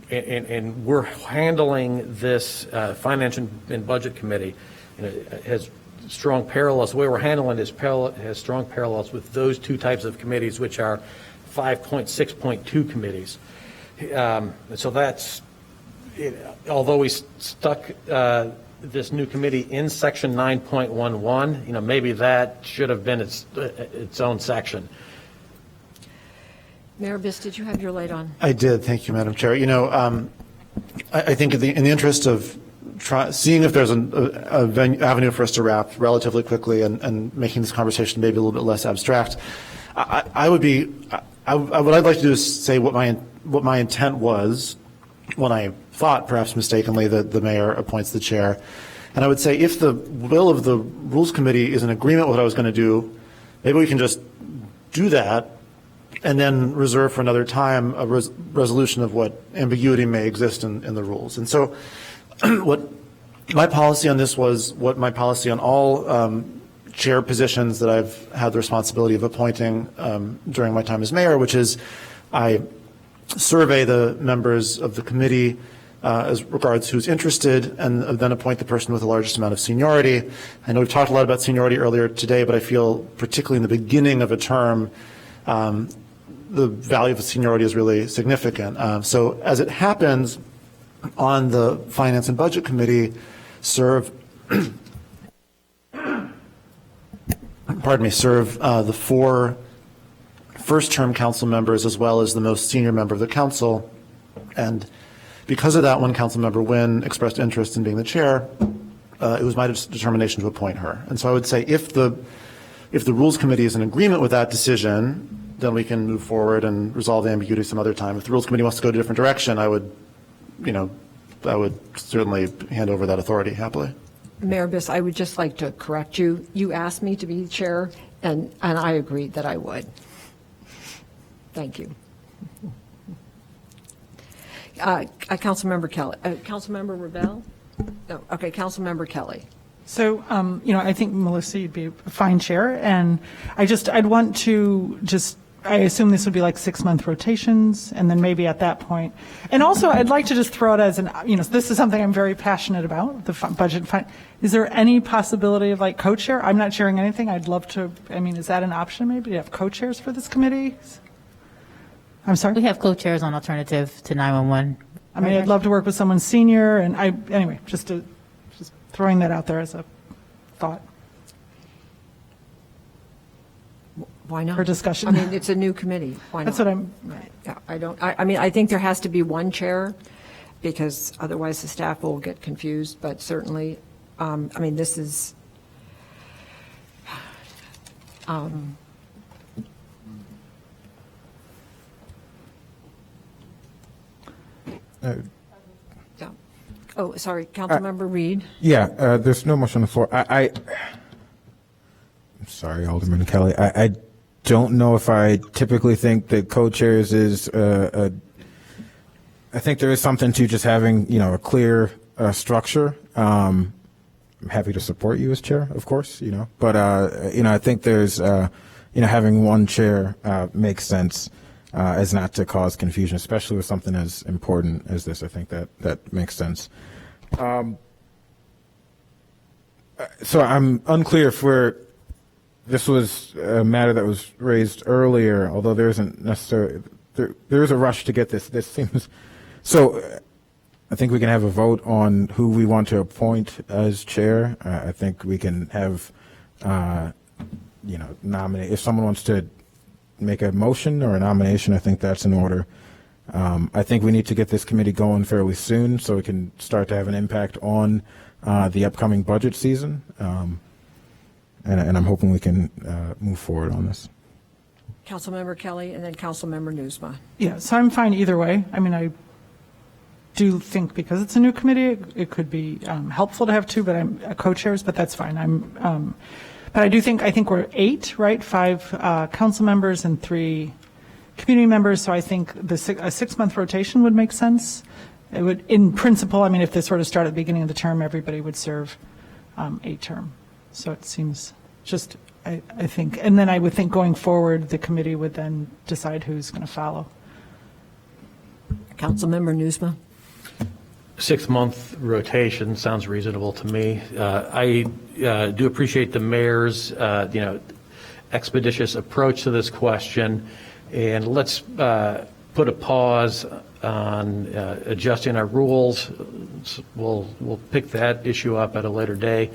and we're handling this Finance and Budget Committee. Has strong parallels. The way we're handling it has strong parallels with those two types of committees, which are 5.6.2 committees. So that's, although we stuck this new committee in section 9.11, maybe that should have been its own section. Mayor Biss, did you have your light on? I did. Thank you, Madam Chair. I think in the interest of seeing if there's an avenue for us to wrap relatively quickly and making this conversation maybe a little bit less abstract, what I'd like to do is say what my intent was when I thought, perhaps mistakenly, that the mayor appoints the chair. And I would say if the will of the Rules Committee is in agreement with what I was going to do, maybe we can just do that and then reserve for another time a resolution of what ambiguity may exist in the rules. And so what my policy on this was what my policy on all chair positions that I've had the responsibility of appointing during my time as mayor, which is I survey the members of the committee as regards who's interested, and then appoint the person with the largest amount of seniority. I know we've talked a lot about seniority earlier today, but I feel particularly in the beginning of a term, the value of seniority is really significant. So as it happens, on the Finance and Budget Committee serve the 4 first-term council members as well as the most senior member of the council. And because of that, when Councilmember Nguyen expressed interest in being the chair, it was my determination to appoint her. And so I would say if the Rules Committee is in agreement with that decision, then we can move forward and resolve the ambiguity some other time. If the Rules Committee wants to go a different direction, I would certainly hand over that authority happily. Mayor Biss, I would just like to correct you. You asked me to be the chair, and I agreed that I would. Thank you. Councilmember Kelly. Councilmember Revelle? No. Okay, Councilmember Kelly. So, I think, Melissa, you'd be a fine chair, and I'd want to I assume this would be like 6-month rotations, and then maybe at that point. And also, I'd like to just throw it as this is something I'm very passionate about, the budget. Is there any possibility of like co-chair? I'm not chairing anything. I'd love to, is that an option maybe to have co-chairs for this committee? I'm sorry? We have co-chairs on alternative to 911. I'd love to work with someone senior, and anyway, just throwing that out there as a thought. Why not? For discussion. It's a new committee. Why not? That's what I'm. Yeah, I think there has to be one chair, because otherwise the staff will get confused, but certainly, this is, yeah. Oh, sorry, Councilmember Reed. Yeah, there's no motion on the floor. I'm sorry, Alderman Kelly. I don't know if I typically think that co-chairs is I think there is something to just having, a clear structure. I'm happy to support you as chair, of course, but, I think there's, having one chair makes sense as not to cause confusion, especially with something as important as this. I think that makes sense. So I'm unclear if this was a matter that was raised earlier, although there isn't necessarily, there is a rush to get this. This seems, so I think we can have a vote on who we want to appoint as chair. I think we can have, nominate, if someone wants to make a motion or a nomination, I think that's in order. I think we need to get this committee going fairly soon so we can start to have an impact on the upcoming budget season. And I'm hoping we can move forward on this. Councilmember Kelly and then Councilmember Newsma. Yeah, so I'm fine either way. I do think because it's a new committee, it could be helpful to have two, but I'm co-chairs, but that's fine. But I think we're 8, right? 5 council members and 3 community members. So I think a 6-month rotation would make sense. It would, in principle, if this sort of started at the beginning of the term, everybody would serve a term. So it seems just, I think, and then I would think going forward, the committee would then decide who's going to follow. Councilmember Newsma. 6-month rotation sounds reasonable to me. I do appreciate the mayor's, expeditious approach to this question, and let's put a pause on adjusting our rules. We'll pick that issue up at a later day.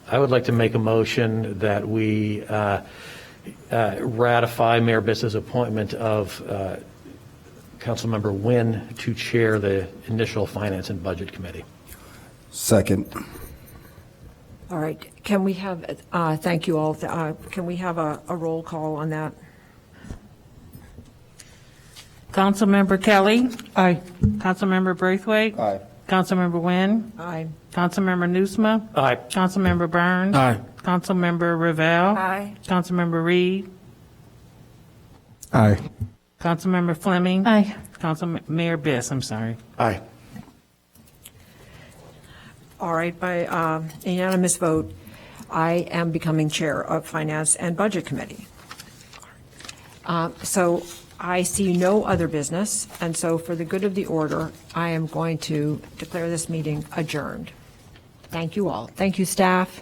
I would like to make a motion that we ratify Mayor Biss's appointment of Councilmember Nguyen to chair the initial Finance and Budget Committee. Second. All right. Can we have, thank you all. Can we have a roll call on that? Councilmember Kelly? Aye. Councilmember Braithwaite? Aye. Councilmember Nguyen? Aye. Councilmember Newsma? Aye. Councilmember Burns? Aye. Councilmember Ravel? Aye. Councilmember Reed? Aye. Councilmember Fleming? Aye. Mayor Biss, I'm sorry. Aye. All right. By unanimous vote, I am becoming chair of Finance and Budget Committee. So I see no other business, and so for the good of the order, I am going to declare this meeting adjourned. Thank you all. Thank you, staff.